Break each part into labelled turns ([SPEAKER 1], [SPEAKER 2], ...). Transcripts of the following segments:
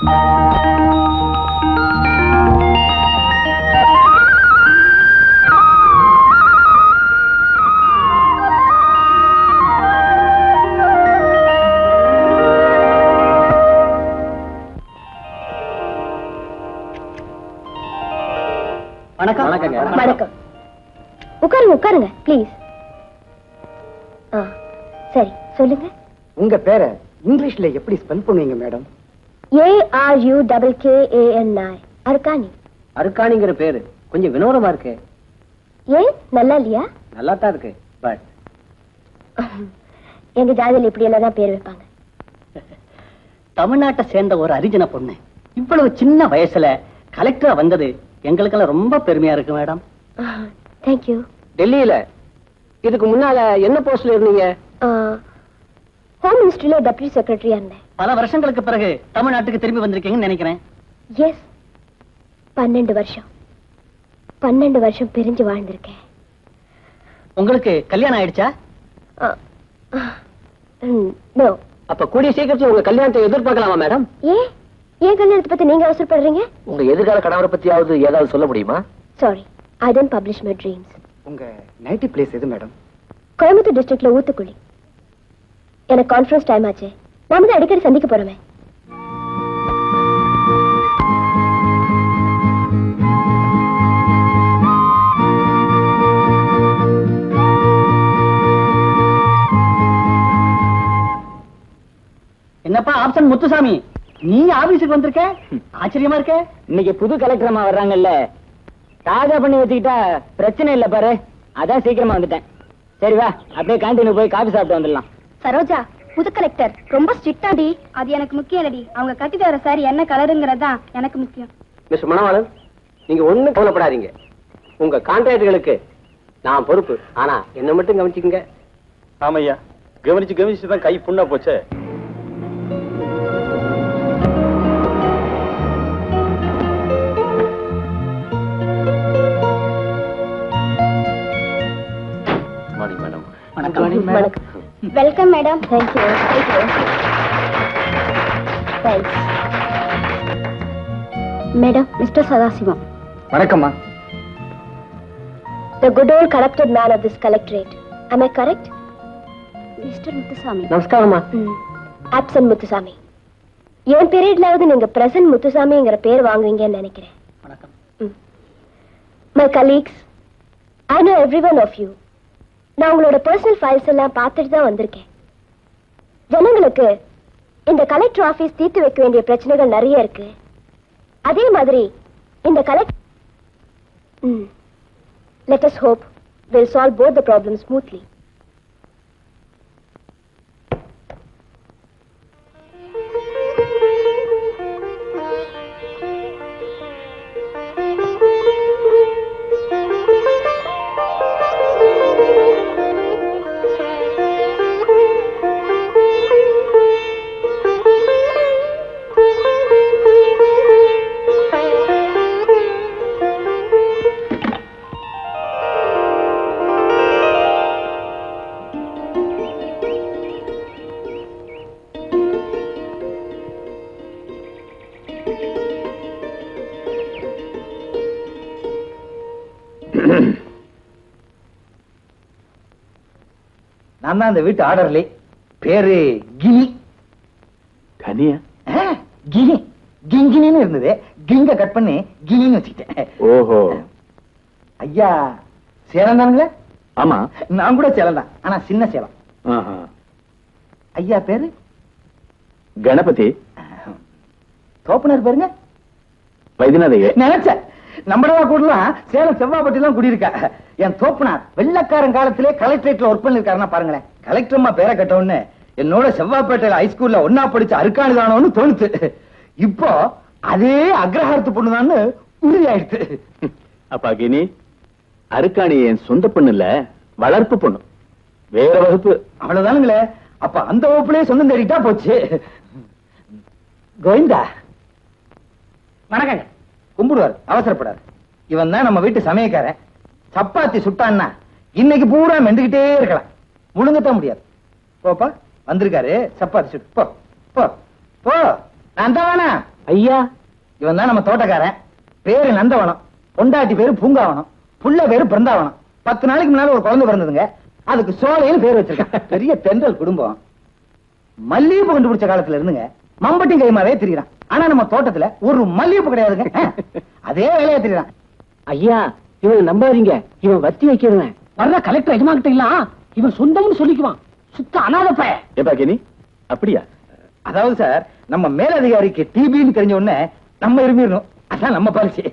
[SPEAKER 1] வணக்கம்.
[SPEAKER 2] வணக்கம். உட்காருங்க உட்காருங்க ப்ளீஸ். சரி சொல்லுங்க.
[SPEAKER 1] உங்க பேரை இங்கிலீஷ்ல எப்படி ஸ்பெல் பண்ணுவீங்க மேடம்?
[SPEAKER 2] ARUKKANI. அருக்காணி.
[SPEAKER 1] அருக்காணிங்கிற பேரு கொஞ்சம் வினோதமா இருக்கு.
[SPEAKER 2] ஏன் நல்லா இல்லையா?
[SPEAKER 1] நல்லா தான் இருக்கு. பட்
[SPEAKER 2] எங்க ஜாதியில் இப்படி எல்லாம் தான் பேர் வைப்பாங்க.
[SPEAKER 1] தமிழ்நாட்டை சேர்ந்த ஒரு அரிஜன பொண்ணு இவ்வளவு சின்ன வயசுல கலெக்டரா வந்தது எங்களுக்கெல்லாம் ரொம்ப பெருமையா இருக்கு மேடம்.
[SPEAKER 2] தேங்க்யூ.
[SPEAKER 1] டெல்லியில இதுக்கு முன்னால என்ன போஸ்ட்ல இருந்தீங்க?
[SPEAKER 2] ஹோம் மினிஸ்ட்ரியில டெப்யூட்டி செக்ரட்டரியா இருந்தேன்.
[SPEAKER 1] பல வருஷங்களுக்கு பிறகு தமிழ்நாட்டுக்கு திரும்பி வந்திருக்கீங்கன்னு நினைக்கிறேன்.
[SPEAKER 2] எஸ். 12 வருஷம் 12 வருஷம் பிரிஞ்சு வாழ்ந்திருக்கேன்.
[SPEAKER 1] உங்களுக்கு கல்யாணம் ஆயிடுச்சா?
[SPEAKER 2] நோ.
[SPEAKER 1] அப்ப கூடிய சீக்கிரத்துல உங்க கல்யாணத்தை எதிர்பார்க்கலாமா மேடம்?
[SPEAKER 2] ஏன் கல்யாணத்தை பத்தி நீங்க அவசரப்படுறீங்க?
[SPEAKER 1] உங்க எதிர்கால கணவரை பத்தியாவது ஏதாவது சொல்ல முடியுமா?
[SPEAKER 2] Sorry, I didn't publish my dreams.
[SPEAKER 1] உங்க நேட்டிவ் பிளேஸ் எது மேடம்?
[SPEAKER 2] கோயம்புத்தூர் டிஸ்ட்ரிக்ட்ல ஊத்துக்குளி. எனக்கு கான்ஃபரன்ஸ் டைம் ஆச்சு. நாம தான் அடிக்கடி சந்திக்க போறோமே.
[SPEAKER 1] என்னப்பா ஆப்ஷன் முத்துசாமி, நீ ஆபீஸுக்கு வந்திருக்க? ஆச்சரியமா இருக்க. இன்னைக்கு புது கலெக்டரமா வர்றாங்கல்ல, தாஜா பண்ணி வச்சுக்கிட்டா பிரச்சனை இல்ல பாரு. அதான் சீக்கிரமா வந்துட்டேன். சரி வா, அப்படியே கேண்டீனுக்கு போய் காபி சாப்பிட்டு வந்துடலாம்.
[SPEAKER 2] சரோஜா, புது கலெக்டர் ரொம்ப ஸ்ட்ரிக்டாடி. அது எனக்கு முக்கியம் இல்லடி. அவங்க கட்டிட்டு வர சாரி என்ன கலருங்கிறதா எனக்கு முக்கியம்.
[SPEAKER 1] மிஸ்டர் மணவாளன், நீங்க ஒண்ணும் கவலைப்படாதீங்க. உங்க கான்ட்ராக்டுகளுக்கு நான் பொறுப்பு. ஆனா என்ன மட்டும் கவனிச்சுக்கங்க.
[SPEAKER 3] ஆமையா, கவனிச்சு தான் கை புண்ணா போச்சே.
[SPEAKER 2] Welcome madam. Thank you. Thanks madam. Mister Sadasivam.
[SPEAKER 1] வணக்கம்மா.
[SPEAKER 2] The good old corrupted man of this collectorate. Am I correct? Mr. Muthusamy.
[SPEAKER 1] நமஸ்காரம்மா.
[SPEAKER 2] Absent Muthusamy. என் பீரியட்லாவது நீங்க பிரசன்ட் முத்துசாமிங்கிற பேர் வாங்குவீங்கன்னு நினைக்கிறேன்.
[SPEAKER 1] வணக்கம்.
[SPEAKER 2] My colleagues, I know every one of you. நான் உங்களோட பர்சனல் ஃபைல்ஸ் எல்லாம் பார்த்துட்டு தான் வந்திருக்கேன். ஜனங்களுக்கு இந்த கலெக்டர் ஆபீஸ் தீர்த்து வைக்க வேண்டிய பிரச்சனைகள் நிறைய இருக்கு. அதே மாதிரி இந்த let us hope we'll solve both the problems smoothly.
[SPEAKER 4] நான் தான் அந்த வீட்டு ஆர்டர்லே. பேரு கினி.
[SPEAKER 3] கனியா?
[SPEAKER 4] கினி. கிங்கினின்னு இருந்தது. கிங்க கட் பண்ணி கினின்னு வச்சுக்கிட்டேன்.
[SPEAKER 3] ஓஹோ.
[SPEAKER 4] ஐயா சேலம் தானுங்களே?
[SPEAKER 3] ஆமா.
[SPEAKER 4] நான் கூட சேலம் தான், ஆனா சின்ன சேலம். ஐயா பேரு
[SPEAKER 3] கணபதி.
[SPEAKER 4] தோப்பனர் பேருங்க
[SPEAKER 3] வைத்தியநாதைய.
[SPEAKER 4] நினைச்சேன். நம்மளவா கூடலாம் சேலம் செவ்வாப்பட்டிலாம் குடியிருக்கா. என் தோப்பனார் வெள்ளக்காரன் காலத்திலே கலெக்டரேட்ல ஒர்க் பண்ணிருக்காருன்னா பாருங்களேன். கலெக்டர்மா பேரை கட்டவுன்னு என்னோட செவ்வாப்பேட்டையில ஹைஸ்கூல்ல ஒன்னா படிச்ச அருக்காணி தானோன்னு தோணுது. இப்போ அதே அக்ரஹாரத்து பொண்ணுதான்னு உறுதி ஆயிடுச்சு.
[SPEAKER 3] அப்பா கினி, அருக்காணி என் சொந்த பொண்ணு இல்ல, வளர்ப்பு பொண்ணு. வேற வகுப்பு.
[SPEAKER 4] அவ்வளவுதானுங்களே. அப்ப அந்த வகுப்புலயே சொந்தம் தேடிட்டா போச்சு. கோவிந்தா
[SPEAKER 1] வணக்கங்க.
[SPEAKER 4] கும்பிடுவார், அவசரப்படாது. இவன் தான் நம்ம வீட்டு சமயக்காரன். சப்பாத்தி சுட்டான்னா இன்னைக்கு பூரா மெண்டுகிட்டே இருக்கலாம், முழுங்கத்தான் முடியாது. போப்பா, வந்திருக்காரு, சப்பாத்தி சுட்டு போ போ போ. நான் தான் வேணா
[SPEAKER 1] ஐயா,
[SPEAKER 4] இவன் தான் நம்ம தோட்டக்காரன். பேரு நந்தவனம், பொண்டாட்டி பேரு பூங்காவனம், புள்ள பேரு பிருந்தாவனம். 10 நாளைக்கு முன்னால ஒரு குழந்தை பிறந்ததுங்க. அதுக்கு சோலைன்னு பேர் வச்சிருக்கான். பெரிய தென்றல் குடும்பம். மல்லிகைப்பூ கண்டுபிடிச்ச காலத்துல இருந்துங்க மம்பட்டி கைமாவே திரிகிறான். ஆனா நம்ம தோட்டத்துல ஒரு மல்லிகைப்பூ கிடையாதுங்க. அதே வேலையா திரிகிறான்.
[SPEAKER 1] ஐயா, இவன் நம்பாதீங்க. இவன் வத்தி வைக்கிறவன். வர்ற கலெக்டர் எஜமா கிட்ட இல்ல, இவன் சொந்தம்னு சொல்லிக்குவான். சுத்த அனாதை பைய.
[SPEAKER 3] ஏப்பா கினி, அப்படியா?
[SPEAKER 4] அதாவது சார், நம்ம மேலதிகாரிக்கு டிபின்னு தெரிஞ்ச உடனே நம்ம இருமிடணும். அதான் நம்ம பாலிசி.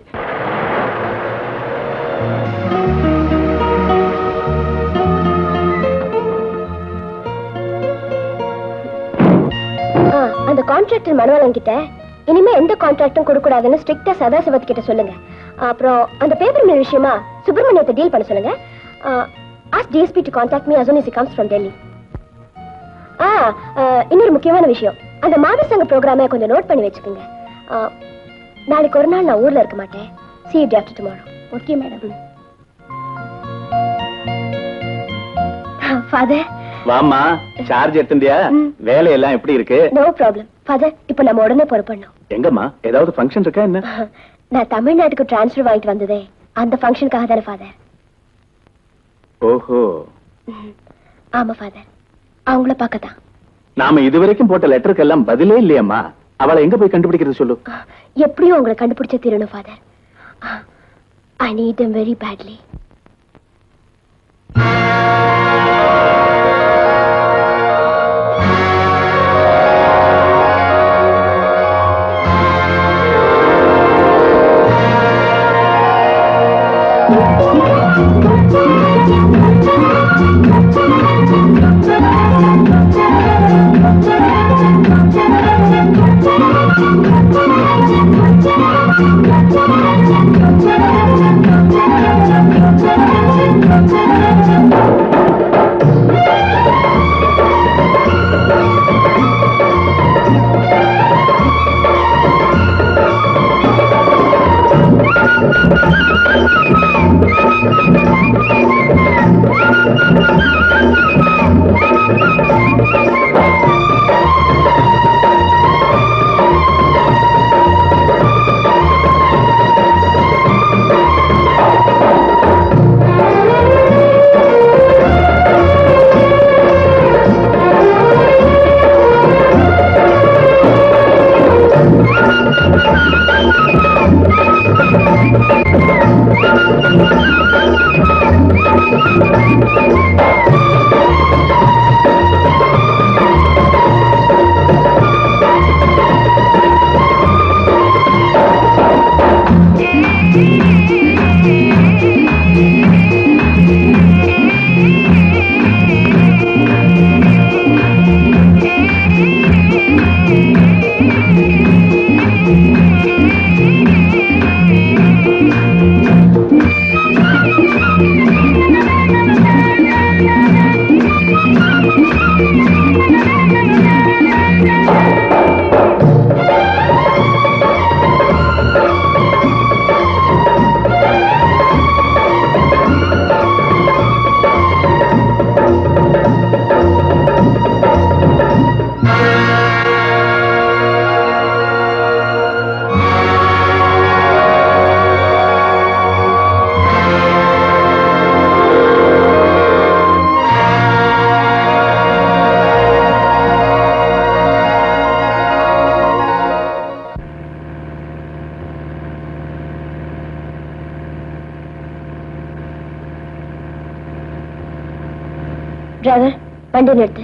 [SPEAKER 2] அந்த கான்ட்ராக்டர் மனோலன் கிட்ட இனிமே எந்த கான்ட்ராக்டும் கொடுக்க கூடாதுன்னு ஸ்ட்ரிக்ட்டா சதாசிவத் கிட்ட சொல்லுங்க. அப்புறம் அந்த பேப்பர் மில் விஷயமா சுப்பிரமணியத்தை டீல் பண்ண சொல்லுங்க. ask DSP to contact me as soon as he comes from Delhi. இன்னொரு முக்கியமான விஷயம், அந்த மாதர் சங்க ப்ரோக்ராமை கொஞ்சம் நோட் பண்ணி வச்சுக்கோங்க. நாளைக்கு ஒரு நாள் நான் ஊர்ல இருக்க மாட்டேன். See you day after tomorrow. Okay, madam. Father.
[SPEAKER 3] வாமா, சார்ஜ் எடுத்துட்டியா? வேலையெல்லாம் எப்படி இருக்கு?
[SPEAKER 2] No problem. Father, இப்போ நம்ம உடனே புறப்படணும்.
[SPEAKER 3] எங்கம்மா? ஏதாவது ஃபங்க்ஷன் இருக்கா என்ன?
[SPEAKER 2] நான் தமிழ்நாட்டுக்கு டிரான்ஸ்ஃபர் வாங்கிட்டு வந்ததே அந்த ஃபங்க்ஷனுக்காக தானே ஃபாதர்.
[SPEAKER 3] ஓஹோ.
[SPEAKER 2] ஆமா ஃபாதர், அவங்கள பார்க்கதான்.
[SPEAKER 3] நாம இதுவரைக்கும் போட்ட லெட்டருக்கு எல்லாம் பதிலே இல்லையம்மா. அவளை எங்க போய் கண்டுபிடிக்கிறது சொல்லு.
[SPEAKER 2] எப்படியும் உங்களை கண்டுபிடிச்ச தீரணும் father. I need them very badly. Driver, வண்டி நிறுத்து.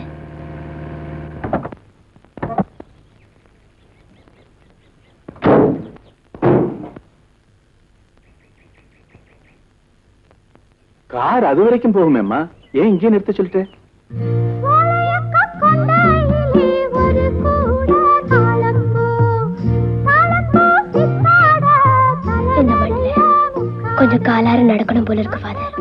[SPEAKER 3] கார் அது வரைக்கும் போகுமேம்மா, ஏன் இங்கே நிறுத்த சொல்லிட்டு?
[SPEAKER 2] இந்த மண்ணில் கொஞ்சம் காலார நடக்கணும் போல இருக்கு ஃபாதர்.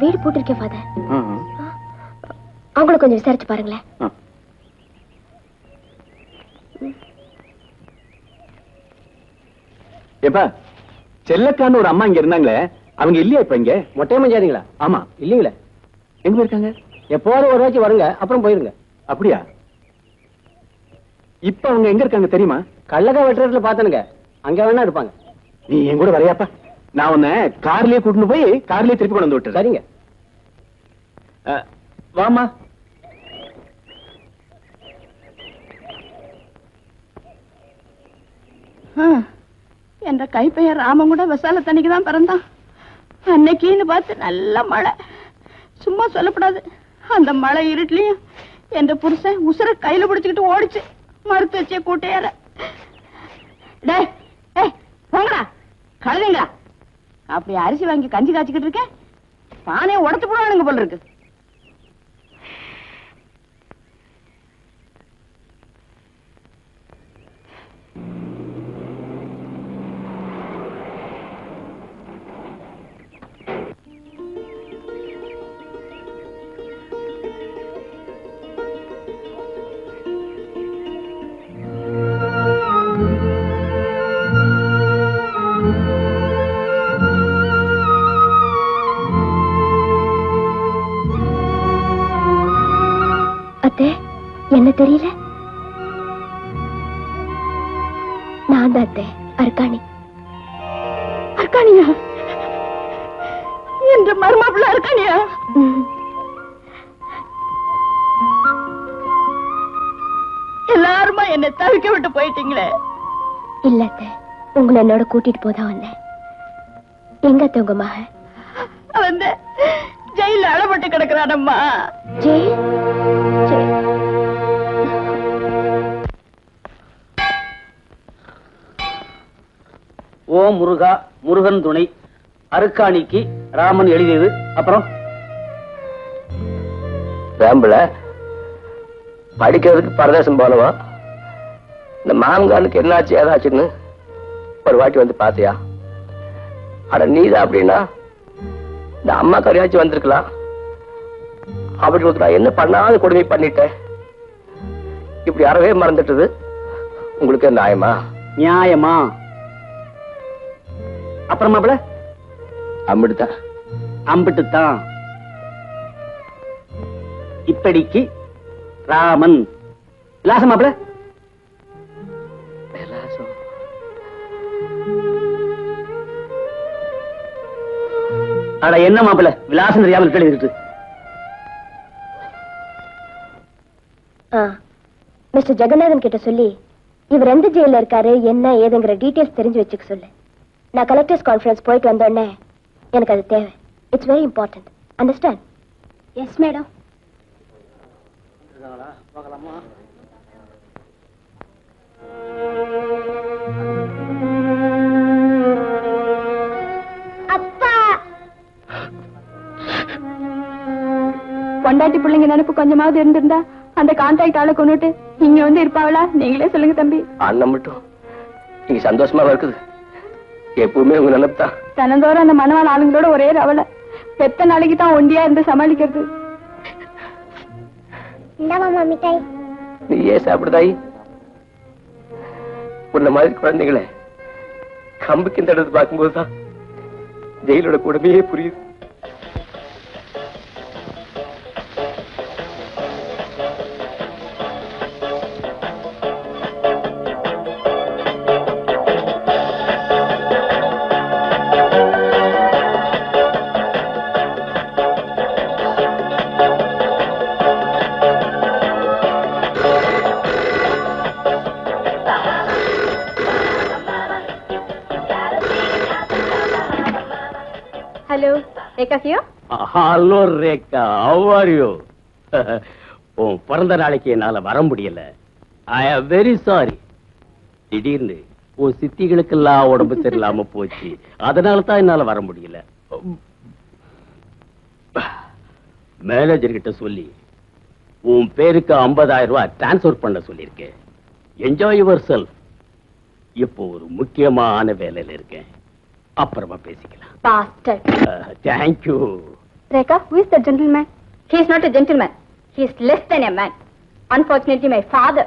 [SPEAKER 2] வீடு போட்டிருக்கேன் ஃபாதர். அவங்கள கொஞ்சம் விசாரிச்சு பாருங்களேன்.
[SPEAKER 3] ஏப்பா, செல்லக்கான்னு ஒரு அம்மா இங்க இருந்தாங்களே, அவங்க இல்லையா இப்ப இங்க?
[SPEAKER 1] மொட்டையம்மாஞ்சாதிங்களா?
[SPEAKER 3] ஆமா.
[SPEAKER 1] இல்லீங்களே.
[SPEAKER 3] எங்க போயிருக்காங்க?
[SPEAKER 1] எப்போதும் ஒரு வாய்க்கு வருங்க, அப்புறம் போயிருங்க.
[SPEAKER 3] அப்படியா? இப்ப அவங்க எங்க இருக்காங்க தெரியுமா?
[SPEAKER 1] கள்ளக்கா வெட்டுறதுல பாத்தனுங்க, அங்க வேணா இருப்பாங்க.
[SPEAKER 3] நீ என் கூட வரையாப்பா? நான் உன்னை கார்லயே கூட்டிட்டு போய் கார்லயே திருப்பி கொண்டு வந்து விட்டுறேன்.
[SPEAKER 1] சரிங்க.
[SPEAKER 3] வாமா.
[SPEAKER 5] என்ற கைப்பையன் ராமன் கூட விசால தண்ணிக்கு தான் பிறந்தான். அன்னைக்குன்னு பார்த்து நல்ல மழை. சும்மா சொல்லப்படாது, அந்த மழை இருட்டுலயும் என்ற புருஷன் உசுர கையில பிடிச்சுக்கிட்டு ஓடிச்சு மறுத்து வச்சே கூட்டையார. டேய் ஏய் போங்கடா கழுதைங்களா, அப்படி அரிசி வாங்கி கஞ்சி காய்ச்சிக்கிட்டு இருக்கேன், பானையை உடச்சு போடுவானுங்க போல இருக்கு.
[SPEAKER 2] என்ன தெரியல? நான் தான் அத்தை, அர்க்காணி.
[SPEAKER 5] அர்க்காணியா? என்ற மருமாப்பிள்ள அர்க்காணியா? எல்லாருமா என்னை தவிக்க விட்டு போயிட்டீங்களே.
[SPEAKER 2] இல்ல அத்தை, உங்களை என்னோட கூட்டிட்டு போதான் வந்தேன். எங்க அத்தை உங்க மக?
[SPEAKER 5] வந்து ஜெயில அழப்பட்டு கிடக்குறானம்மா.
[SPEAKER 2] ஜெயில்?
[SPEAKER 1] ஓ முருகா, முருகன் துணை, அருக்காணிக்கு ராமன் எழுதியது. அப்புறம்
[SPEAKER 6] ராம்புல படிக்கிறதுக்கு பரதேசம் போனவா, இந்த மாமங்கானுக்கு என்னாச்சு ஏதாச்சுன்னு ஒரு வாட்டி வந்து பாத்தியா? அட நீதான் அப்படின்னா இந்த அம்மா கரையாச்சும் வந்திருக்கலாம். அப்படி நான் என்ன பண்ணாத கொடுமை பண்ணிட்டேன். இப்படி அறவே மறந்துட்டது உங்களுக்கு நியாயமா?
[SPEAKER 1] நியாயமா? அப்புறமா
[SPEAKER 6] அம்பிட்டுதான்
[SPEAKER 1] அம்பிட்டுத்தான். இப்படிக்கு ராமன் விலாசம் மாப்பிள. அட என்ன மாப்பிள விலாசம் தெரியாமல் கேள்வி.
[SPEAKER 2] மிஸ்டர் ஜெகநாதன் கிட்ட சொல்லி இவர் எந்த ஜெயில இருக்காரு என்ன ஏதுங்கிற டீடைல்ஸ் தெரிஞ்சு வச்சுக்க சொல்லு. நான் கலெக்டர்ஸ் கான்ஃபரன்ஸ் போயிட்டு வந்தோடனே எனக்கு அது தேவை. It's very important. Understand? Yes madam. அப்பா,
[SPEAKER 5] பொண்டாட்டி பிள்ளைங்க நினைப்பு கொஞ்சமாவது இருந்திருந்தா அந்த கான்ட்ராக்ட் ஆளை கொண்டுட்டு இங்க வந்து இருப்பாங்களா? நீங்களே சொல்லுங்க தம்பி.
[SPEAKER 6] அண்ணன் மட்டும் நீங்க சந்தோஷமா இருக்குது. எப்பவுமே உங்க நினைப்புதான்.
[SPEAKER 5] தினந்தோறும் அந்த மனவாள ஆளுங்களோட ஒரே ரவலை. எத்தனை நாளைக்கு தான் ஒண்டியா இருந்து சமாளிக்கிறது?
[SPEAKER 6] நீ ஏன் சாப்பிடுதாய்? உன்ன மாதிரி குழந்தைகளை கம்புக்கு இந்த இடத்து பார்க்கும்போதுதான் ஜெயிலோட கொடுமையே புரியுது.
[SPEAKER 7] Hello Rekha, how are you? உன் பிறந்த நாளைக்கு என்னால வர முடியல. ஐ am very sorry. திடீர்னு உன் சித்திகளுக்கெல்லாம் உடம்பு சரியில்லாம போச்சு, அதனால தான் என்னால வர முடியல. மேனேஜர் கிட்ட சொல்லி உன் பேருக்கு 50,000 ரூபாய் டிரான்ஸ்பர் பண்ண சொல்லியிருக்கேன். Enjoy your self. இப்போ ஒரு முக்கியமான வேலையில இருக்கேன், அப்புறமா பேசிக்கலாம்.
[SPEAKER 2] Pastor.
[SPEAKER 7] Thank you.
[SPEAKER 2] Rekha, who is the gentleman? He is not a gentleman. He is less than a man. Unfortunately, my father.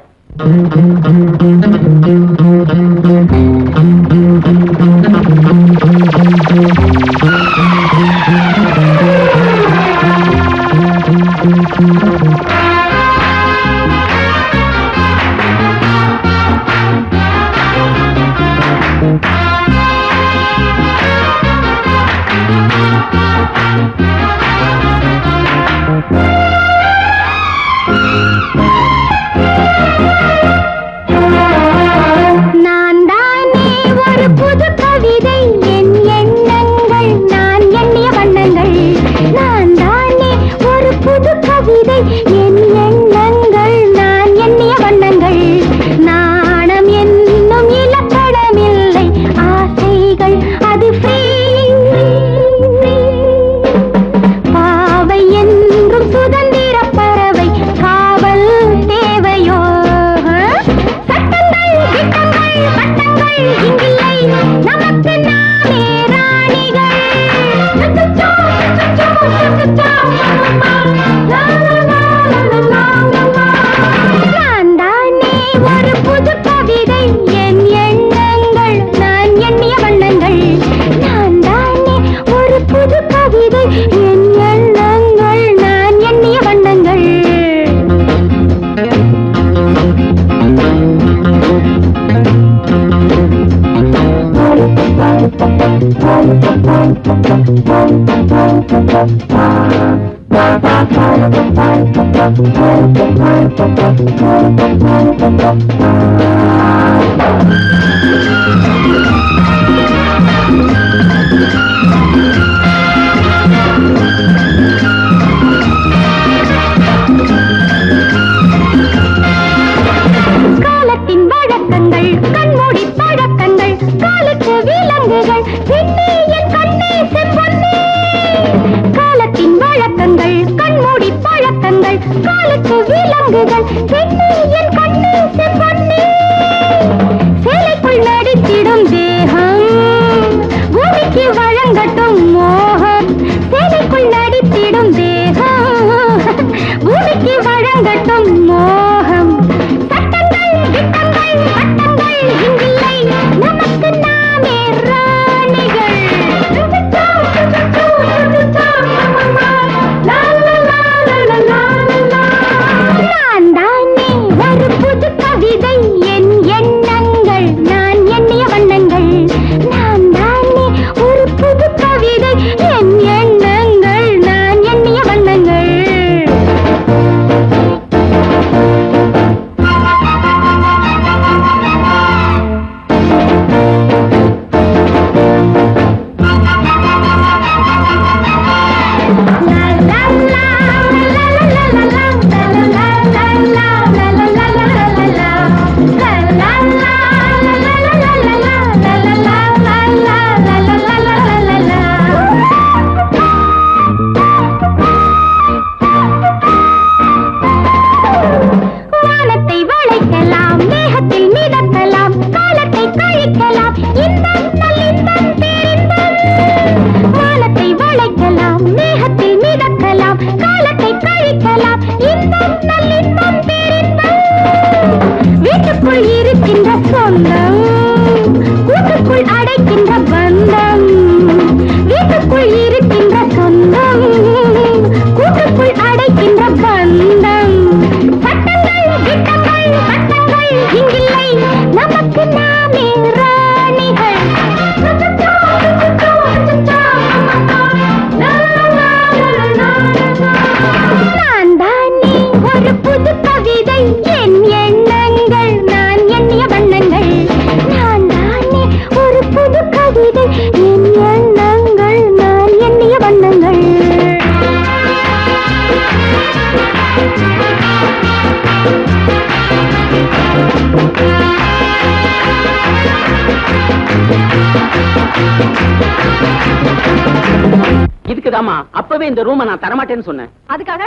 [SPEAKER 1] அப்பவே இந்த ரூமை நான் தரமாட்டேன்னு சொன்னேன்.
[SPEAKER 2] அதுக்காக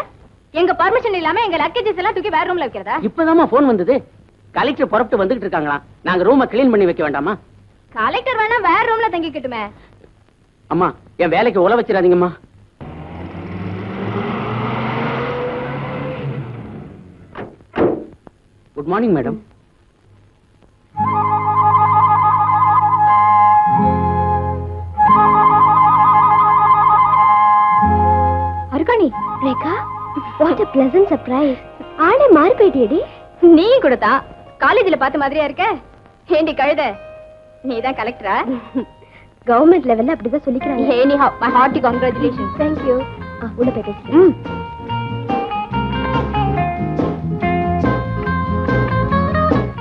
[SPEAKER 2] எங்க பர்மிஷன் இல்லாம எங்க லக்கேஜஸ் எல்லாம் தூக்கி வேற ரூம்ல வைக்கிறதா?
[SPEAKER 1] இப்பதாமா போன் வந்தது. கலெக்டர் புறப்பட்டு வந்துட்டு இருக்காங்களா? நாங்க ரூமை கிளீன் பண்ணி வைக்க வேண்டாமா?
[SPEAKER 2] கலெக்டர் வேணா வேற ரூம்ல தங்கிக்கிட்டுமே.
[SPEAKER 1] அம்மா, என் வேலைக்கு உல வச்சிடாதீங்கம்மா.
[SPEAKER 7] Good morning madam.
[SPEAKER 2] Arkani, Rekha, what a pleasant surprise. ஆளே மாறி போயிட்டியேடி.
[SPEAKER 8] நீ கூடதா காலேஜ்ல பார்த்த மாதிரியா இருக்க? ஏண்டி கழுத, நீதான் கலெக்டரா?
[SPEAKER 2] கவர்மெண்ட் லெவல்ல அப்படிதான் சொல்லிக்கிறாங்க.
[SPEAKER 8] Anyhow, my hearty congratulations.
[SPEAKER 2] Thank you. உள்ள போய் பேசுறேன்.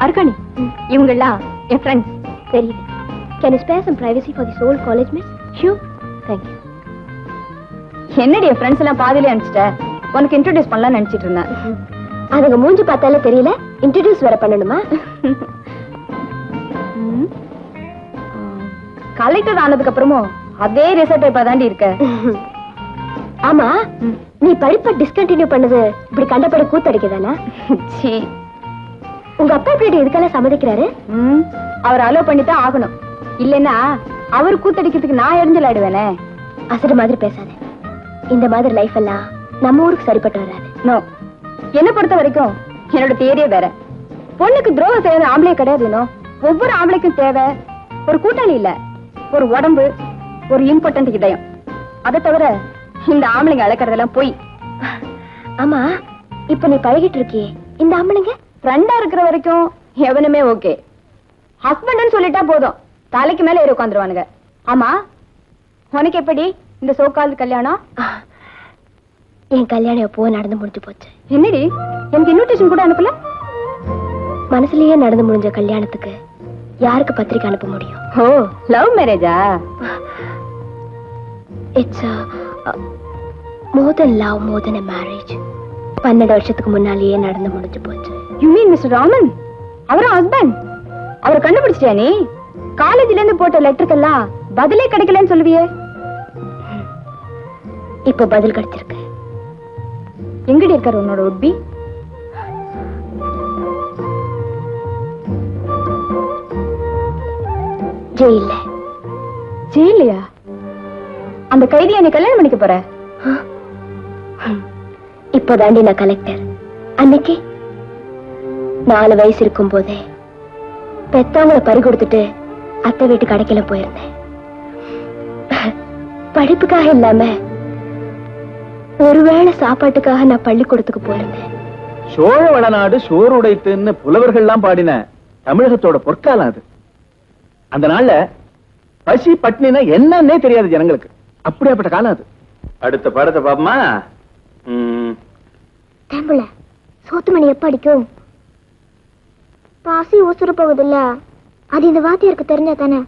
[SPEAKER 8] அர்காணி, இவங்கெல்லாம் என் ஃப்ரெண்ட்ஸ்.
[SPEAKER 2] தெரியுது. Can you spare some privacy for this old college miss?
[SPEAKER 8] Sure.
[SPEAKER 2] Thank you.
[SPEAKER 8] என்னடி என் ஃப்ரெண்ட்ஸ் எல்லாம் பாதியிலே அனுப்பிச்சிட்ட? உனக்கு இன்ட்ரோடியூஸ் பண்ணலாம்னு நினைச்சிட்டு இருந்தேன்.
[SPEAKER 2] அதுங்க மூஞ்சி பார்த்தாலே தெரியல, இன்ட்ரோடியூஸ் வேற பண்ணணுமா?
[SPEAKER 8] கலெக்டர் ஆனதுக்கு அப்புறமும் அதே ரிசல்ட் பேப்பர் தாண்டி இருக்க.
[SPEAKER 2] ஆமா, நீ படிப்பை டிஸ்கண்டினியூ பண்ணது இப்படி கண்டபடி கூத்தடிக்கதானா?
[SPEAKER 8] சீ,
[SPEAKER 2] உங்க அப்பா இப்படி இதுக்கெல்லாம் சம்மதிக்கிறாரு?
[SPEAKER 8] அவர் அலோவ் பண்ணித்தான் ஆகணும். இல்லைன்னா அவர் கூத்தடிக்கிறதுக்கு நான் எரிஞ்சல் ஆயிடுவேனே.
[SPEAKER 2] அசடு மாதிரி பேசாத. இந்த மாதிரி லைஃப் எல்லாம் நம்ம ஊருக்கு சரிப்பட்டு வராது.
[SPEAKER 8] நோ, என்ன பொறுத்த வரைக்கும் என்னோட தேரியே வேற. பொண்ணுக்கு துரோகம் செய்யறது ஆம்பளை கிடையாதுனோ. ஒவ்வொரு ஆம்பளைக்கும் தேவை ஒரு கூட்டாளி இல்ல, ஒரு உடம்பு, ஒரு இம்பார்ட்டன்ட் இதயம். அதை தவிர இந்த ஆம்பளைங்க அழைக்கிறதெல்லாம் போய்.
[SPEAKER 2] ஆமா, இப்ப நீ பழகிட்டு இருக்கியே, இந்த ஆம்பளைங்க
[SPEAKER 8] ஃப்ரெண்டா இருக்கிற வரைக்கும் எவனுமே ஓகே. ஹஸ்பண்ட்னு சொல்லிட்டா போதும், தலைக்கு மேல ஏறி உட்காந்துருவானுங்க. ஆமா, உனக்கு எப்படி இந்த சோகால் கல்யாணம்?
[SPEAKER 2] என் கல்யாணம் எப்போ நடந்து முடிஞ்சு போச்சு.
[SPEAKER 8] என்னடி, எனக்கு இன்விடேஷன் கூட அனுப்பல?
[SPEAKER 2] மனசுலயே நடந்து முடிஞ்ச கல்யாணத்துக்கு யாருக்கு பத்திரிக்கை அனுப்ப முடியும்?
[SPEAKER 8] ஓ, லவ் மேரேஜா?
[SPEAKER 2] It's more than love, more than a marriage. 12 வருஷத்துக்கு முன்னாலேயே நடந்து முடிஞ்சு போச்சு.
[SPEAKER 8] You mean mister Raman? அவரா ஹஸ்பண்ட்? அவரை கண்டுபிடிச்சிட்டியா நீ? காலேஜ்ல இருந்து போட்ட லெட்டருக்கெல்லாம் பதிலே கிடைக்கலன்னு சொல்லுவியே.
[SPEAKER 2] இப்ப பதில் கிடைச்சிருக்கு.
[SPEAKER 8] எங்கடி இருக்காரு உன்னோட உட்பி?
[SPEAKER 2] ஜெயில்ல.
[SPEAKER 8] ஜெயிலையா? அந்த கைதியை நீ கல்யாணம் பண்ணிக்க போற?
[SPEAKER 2] இப்பதாண்டி நான் கலெக்டர். அன்னைக்கு 4 வயசு இருக்கும் போதே பெத்தவங்களை பறி கொடுத்துட்டு அத்தை வீட்டுக்கு அடைக்கல போயிருந்தேன். படிப்புக்காக இல்லாம ஒருவேளை சாப்பாட்டுக்காக நான் பள்ளிக்கூடத்துக்கு போயிருந்தேன்.
[SPEAKER 3] சோழ வளநாடு சோறு உடைத்துன்னு புலவர்கள் எல்லாம் பாடின தமிழகத்தோட பொற்காலம் அது. அந்த நாள்ல பசி பட்னினா என்னன்னே தெரியாது ஜனங்களுக்கு. அப்படியாப்பட்ட காலம் அது. அடுத்த பாடத்தை பாப்பமா.
[SPEAKER 2] தேம்புல சோத்து மணி எப்ப அடிக்கும்? பாசி உசுறு போகுதுல்ல, அது இந்த வாத்தியாருக்கு தெரிஞ்சா தானே.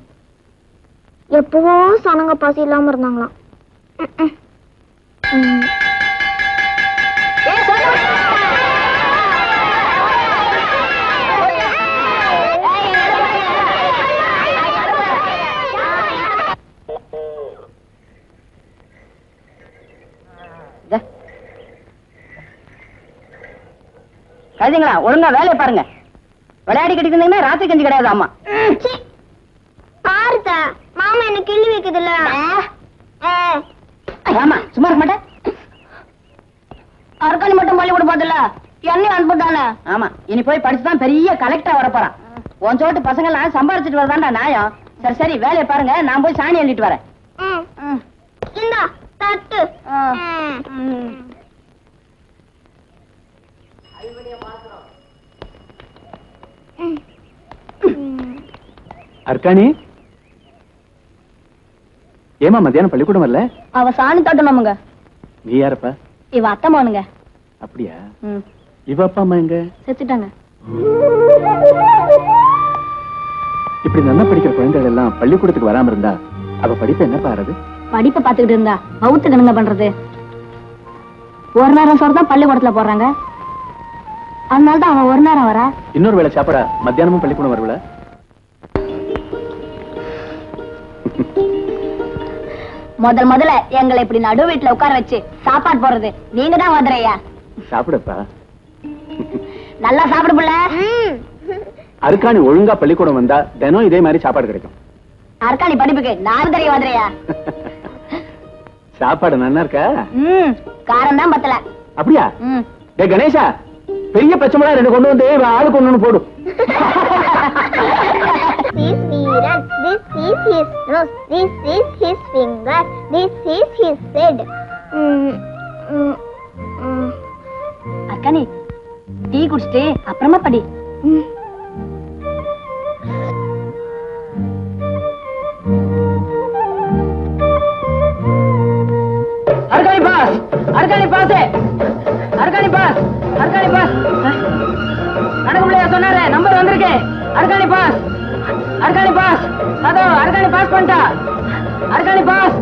[SPEAKER 2] எப்பவோ சனங்க பாசி இல்லாம இருந்தாங்களாம்.
[SPEAKER 8] கழுதிங்களா, ஒழுங்கா வேலையை பாருங்க. விளையாடி கட்டிட்டு ராத்திரி கஞ்சி கிடையாது. ஆமா,
[SPEAKER 2] பாருதா மாமா என்ன கிள்ளி வைக்குதுல்ல.
[SPEAKER 8] ஆமா, சும்மா இருக்க மாட்டேன். அர்காணி மட்டும் பள்ளி கூட போதில்ல, என்னையும் அனுப்பிட்டானே. ஆமா, இனி போய் படிச்சுதான் பெரிய கலெக்டரா வர போறான். உன் சோட்டு பசங்க எல்லாம் சம்பாரிச்சிட்டு வரதான்டா நியாயம். சரி சரி, வேலையை பாருங்க, நான் போய் சாணி அள்ளிட்டு வரேன்.
[SPEAKER 2] இந்தா தட்டு.
[SPEAKER 3] அர்க்காணி, ஏமா மத்தியானம் பள்ளிக்கூடம் வரல?
[SPEAKER 8] அவ சாணி தட்டணுமுங்க.
[SPEAKER 3] நீ யாரப்பா?
[SPEAKER 8] இவ அத்தம்மானுங்க.
[SPEAKER 3] அப்படியா? இவ அப்பா அம்மா எங்க?
[SPEAKER 8] செத்துட்டாங்க.
[SPEAKER 3] இப்படி நல்லா படிக்கிற குழந்தைகள் எல்லாம் பள்ளிக்கூடத்துக்கு வராம இருந்தா அவ படிப்பு என்ன பாருது?
[SPEAKER 8] படிப்பை பாத்துக்கிட்டு இருந்தா பௌத்துக்கு என்னங்க பண்றது? ஒரு நேரம் சோறு தான் பள்ளிக்கூடத்துல போடுறாங்க. அதனாலதான் அவன் ஒரு நேரம் வரா.
[SPEAKER 3] இன்னொரு வேளை சாப்பிட மத்தியானமும் பள்ளிக்கூடம் வருவல?
[SPEAKER 8] முதல்ல எங்களை இப்படி நடு வீட்டுல உட்கார வச்சு சாப்பாடு போடுறது நீங்க தான் வந்துறையா.
[SPEAKER 3] சாப்பிடப்பா.
[SPEAKER 8] நல்லா சாப்பிடு புள்ள.
[SPEAKER 3] அர்க்காணி ஒழுங்கா பள்ளிக்கூடம் வந்தா தினம் இதே மாதிரி சாப்பாடு கிடைக்கும்.
[SPEAKER 8] அர்க்காணி படிப்புக்கு நான் தெரிய வந்துறையா.
[SPEAKER 3] சாப்பாடு நல்லா இருக்கா?
[SPEAKER 8] காரம் தான் பத்தல.
[SPEAKER 3] அப்படியா? டேய் கணேசா, பெரிய பச்சை மிளகா 2 கொண்டு வந்து ஆளுக்கு ஒண்ணு போடும்.
[SPEAKER 2] This is Veeran. This is his nose. This is his finger. This is his head.
[SPEAKER 8] அக்கனே டீ குடிச்சிட்டு அப்புறமா படி.
[SPEAKER 1] Arkani pass, Arkani pass, Arkani pass, Arkani pass. கணக்குள்ளையா சொன்னாரு, நம்பர் வந்திருக்கு. அர்கானி பாஸ், அர்கானி பாஸ், அதோ அர்கானி பாஸ் பண்ணிட்டா. அர்கானி பாஸ்,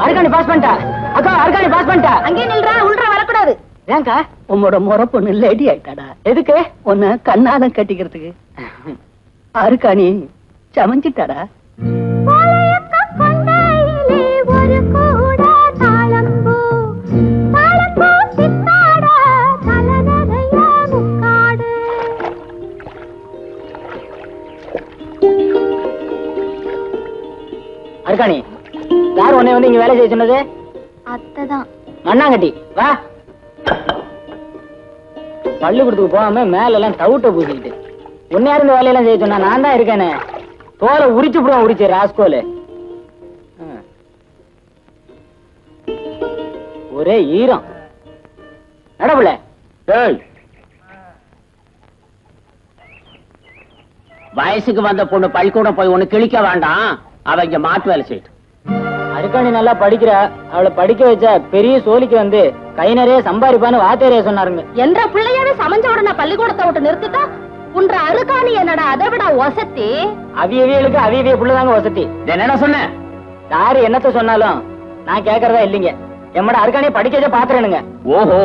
[SPEAKER 1] அர்கானி பாஸ் பண்ணிட்டா. அக்கா அர்கானி பாஸ் பண்ணிட்டா.
[SPEAKER 2] அங்கே நில்றா, உள்றா வரக்கூடாது.
[SPEAKER 1] ஏங்கா உன்னோட முறை பொண்ணு லேடி ஆயிட்டாடா. எதுக்கு? உன்னை கண்ணாலம் கட்டிக்கிறதுக்கு. அர்கானி சமைஞ்சிட்டாடா. அர்கானி, யார் உன்னை வந்து இங்க வேலை செய்ய சொன்னது?
[SPEAKER 2] அத்தைதான்.
[SPEAKER 1] மண்ணாங்கட்டி வா. பள்ளிக்கூடத்துக்கு போகாம மேல எல்லாம் தவுட்ட பூசிக்கிட்டு உன்னையா இருந்த வேலையெல்லாம் செய்ய சொன்னா? நான் தான் இருக்கேனே. தோலை உரிச்சு போடுவோம், உரிச்சு ராஸ்கோலு. ஒரே ஈரம் நடப்புல.
[SPEAKER 7] வயசுக்கு வந்த பொண்ணு பள்ளிக்கூடம் போய் ஒண்ணு கிழிக்க வேண்டாம், அவ இங்க மாட்டு வேலை செய்யும்.
[SPEAKER 1] அருக்காணி நல்லா படிக்கிறா. அவளை படிக்க வச்சா பெரிய சோழிக்கு வந்து கை நிறைய சம்பாதிப்பான்னு வாத்தேரிய சொன்னாருங்க.
[SPEAKER 2] என்ற பிள்ளையாவே சமைஞ்ச உடனே பள்ளிக்கூடத்தை விட்டு நிறுத்திட்டா உன்ற அருகாணி என்னடா அதை விட வசதி.
[SPEAKER 1] அவியவியலுக்கு அவியவிய புள்ளதாங்க வசதி.
[SPEAKER 7] என்ன சொன்ன?
[SPEAKER 1] யாரு என்னத்த சொன்னாலும் நான் கேக்குறதா இல்லைங்க. எம்மட அருகாணியை படிக்கவே பாத்துறேனுங்க.
[SPEAKER 7] ஓஹோ,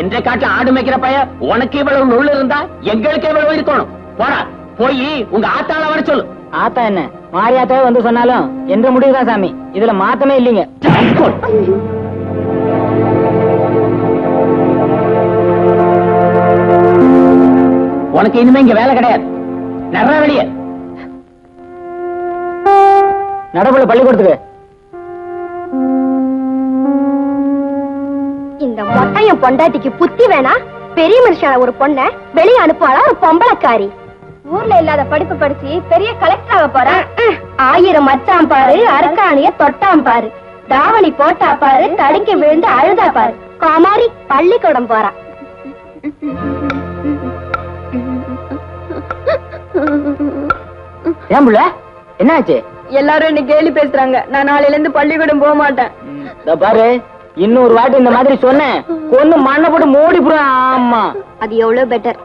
[SPEAKER 7] என்ற காட்டுல ஆடு மேய்க்கிற பைய உனக்கு இவ்வளவு நுள்ள இருந்தா எங்களுக்கு இவ்வளவு இருக்கணும். போடா, போய் உங்க ஆத்தாள வர சொல்லு.
[SPEAKER 1] ஆத்தா என்ன மாரியாத்தாவே வந்து சொன்னாலும் என்ற முடிவுதான் சாமி. இதுல மாத்தமே இல்லைங்க.
[SPEAKER 7] உனக்கு இனிமே இங்க வேலை கிடையாது. நிறைய வெளிய
[SPEAKER 1] நடப்புல பள்ளிக்கூடத்துக்கு.
[SPEAKER 2] இந்த மொட்டையும் பொண்டாட்டிக்கு புத்தி வேணா? பெரிய மனுஷான ஒரு பொண்ண வெளியே அனுப்புவாளா ஒரு பொம்பளக்காரி? ஊர்ல இல்லாத படிப்பு படிச்சு பெரிய கலெக்டர் ஆக போறா. 1000 மச்சான் பாரு, அருக்காணிய தொட்டாம் பாரு, தாவணி போட்டா பாரு, தடுக்கி விழுந்து அழுதா பாரு. காமாரி பள்ளிக்கூடம் போறா.
[SPEAKER 1] ஏன் புள்ள என்னாச்சு?
[SPEAKER 8] எல்லாரும் இன்னைக்கு கேலி பேசுறாங்க. நான் நாளையில இருந்து பள்ளிக்கூடம் போக மாட்டேன்.
[SPEAKER 1] பாரு, இன்னொரு வாட்டி இந்த மாதிரி சொன்னேன் கொன்னு மண்ணை போட்டு மூடி போடுவேன். ஆமா,
[SPEAKER 2] அது எவ்வளவு பெட்டர்.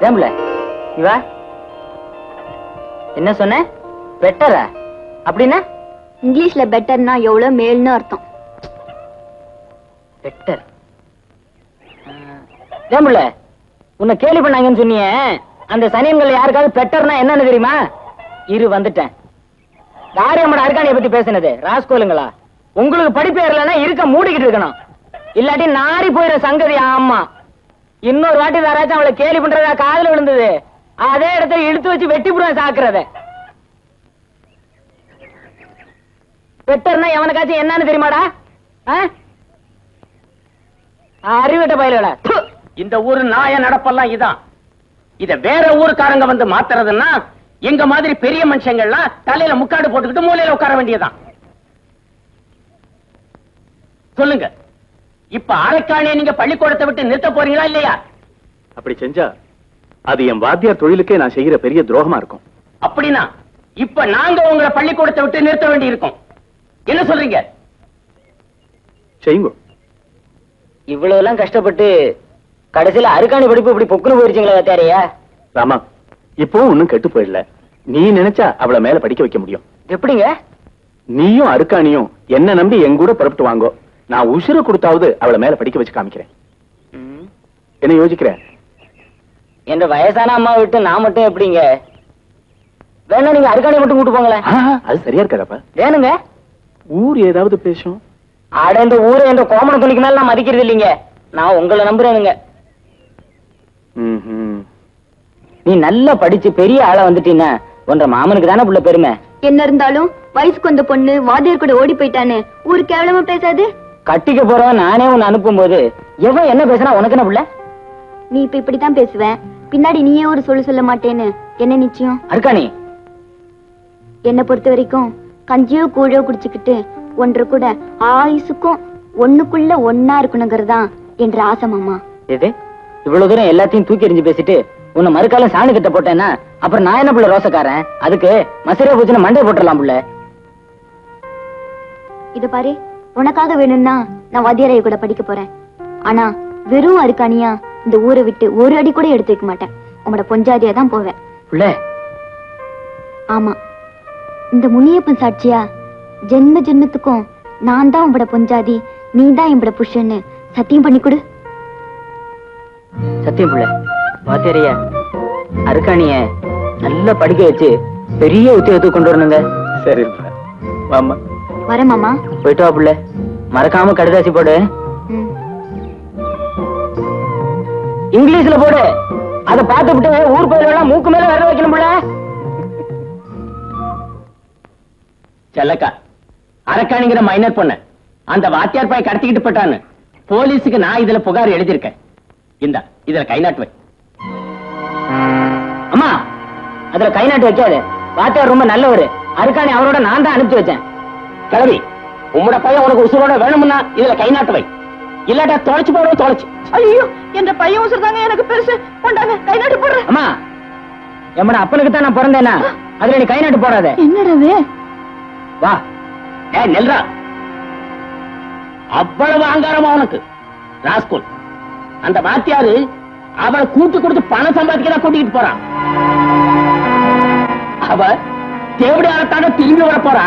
[SPEAKER 1] ஏன் புள்ள இவா என்ன சொன்ன? பெட்டரா அப்படின்னா?
[SPEAKER 2] இங்கிலீஷ்ல பெட்டர்னா எவ்வளவு மேல்னு அர்த்தம்.
[SPEAKER 1] பெட்டர். ஏன் புள்ள உன்னை கேலி பண்ணாங்கன்னு சொன்னியே, அந்த சனியன்கள் யாருக்காவது பெட்டர்னா என்னன்னு தெரியுமா? இரு வந்துட்டேன். தாரியம்மட அருகாணியை பத்தி பேசினது ராஸ்கோலுங்களா? உங்களுக்கு படிப்பு ஏறலன்னா இருக்க மூடிக்கிட்டு இருக்கணும், இல்லாட்டி நாரி போயிட சங்கதி. ஆமா, இன்னொரு வாட்டி யாராச்சும் அவளை கேலி பண்றதா காதுல விழுந்தது, அதே இடத்துல இழுத்து வச்சு வெட்டி போடுவேன் சாக்குறத. பெட்டர்னா எவனுக்காச்சும் என்னன்னு தெரியுமாடா? அறிவிட்ட பயில.
[SPEAKER 7] இந்த ஊரு நாய நடப்பெல்லாம் இதான். இத வேற ஊருக்காரங்க வந்து மாத்துறதுன்னா எங்க மாதிரி பெரிய மனுஷங்கள்லாம் தலையில முக்காடு போட்டுக்கிட்டு மூலையில உட்கார வேண்டியதான். சொல்லுங்க, இப்ப அரைக்காணியை நீங்க பள்ளிக்கூடத்தை விட்டு நிறுத்த போறீங்களா இல்லையா?
[SPEAKER 3] அப்படி செஞ்சா அது என் வாத்தியார் தொழிலுக்கே நான் செய்யற பெரிய துரோகமா இருக்கும்.
[SPEAKER 7] அப்படின்னா இப்ப நாங்க உங்களை பள்ளிக்கூடத்தை விட்டு நிறுத்த வேண்டி இருக்கும். என்ன சொல்றீங்க?
[SPEAKER 3] செய்யுங்க.
[SPEAKER 1] இவ்வளவு எல்லாம் கஷ்டப்பட்டு கடைசியில அருக்காணி படிப்பு இப்படி பொக்குன்னு போயிருச்சுங்களா வாத்தியாரையா?
[SPEAKER 3] ராமா, இப்போ ஒண்ணும் கெட்டு போயிடல. நீ நினைச்சா அவளை மேல படிக்க வைக்க முடியும்.
[SPEAKER 1] எப்படிங்க?
[SPEAKER 3] நீயும் அருக்காணியும் என்ன நம்பி என் கூட புறப்பட்டு வாங்கோ. நான் உசுர கொடுத்தாவது அவளை மேல படிக்க வச்சு காமிக்கிறேன். என்ன யோசிக்கிறேன்?
[SPEAKER 1] என்ற வயசான அம்மா விட்டு நான் மட்டும் எப்படிங்க? வேணா நீங்க அருக்காணி மட்டும் கூட்டு போங்களேன்.
[SPEAKER 3] அது சரியா இருக்காதப்பா.
[SPEAKER 1] வேணுங்க.
[SPEAKER 3] ஊர் ஏதாவது பேசும்.
[SPEAKER 1] ஆட இந்த ஊரு என்ற கோமண துணிக்கு மேல நான் மதிக்கிறது இல்லைங்க. நான் உங்களை நம்புறேனுங்க. நீ நல்லா படிச்சு பெரிய ஆளா வந்துட்டீன்னா உன்ற மாமனுக்கு தானே புள்ள பெருமை.
[SPEAKER 8] என்ன இருந்தாலும் வயசுக்கு வந்த பொண்ணு வாத்தியார் கூட ஓடி போயிட்டானே ஊரு கேவலமா பேசாது.
[SPEAKER 1] கட்டிக்க போறவன் நானே உன்னை அனுப்பும் போது எவன் என்ன பேசுனா உனக்கு என்ன புள்ள?
[SPEAKER 2] நீ இப்ப இப்படித்தான் பேசுவ, பின்னாடி நீயே ஒரு சொல்ல மாட்டேன்னு என்ன நிச்சயம்?
[SPEAKER 1] அருக்காணி,
[SPEAKER 2] என்ன பொறுத்த வரைக்கும் கஞ்சியோ கூழோ குடிச்சுக்கிட்டு ஒன்று கூட ஆயுசுக்கும் ஒண்ணுக்குள்ள ஒன்னா இருக்கணுங்கிறதான் என்ற ஆசை மாமா.
[SPEAKER 1] எது இவ்வளவு தூரம் எல்லாத்தையும் தூக்கி எறிஞ்சு பேசிட்டு உன்னை மறுக்காலம் சாணி கட்ட போட்டேன்னா அப்புறம் நான் என்ன புள்ள ரோசக்காரன்? அதுக்கு மசரே பூச்சின மண்டை போட்டுடலாம் புள்ள.
[SPEAKER 2] இத பாரு, உனக்காக வேணும்னா நான் வாத்தியாரைய கூட படிக்க போறேன். ஆனா வெறும் அருக்காணியா இந்த ஊரை விட்டு ஒரு அடி கூட எடுத்து வைக்க மாட்டேன். உங்களோட பொஞ்சாதியா தான் போவேன்.
[SPEAKER 1] புள்ள,
[SPEAKER 2] ஆமா, இந்த முனியப்பன் சாட்சியா ஜென்ம ஜென்மத்துக்கும் நான் தான் உங்களோட பொஞ்சாதி, நீ தான் என்னோட புருஷன்னு சத்தியம் பண்ணி கொடு.
[SPEAKER 1] சத்தியம் புள்ள. வாத்தியாரையா அருக்காணிய நல்லா படிக்க வச்சு பெரிய உத்தியோகத்துக்கு கொண்டு வரணுங்க.
[SPEAKER 3] சரி மாமா.
[SPEAKER 2] வரேன் மாமா.
[SPEAKER 1] போயிட்டு வா புள்ள. மறக்காம கடுதாசி போடு.
[SPEAKER 2] ம்.
[SPEAKER 1] இங்கிலீஷ்ல போடு. அதை பார்த்து விட்டு ஊர் பயிரெல்லாம் மூக்கு மேல வர வைக்கணும் புள்ள.
[SPEAKER 7] செல்லக்கா, அரக்காணிங்கிற மைனர் பொண்ண அந்த வாத்தியார் பாய் கடத்திக்கிட்டு போட்டான்னு போலீஸுக்கு நான் இதுல புகார் எழுதியிருக்கேன். இந்த இதுல கை நாட்டு வை.
[SPEAKER 1] அம்மா, அதுல கை நாட்டு வைக்காது. வாத்தியார் ரொம்ப நல்லவரு. அருக்காணி அவரோட நான் தான் அனுப்பிச்சு வச்சேன்.
[SPEAKER 7] கிளவி, உம்மோட பையன் உனக்கு உசுரோட வேணும்னா இதுல கை நாட்டு வை. இல்லாட்டா தொலைச்சு போடுவோம். தொலைச்சு.
[SPEAKER 5] ஐயோ, என்ற பையன் உசுறுதாங்க எனக்கு பெருசு. கொண்டாங்க, கை நாட்டு போடுறேன்.
[SPEAKER 1] அம்மா, எம்மட அப்பனுக்கு தான் நான் பிறந்தேனா, அதுல நீ கை நாட்டு போடாத.
[SPEAKER 5] என்னடா
[SPEAKER 7] வா. நெல்றா, அவ்வளவு அங்காரமா உனக்கு ராஸ்கோல். அந்த வாத்தியாரு அவளை கூட்டு கொடுத்து பணம் சம்பாதிக்க கூட்டிட்டு போறான். அவ தேவடியாரத்தாக திரும்பி வர போறா.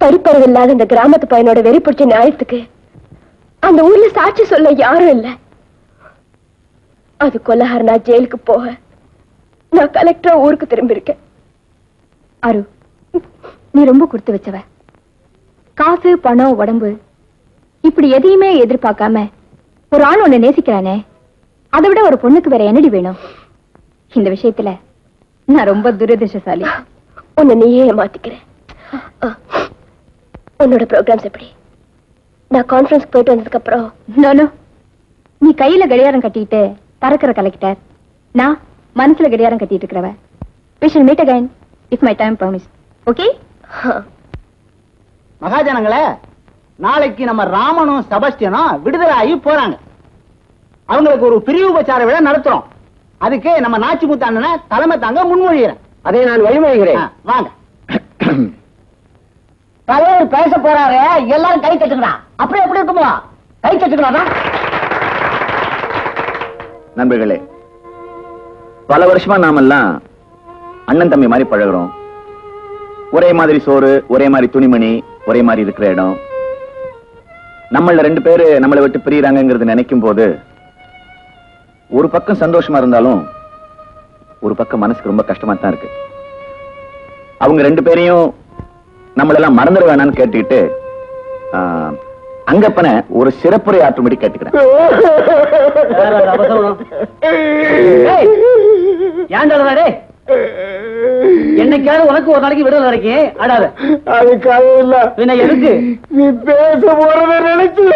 [SPEAKER 2] படிப்பறிவு இல்லாத இந்த கிராமத்து பையனோட வெறி பிடிச்ச நியாயத்துக்கு அந்த ஊர்ல சாட்சி சொல்ல யாரும் இல்ல. அது கொலகாரனா ஜெயிலுக்கு போக நான் கலெக்டரா ஊருக்கு திரும்பி இருக்கேன்.
[SPEAKER 8] அரு, நீ ரொம்ப கொடுத்து வச்சவ. காசு, பணம், உடம்பு இப்படி எதையுமே எதிர்பார்க்காம ஒரு ஆண் உன்னை நேசிக்கிறானே, அதை விட ஒரு பொண்ணுக்கு வேற என்னடி வேணும்? இந்த விஷயத்துல நான் ரொம்ப துரதிர்ஷ்டசாலி.
[SPEAKER 2] உன்னை நீயே ஏமாத்திக்கிறேன். உன்னோட ப்ரோக்ராம்ஸ் எப்படி? நான் கான்ஃபரன்ஸ் போயிட்டு வந்ததுக்கு அப்புறம்
[SPEAKER 8] நானோ நீ கையில கடியாரம் கட்டிட்டு பறக்கிற கலெக்டர், நான் மனசுல கடியாரம் கட்டிட்டு இருக்கிறவ. We shall meet again if my time permits. Okay?
[SPEAKER 4] மகாஜனங்களே, நாளைக்கு நம்ம ராமனும் செபஸ்டியனும் விடுதலை ஆகி போறாங்க. அவங்களுக்கு ஒரு பிரிவு உபச்சார விழா நடத்துறோம். அதுக்கு நம்ம நாச்சி முத்தாண்டனை தலைமை தாங்க முன்மொழிகிறேன்.
[SPEAKER 1] அதை நான் வழிமொழிகிறேன்.
[SPEAKER 4] வாங்க.
[SPEAKER 1] தலைவர் பேச போறாரு, எல்லாரும் கை தட்டுக்கிறான். அப்புறம் எப்படி இருக்குமோ? கை தட்டுக்கிறான்.
[SPEAKER 3] நண்பர்களே, பல வருஷமா நாமெல்லாம் அண்ணன் தம்பி மாதிரி பழகுறோம். ஒரே மாதிரி சோறு, ஒரே மாதிரி துணிமணி, ஒரே மாதிரி இருக்கிற இடம். நம்மள 2 பேரு நம்மளை விட்டு பிரியறாங்கிறது நினைக்கும் போது ஒரு பக்கம் சந்தோஷமா இருந்தாலும் ஒரு பக்கம் மனசுக்கு ரொம்ப கஷ்டமா தான் இருக்கு. அவங்க 2 பேரையும் நம்மளெல்லாம் மறந்துட வேணான்னு கேட்டுக்கிட்டு அங்கப்பனை ஒரு சிறப்புரை ஆற்றும்படி கேட்டுக்கிறேன்.
[SPEAKER 1] என்னைக்காவது உனக்கு ஒரு நாளைக்கு விடுதலை வரைக்கும் ஆடாத.
[SPEAKER 4] அதுக்காக இல்ல,
[SPEAKER 1] என்ன எதுக்கு
[SPEAKER 4] நீ பேச போறத நினைச்சு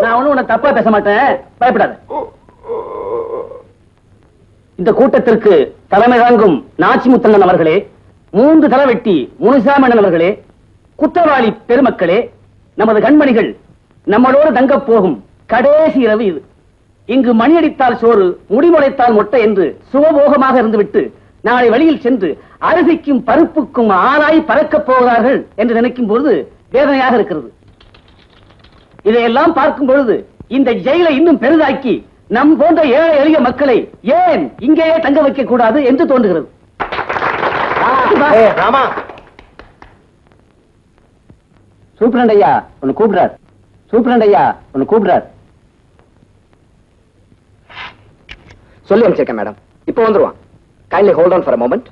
[SPEAKER 1] நான் ஒண்ணும் உன்னை தப்பா பேச மாட்டேன், பயப்படாத. இந்த கூட்டத்திற்கு தலைமை தாங்கும் நாச்சி முத்தண்ணன் அவர்களே, 3 தலைவெட்டி முனுசாமண்ணன் அவர்களே, குற்றவாளி பெருமக்களே, நமது கண்மணிகள், நம்மளோடு தங்க போகும் கடைசி இரவு இது. இங்கு மணியடித்தால் சோறு, முடிமுளைத்தால் மொட்டை என்று சுகபோகமாக இருந்துவிட்டு நாளை வழியில் சென்று அரிசிக்கும் பருப்புக்கும் ஆளாய் பறக்கப் போகிறார்கள் என்று நினைக்கும் பொழுது வேதனையாக இருக்கிறது. இதையெல்லாம் பார்க்கும் பொழுது இந்த ஜெயிலை இன்னும் பெரிதாக்கி நம் போன்ற ஏழை எளிய மக்களை ஏன் இங்கேயே தங்க வைக்க கூடாது என்று தோன்றுகிறது.
[SPEAKER 4] ராமா,
[SPEAKER 1] சூப்பரண்ட் ஐயா ஒன்னு கூப்பிடுறார். சூப்பரண்ட் ஐயா ஒன்னு கூப்பிடுறார்.
[SPEAKER 6] சொல்லி அனுப்பிச்சிருக்கேன் மேடம். இப்போ வந்துருவான். Kindly hold on for a moment.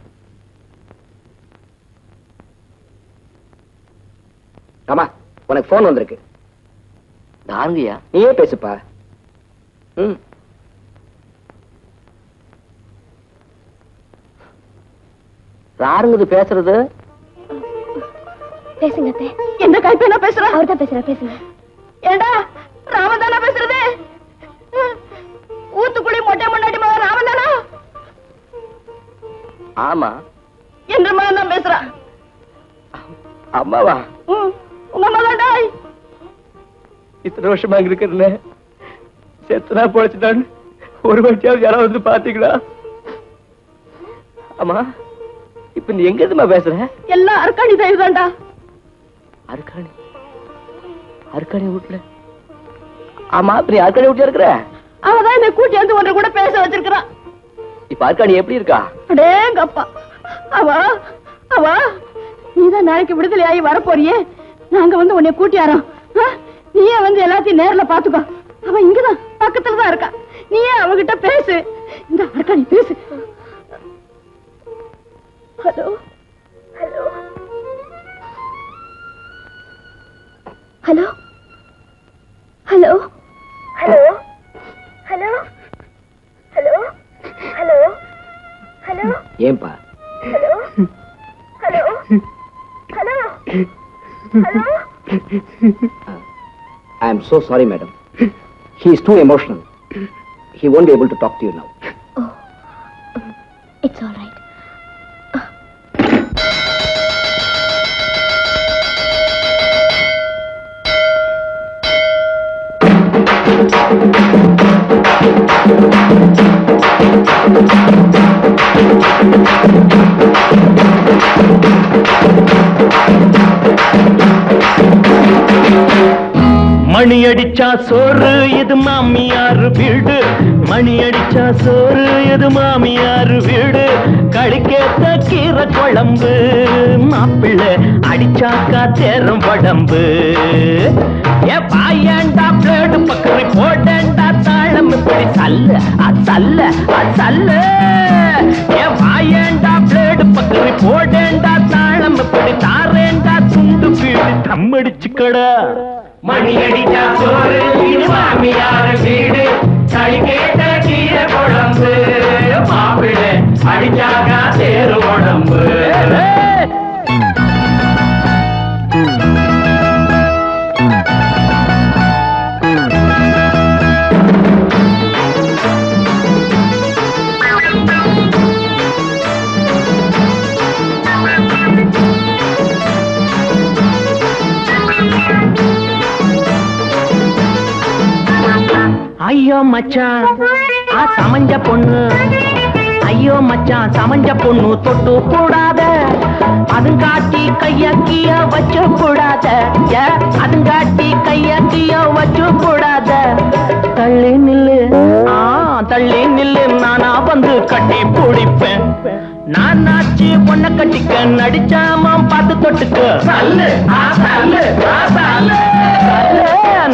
[SPEAKER 6] Rama, உனக்கு போன் வந்திருக்கு. தாங்கியா, நீயே பேசுப்பா. யாருங்க பேசுறது?
[SPEAKER 2] பேசுங்க அத்தை.
[SPEAKER 5] எந்த கைப்பேனா பேசுறேன்?
[SPEAKER 2] அவர் தான் பேசுறேன், பேசுங்க.
[SPEAKER 5] ஏண்டா ராமன் தானா பேசுறது? ஊத்துக்குடி மொட்டை முன்னாடி மகன் ராமன் தானா?
[SPEAKER 6] ஆமா.
[SPEAKER 5] என்ற மகன் தான் பேசுறான்.
[SPEAKER 6] அம்மாவா?
[SPEAKER 5] உங்க அம்மா தான்டா.
[SPEAKER 6] இத்தனை வருஷமா அங்க இருக்கிற செத்தனா பொழைச்சிட்டான்னு ஒரு வாட்டியாவது யாராவது வந்து பாத்தீங்களா? அம்மா, இப்ப நீ எங்க இருந்துமா பேசுற?
[SPEAKER 5] எல்லாம் அர்க்காணி தயவு தான்டா.
[SPEAKER 6] அர்க்காணி? அர்க்காணி வீட்டுல? ஆமா, நீ அர்க்காணி வீட்டுல இருக்கிற?
[SPEAKER 5] அவதான் என்னை கூட்டி வந்து ஒன்று கூட பேச வச்சிருக்கிறான்.
[SPEAKER 6] இப்ப அர்க்காணி எப்படி இருக்கா?
[SPEAKER 5] அடேங்கப்பா, அவ நீதான் நாளைக்கு விடுதலை ஆகி வரப்போறியே, நாங்க வந்து உன்னை கூட்டியாரோம். நீயே வந்து எல்லாத்தையும் நேர்ல பாத்துக்கோ. அவன் இங்கதான் பக்கத்துலதான் இருக்கா. நீயே அவகிட்ட பேசு. இந்த அர்க்காணி பேசு. Hello
[SPEAKER 2] hello hello hello hello hello hello hello hello
[SPEAKER 6] ஏன்பா?
[SPEAKER 2] Hello hello hello hello.
[SPEAKER 6] I am so sorry, madam. He is too emotional. He won't be able to talk to you now.
[SPEAKER 2] Oh, it's all right.
[SPEAKER 9] மணி அடிச்சா சோறு இது மாமியார் வீடு, மணி அடிச்சா சோறு இது மாமியார் வீடு, கழிக்கேத்த கீரை குழம்பு, மாப்பிள்ளை அடிச்சாக்கா தேரும் படம்பு. ஏ பாயண்டா பிளேடு பக்கரி போடண்டா தாளம் இப்படி சல்ல அசல்ல அசல்ல. ஏ பாயண்டா பிளேடு பக்கரி போடண்டா தாளம் இப்படி தாரேண்டா துண்டு வீடு தம்மடிச்சுக்கடா. மணி அடிச்சா சோறு இது மாமியார் வீடு, கழிக்கேத்த கீரை குழம்பு, மாப்பிள்ளை அடிச்சாக்கா தேரு உடம்பு. ஐயோ மச்சான் சமஞ்ச பொண்ணு, ஐயோ மச்சான் சமஞ்ச பொண்ணு தொட்டு கூடாத, அதுங்காட்டி கையக்கிய வச்சு கூடாத, அதுங்காட்டி கையக்கிய வச்சு கூடாத. தள்ளி நில்லு தள்ளி நில்லு, நானா வந்து கட்டி பிடிப்பேன். நான் நாச்சு பொண்ண கட்டிக்க நடிச்சாம பார்த்து தொட்டுக்க.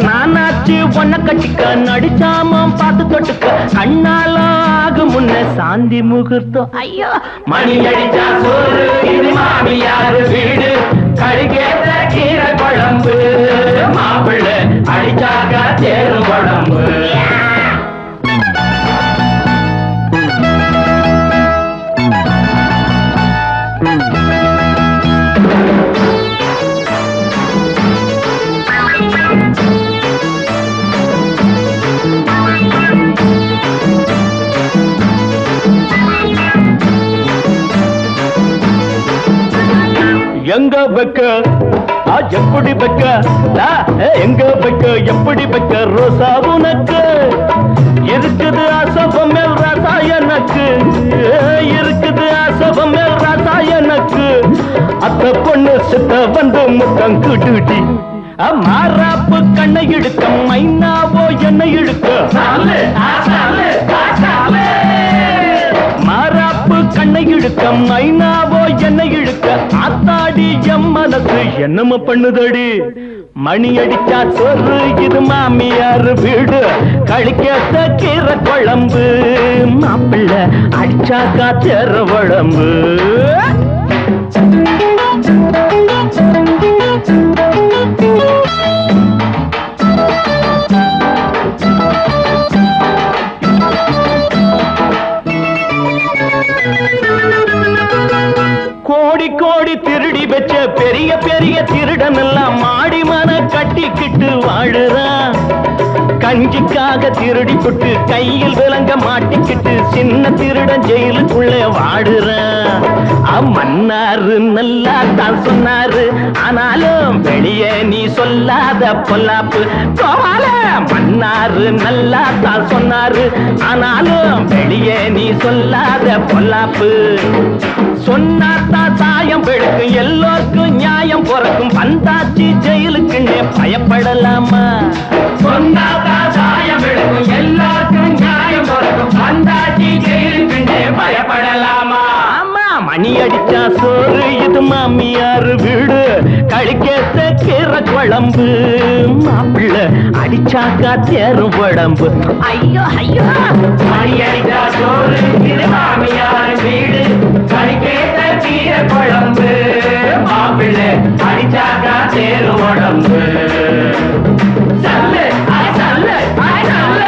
[SPEAKER 9] நானாச்சு பொண்ண கட்டிக்க நடிச்சாம பார்த்து தொட்டுக்க. கண்ணால ஆகு முன்ன சாந்தி முகூர்த்தம். ஐயோ மணி அடிச்சா சோறு இது மாமியார் வீடு, கழிக்கேத்த கீரை குழம்பு, மாப்பிள்ளை அடிச்சாக்கா தேரு குழம்பு. எங்க வைக்க எப்படி வைக்க, எங்க வைக்க எப்படி வைக்க ரோசா உனக்கு இருக்குது அசபம் மேல் ராசா எனக்கு, இருக்குது அசபம் மேல் ராசா எனக்கு. அத்த பொண்ணு சித்த வந்து முத்தம் குடுடி, மாறாப்பு கண்ணை இழுக்க மைனாவோ என்னை இழுக்க. மாறாப்பு கண்ணை இழுக்க மைனாவோ என்னை இழுக்க. ஆத்தாடி எம் மனசு என்னம பண்ணுதடி. மணி அடிச்சா சோறு இது மாமியார் வீடு, கழிக்கேத்த கீரை குழம்பு, மாப்பிள்ளை அடிச்சாக்கா தேர குழம்பு. வச்ச பெரிய பெரிய திருடன் எல்லாம் மாடி மன கட்டிக்கிட்டு வாழுறான். கஞ்சிக்காக திருடி புட்டு கையில் விலங்க மாட்டிக்கிட்டு சின்ன திருடன் ஜெயிலுக்குள்ள வாடுறான். மன்னாரு நல்லா தான் சொன்னாரு, ஆனாலும் வெளியே நீ சொல்லாத பொல்லாப்பு கோவால. மன்னாரு நல்லா தான் சொன்னாரு, ஆனாலும் வெளியே நீ சொல்லாத பொல்லாப்பு. சொன்னாத்தான் சாயம் வெளுக்கும், எல்லோருக்கும் நியாயம் பிறக்கும். வந்தாச்சு ஜெயிலுக்குன்னே பயப்படலாமா? சொன்னாத்தான் சாயம் வெளுக்கும், எல்லாருக்கும் நியாயம் பிறக்கும். வந்தாச்சு ஜெயிலுக்குன்னே பயப்படலாமா? ஆமா, மணி அடிச்சா சோறு, இது மாமியாரு வீடு. கழிக்கத்த கீரை குழம்பு, மாப்பிள்ளை அடிச்சாக்கா தேரும் உடம்பு. ஐயோ ஐயோ, மணி அடிச்சா சோறு, இது மாமியாரு வீடு. கழிக்கத்த கீரை குழம்பு, மாப்பிள்ளை அடிச்சாக்கா தேரும் உடம்பு. சல்லு சல்லு சல்லு.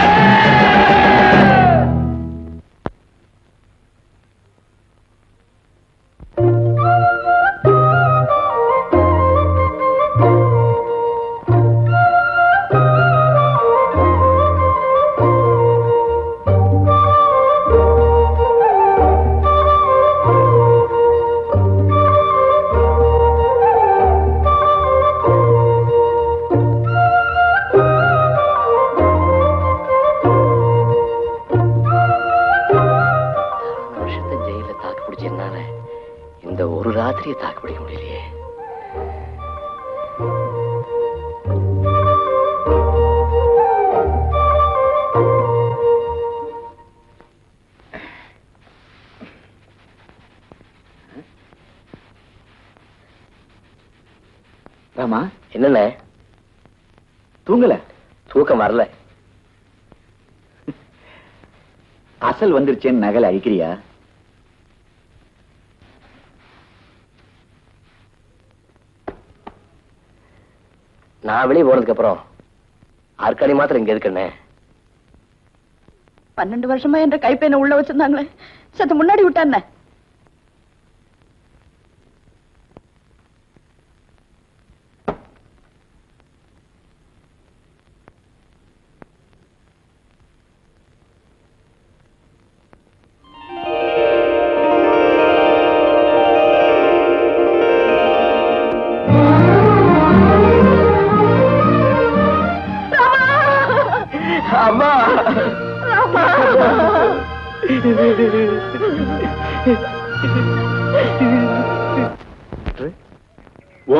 [SPEAKER 9] இந்த ஒரு ராத்திரியை தாக்கு பிடிக்க முடியலையே.
[SPEAKER 3] ராமா,
[SPEAKER 6] என்னண்ணே
[SPEAKER 3] தூங்கல?
[SPEAKER 6] தூக்கம் வரல.
[SPEAKER 3] அசல் வந்துருச்சேன்னு நகலை அழிக்கிறியா?
[SPEAKER 6] நான் வெளியே போனதுக்கு அப்புறம் ஆற்காணி மாத்திரம் இங்க இருக்குண்ணே.
[SPEAKER 5] 12 வருஷமா என்ற கைப்பையனை உள்ள வச்சிருந்தாங்களே, சத்து முன்னாடி விட்டானே.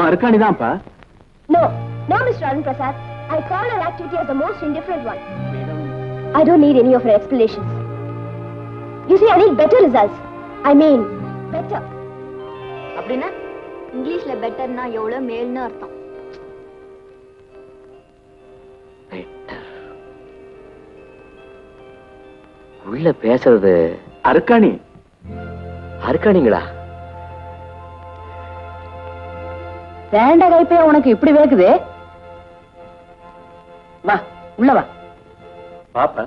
[SPEAKER 3] அருக்காணிதான்ப்பா.
[SPEAKER 2] No, no, Mr. Arun Prasad. I call her activity as the most indifferent one. I don't need any of her explanations. You see, I need better results. I mean, better.
[SPEAKER 8] அப்படின்னா இங்கிலீஷ்ல பெட்டர்னா எவ்வளவு மேல்னு அர்த்தம்.
[SPEAKER 6] உள்ள பேசுறது
[SPEAKER 3] அருக்காணி.
[SPEAKER 6] அருக்காணிங்களா?
[SPEAKER 5] வேண்ட கைப்பைய உனக்கு இப்படி வேக்குது. வா உள்ள வா.
[SPEAKER 3] பாப்பா,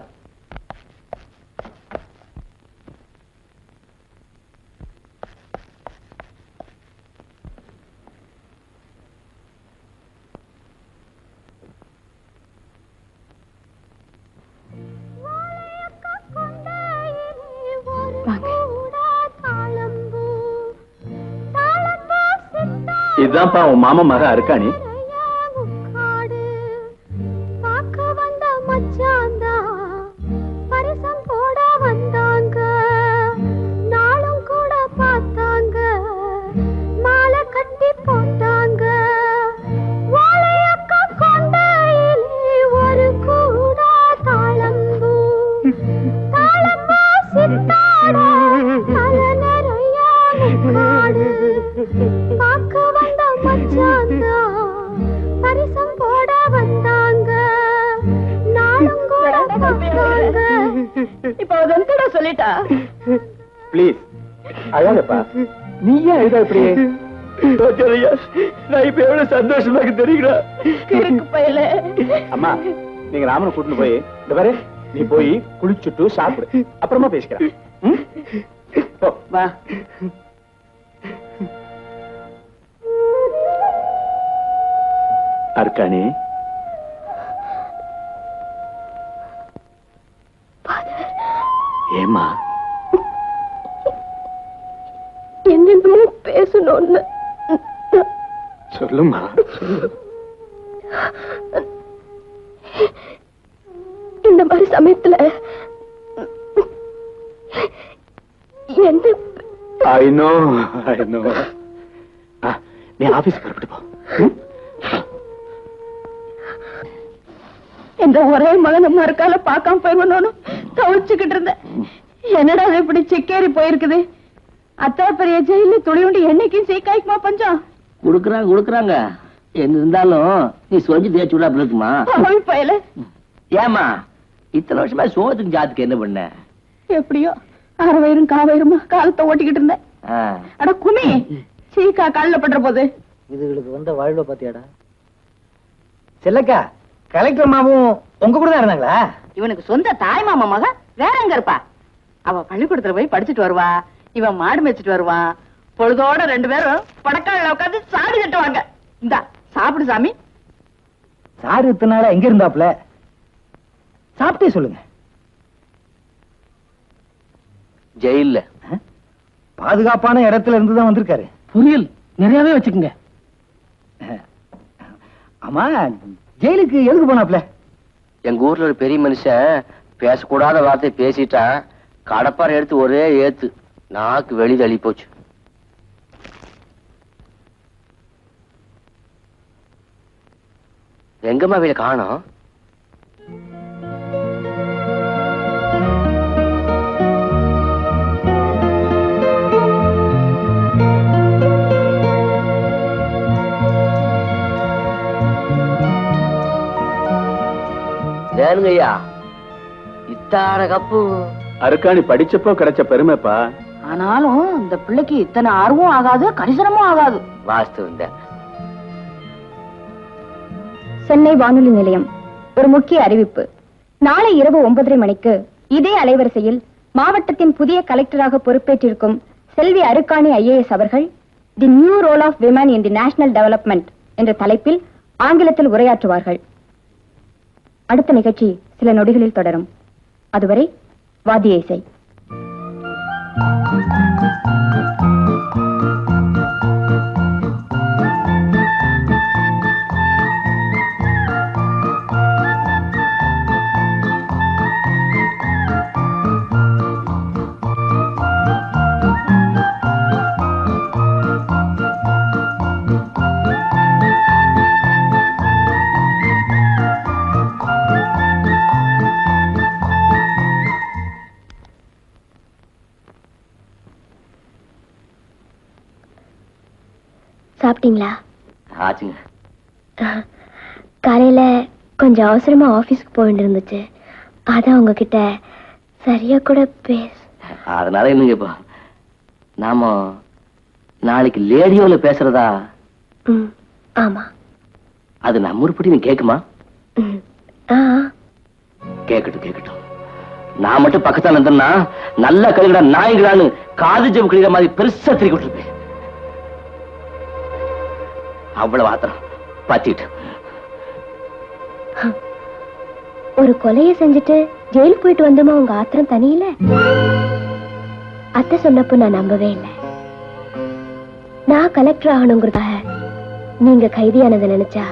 [SPEAKER 3] இதுதான்ப்பா உன் மாமா மக அருக்காணி. Please, அழகப்பா. நீ ஏன் அழுதா இப்படி? நான் இப்ப எவ்வளவு சந்தோஷமா தெரியுங்களா? அம்மா, நீங்க ராமனை கூட்டிட்டு போய் இந்த பாரு, நீ போய் குளிச்சுட்டு சாப்பிடு, அப்புறமா பேசிக்கிறேன். வா. அர்க்காணி, ஏமா
[SPEAKER 2] என்னென்னமோ பேசணும்னு
[SPEAKER 3] சொல்லுமா.
[SPEAKER 2] இந்த மாதிரி சமயத்துல என்ன
[SPEAKER 3] I know. நீ ஆபீஸ் புறப்பட்டு போ.
[SPEAKER 5] இந்த ஒரே மகன் நம்ம இருக்கால பார்க்காம போயிருவனு தவிச்சுக்கிட்டு இருந்தேன். என்னடா அது இப்படி சிக்கேறி போயிருக்குது. அத்தா பெரிய ஜெயில துளியுண்டு என்னைக்கும் சீக்காய்க்குமா பஞ்சம்?
[SPEAKER 6] குடுக்குறாங்க என்ன இருந்தாலும் நீ சொல்லி தேய்ச்சி விட அப்படி இருக்குமா?
[SPEAKER 5] பயல
[SPEAKER 6] ஏமா இத்தனை வருஷமா சோத்துக்கு ஜாத்துக்கு என்ன பண்ண?
[SPEAKER 5] எப்படியோ அரைவயிரும் காவயிருமா காலத்தை ஓட்டிக்கிட்டு இருந்தேன். அட குமி, சீக்கா காலில் பண்ற போது
[SPEAKER 4] இதுகளுக்கு வந்த வாழ்வை பாத்தியாடா. செல்லக்கா, கலெக்டர் மாவும் உங்க கூட தான் இருந்தாங்களா?
[SPEAKER 5] இவனுக்கு சொந்த தாய் மாமா மக வேற எங்க இருப்பா? அவ பள்ளிக்கூடத்துல போய் படிச்சுட்டு வருவா, இவன் மாடு மேய்ச்சிட்டு வருவான். பொழுதோட 2 பேரும் படக்கால உட்காந்து சாடி கட்டுவாங்க. இந்தா சாப்பிடு சாமி.
[SPEAKER 4] சாரு இத்தனை நாளா எங்க இருந்தாப்ல? சாப்பிட்டே சொல்லுங்க.
[SPEAKER 6] ஜெயில்ல
[SPEAKER 4] பாதுகாப்பான இடத்துல இருந்துதான் வந்திருக்காரு.
[SPEAKER 6] புரியல் நிறையவே வச்சுக்கோங்க.
[SPEAKER 4] ஆமா, ஜெயிலுக்கு எதுக்கு போனாப்ல?
[SPEAKER 6] எங்க ஊர்ல ஒரு பெரிய மனுஷன் பேசக்கூடாத வார்த்தை பேசிட்டா கடப்பாறை எடுத்து ஒரே ஏத்து நாக்கு வெளி தள்ளி போச்சு. எங்கம்மா வீட காணோம்? ஏனுங்கய்யா இத்தான கப்பு
[SPEAKER 3] அர்க்காணி படிச்சப்போ கிடைச்ச பெருமைப்பா.
[SPEAKER 5] ஆனாலும் இந்த பிள்ளைக்கு இத்தனை ஆர்வம் ஆகாது, கரிசனமும் ஆகாது.
[SPEAKER 6] வாஸ்து இந்த
[SPEAKER 8] சென்னை வானொலி நிலையம் ஒரு முக்கிய அறிவிப்பு. நாளை இரவு 9:30 மணிக்கு இதே அலைவரிசையில் மாவட்டத்தின் புதிய கலெக்டராக பொறுப்பேற்றிருக்கும் செல்வி அருக்காணி IAS அவர்கள் the new role of women in the national development என்ற தலைப்பில் ஆங்கிலத்தில் உரையாற்றுவார்கள். அடுத்த நிகழ்ச்சி சில நொடிகளில் தொடரும். அதுவரை வாத்திய இசை.
[SPEAKER 2] சாப்பிட்டீங்களா?
[SPEAKER 6] ஆச்சுங்க.
[SPEAKER 2] காலையில கொஞ்சம் அவசரமா ஆபீஸ்க்கு போக வேண்டியிருந்துச்சு. அதான் உங்ககிட்ட சரியா கூட
[SPEAKER 6] அதனால என்னங்கப்பா, நாம நாளைக்கு லேடியோல பேசுறதா?
[SPEAKER 2] ஆமா.
[SPEAKER 6] அது நம்ம உருப்படி நீ கேக்குமா? கேக்கட்டும். நான் மட்டும் பக்கத்தால இருந்தேன்னா நல்லா கழுகுடா நாய்களான்னு காது ஜெபு கழிகிற மாதிரி பெருசா திருக்கி விட்டுருப்பேன். அவ்வளவு ஆத்திரம் பாத்திட்டு.
[SPEAKER 2] ஒரு கொலையை செஞ்சுட்டு ஜெயில் போயிட்டு வந்தோமா உங்க ஆத்திரம் தனியில? அத்தை சொன்னப்போ நான் நம்பவே இல்லை. நான் கலெக்டர் ஆகணுங்கிறதாக நீங்க கைதியானதை நினைச்சா.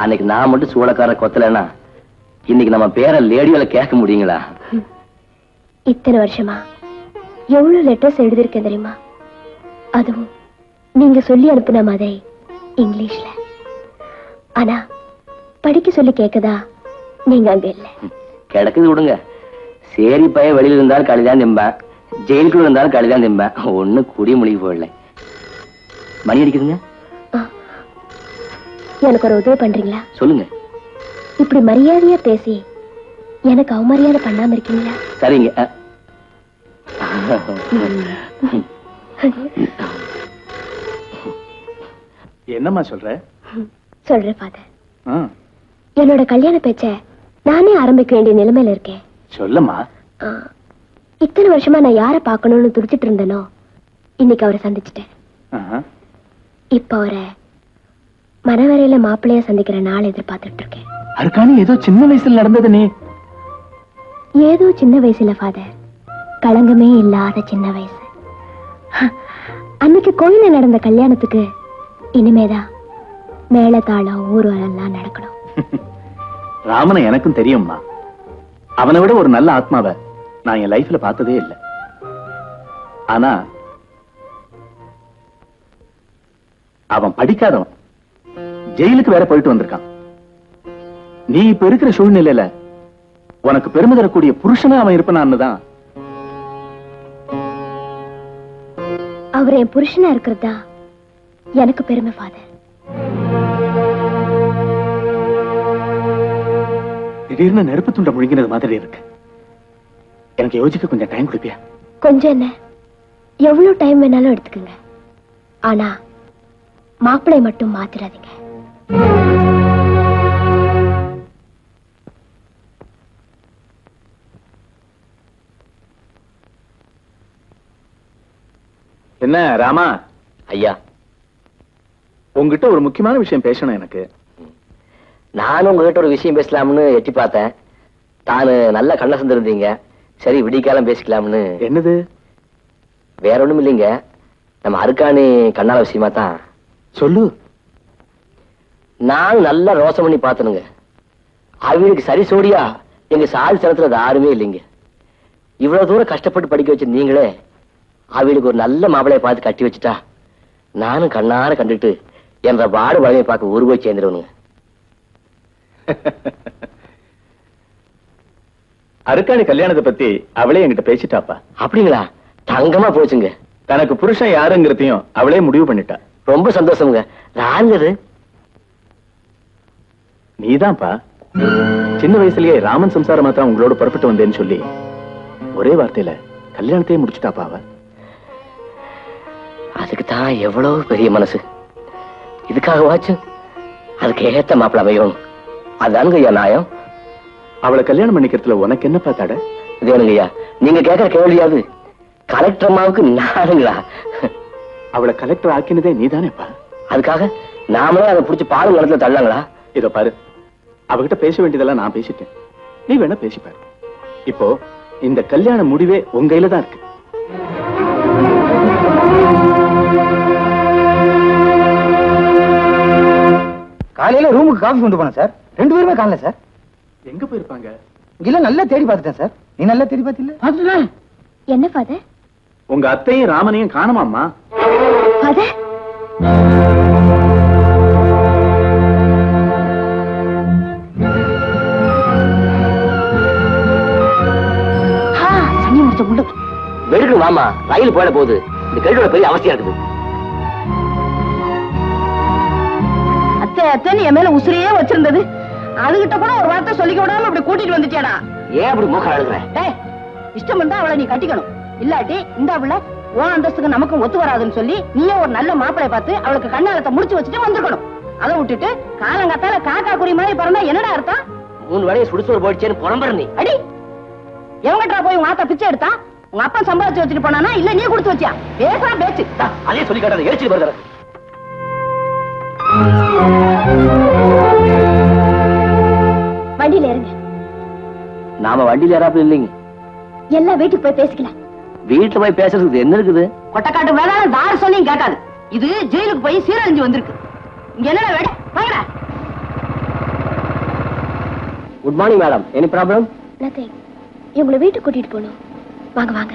[SPEAKER 6] அன்னைக்கு நான் மட்டும் சூளக்கார கொத்தலன்னா இன்னைக்கு நம்ம பேரை லேடியோல கேட்க முடியுங்களா?
[SPEAKER 2] இத்தனை வருஷமா எவ்வளவு லெட்டர்ஸ் எழுதியிருக்கேன் தெரியுமா? அதுவும் நீங்க சொல்லி அனுப்புன மாதிரி இங்கிலீஷ்ல. ஆனா படிக்க சொல்லி கேட்கதா நீங்க அங்க இல்ல.
[SPEAKER 6] கிடக்குது விடுங்க. சேரி பையன் வெளியில இருந்தாலும் களிதான் திம்பேன், ஜெயிலுக்குள்ள இருந்தாலும் களிதான் திம்பேன். ஒண்ணு கூடிய மொழி போடல. மணி அடிக்குதுங்க.
[SPEAKER 2] எனக்கு ஒரு உதவி பண்றீங்களா?
[SPEAKER 6] சொல்லுங்க.
[SPEAKER 2] இப்படி மரியாதையா பேசி எனக்கு அவமரியாதை பண்ணாம இருக்கீங்களா?
[SPEAKER 6] சரிங்க.
[SPEAKER 3] என்னம்மா சொல்ற?
[SPEAKER 2] சொல்றேன் ஃபாதர். என்னோட கல்யாண பேச்ச நானே ஆரம்பிக்க வேண்டிய நிலைமையில இருக்கேன்.
[SPEAKER 3] சொல்லம்மா.
[SPEAKER 2] இத்தனை வருஷமா நான் யார பார்க்கணும்னு துடிச்சிட்டு இருந்தேனோ இன்னைக்கு அவரை சந்திச்சிட்டேன். இப்ப அவரை மனவரையில மாப்பிள்ளைய சந்திக்கிற நாள் எதிர்பார்த்துட்டு இருக்கேன்.
[SPEAKER 3] அருக்காணி ஏதோ சின்ன வயசுல நடந்தது நீ.
[SPEAKER 2] ஏதோ சின்ன வயசுல ஃபாதர், களங்கமே இல்லாத சின்ன வயசு. அன்னைக்கு கோயில நடந்த கல்யாணத்துக்கு இனிமேதான் மேளதாளம் ஊர்வலம் நடக்கணும்.
[SPEAKER 3] ராமனை எனக்கும் தெரியும்மா. அவனை விட ஒரு நல்ல ஆத்மாவை நான் என் லைஃப்ல பார்த்ததே இல்லை. ஆனா அவன் படிக்காதவன், ஜெயிலுக்கு வேற போயிட்டு வந்திருக்கான். நீ இப்ப இருக்கிற சூழ்நிலையில உனக்கு பெருமை தரக்கூடிய புருஷனா அவன் இருப்பான்னு தான்.
[SPEAKER 2] அவர் என் புருஷனா இருக்கிறதா எனக்கு பெருமை ஃபாதர்.
[SPEAKER 3] திடீர்னு நெருப்பு துண்டை முழுங்கினது மாதிரி இருக்கு. எனக்கு யோசிக்க கொஞ்சம் டைம் கொடுப்பியா?
[SPEAKER 2] கொஞ்சம் என்ன, எவ்வளவு டைம் வேணாலும் எடுத்துக்கங்க. ஆனா மாப்பிளை மட்டும் மாத்திராதீங்க.
[SPEAKER 3] என்ன ராமா?
[SPEAKER 6] ஐயா,
[SPEAKER 3] உங்ககிட்ட ஒரு முக்கியமான விஷயம் பேசணும் எனக்கு.
[SPEAKER 6] நானும் உங்ககிட்ட ஒரு விஷயம் பேசலாம்னு எட்டி பார்த்தேன். தானு நல்ல கண்ண சந்திருந்தீங்க. சரி, விடிக்காலம் பேசிக்கலாம்னு.
[SPEAKER 3] என்னது?
[SPEAKER 6] வேற ஒண்ணும் இல்லைங்க, நம்ம அருக்காணி கண்ணால விஷயமா தான்.
[SPEAKER 3] சொல்லு.
[SPEAKER 6] நான் நல்லா ரோசம் பண்ணி பார்த்தனுங்க. அவங்களுக்கு சரி சோடியா எங்க சாதி சனத்துல யாருமே இல்லைங்க. இவ்வளவு தூரம் கஷ்டப்பட்டு படிக்க வச்சு நீங்களே அவளுக்கு ஒரு நல்ல மாப்பிளைய பார்த்து கட்டி வச்சுட்டா நானும் கண்ணார கண்டுட்டு என்ற வாடு வளையை பார்க்க ஊர் போய் சேர்ந்துருவனுங்க.
[SPEAKER 3] அருக்காணி கல்யாணத்தை பத்தி அவளே என்கிட்ட பேசிட்டாப்பா.
[SPEAKER 6] அப்படிங்களா? தங்கமா போச்சுங்க.
[SPEAKER 3] தனக்கு புருஷன் யாருங்கிறதையும் அவளே முடிவு பண்ணிட்டா.
[SPEAKER 6] ரொம்ப சந்தோஷமுங்க. ராங்கது
[SPEAKER 3] நீதான்ப்பா. சின்ன வயசுலயே ராமன் சம்சாரமா தான் உங்களோட புறப்பட்டு வந்தேன்னு சொல்லி ஒரே வார்த்தையில கல்யாணத்தையே முடிச்சுட்டாப்பா அவ.
[SPEAKER 6] அதுக்கு தான் எவ்வளவு பெரிய மனசு. இதுக்காக வாச்சு அதுக்கு ஏத்த மாப்பிள்ள அமையும். அதானுங்க ஐயா நியாயம்.
[SPEAKER 3] அவளை கல்யாணம் பண்ணிக்கிறதுல உனக்கு என்ன பார்த்தாட?
[SPEAKER 6] இது வேணுங்க ஐயா, நீங்க கேட்கற கேள்வியாவது கலெக்டர் அம்மாவுக்கு நானுங்களா?
[SPEAKER 3] அவளை கலெக்டர் ஆக்கினதே நீதானேப்பா.
[SPEAKER 6] அதுக்காக நாமளே அதை பிடிச்சி பாலும் கடத்துல தள்ளாங்களா?
[SPEAKER 3] இதோ பாரு, அவகிட்ட பேச வேண்டியதெல்லாம் நான் பேசிட்டேன். நீ வேணா பேசிப்பாரு. இப்போ இந்த கல்யாண முடிவே உங்க கையில தான் இருக்கு.
[SPEAKER 4] காலையில ரூமுக்கு காஃபி கொண்டு போனேன் சார். 2 பேருமே காணல சார்.
[SPEAKER 3] எங்க போயிருப்பாங்க?
[SPEAKER 4] இல்ல, நல்லா தேடி பார்த்துட்டேன் சார். நீ நல்லா தேடி பார்த்தில்ல?
[SPEAKER 2] என்ன ஃபாதர்?
[SPEAKER 3] உங்க அத்தையும் ராமனையும் காணுமாம்மா.
[SPEAKER 2] ஃபாதர்,
[SPEAKER 5] சனி முடிச்ச முள்ளு
[SPEAKER 6] வெறுக்கு மாமா, ரயில் போயிட போகுது. இந்த கேட்டோட பெரிய அவசியம் இருக்குது.
[SPEAKER 5] அத்தை அத்தைன்னு என் மேல உசிரியே வச்சிருந்தது. அதுகிட்ட கூட ஒரு வார்த்தை சொல்லிக்க விடாம அப்படி கூட்டிட்டு வந்துட்டியாடா.
[SPEAKER 6] ஏன் அப்படி மூக்க அழுகுறேன்?
[SPEAKER 5] இஷ்டம் இருந்தா அவளை நீ கட்டிக்கணும். இல்லாட்டி இந்த அவளை உன் அந்தஸ்துக்கு நமக்கும் ஒத்து வராதுன்னு சொல்லி நீயே ஒரு நல்ல மாப்பிளைய பார்த்து அவளுக்கு கண்ணாலத்தை முடிச்சு வச்சுட்டு வந்திருக்கணும். அதை விட்டுட்டு காலங்காத்தால காக்கா குறி மாதிரி பிறந்தா என்னடா அர்த்தம்?
[SPEAKER 6] 3 வேளையை சுடுசோறு போயிடுச்சேன்னு புறம்புற நீ.
[SPEAKER 5] அடி, எவங்கட்டா போய் உங்க ஆத்தா பிச்சை எடுத்தா? உங்க அப்பா சம்பாதிச்சு வச்சுட்டு போனானா இல்ல நீ கொடுத்து வச்சியா? பேசுறா பேச்சு.
[SPEAKER 6] அதே சொல்லி காட்டாத, எரிச்சு வருகிற.
[SPEAKER 2] வண்டியில இருங்க.
[SPEAKER 6] நாம வண்டியில ஏறாப்புல இல்லைங்க.
[SPEAKER 2] எல்லாம் வீட்டுக்கு போய் பேசிக்கலாம்.
[SPEAKER 6] வீட்டுல போய் பேசுறதுக்கு என்ன இருக்குது?
[SPEAKER 5] கொட்டக்காட்டு வேலை தார சொல்லியும் கேட்காது. இது ஜெயிலுக்கு போய் சீரழிஞ்சு வந்திருக்கு. இங்க என்ன வேட வாங்கடா.
[SPEAKER 6] Good morning madam. Any problem?
[SPEAKER 2] Nothing. இவங்களை வீட்டுக்கு கூட்டிட்டு போகணும். வாங்க வாங்க.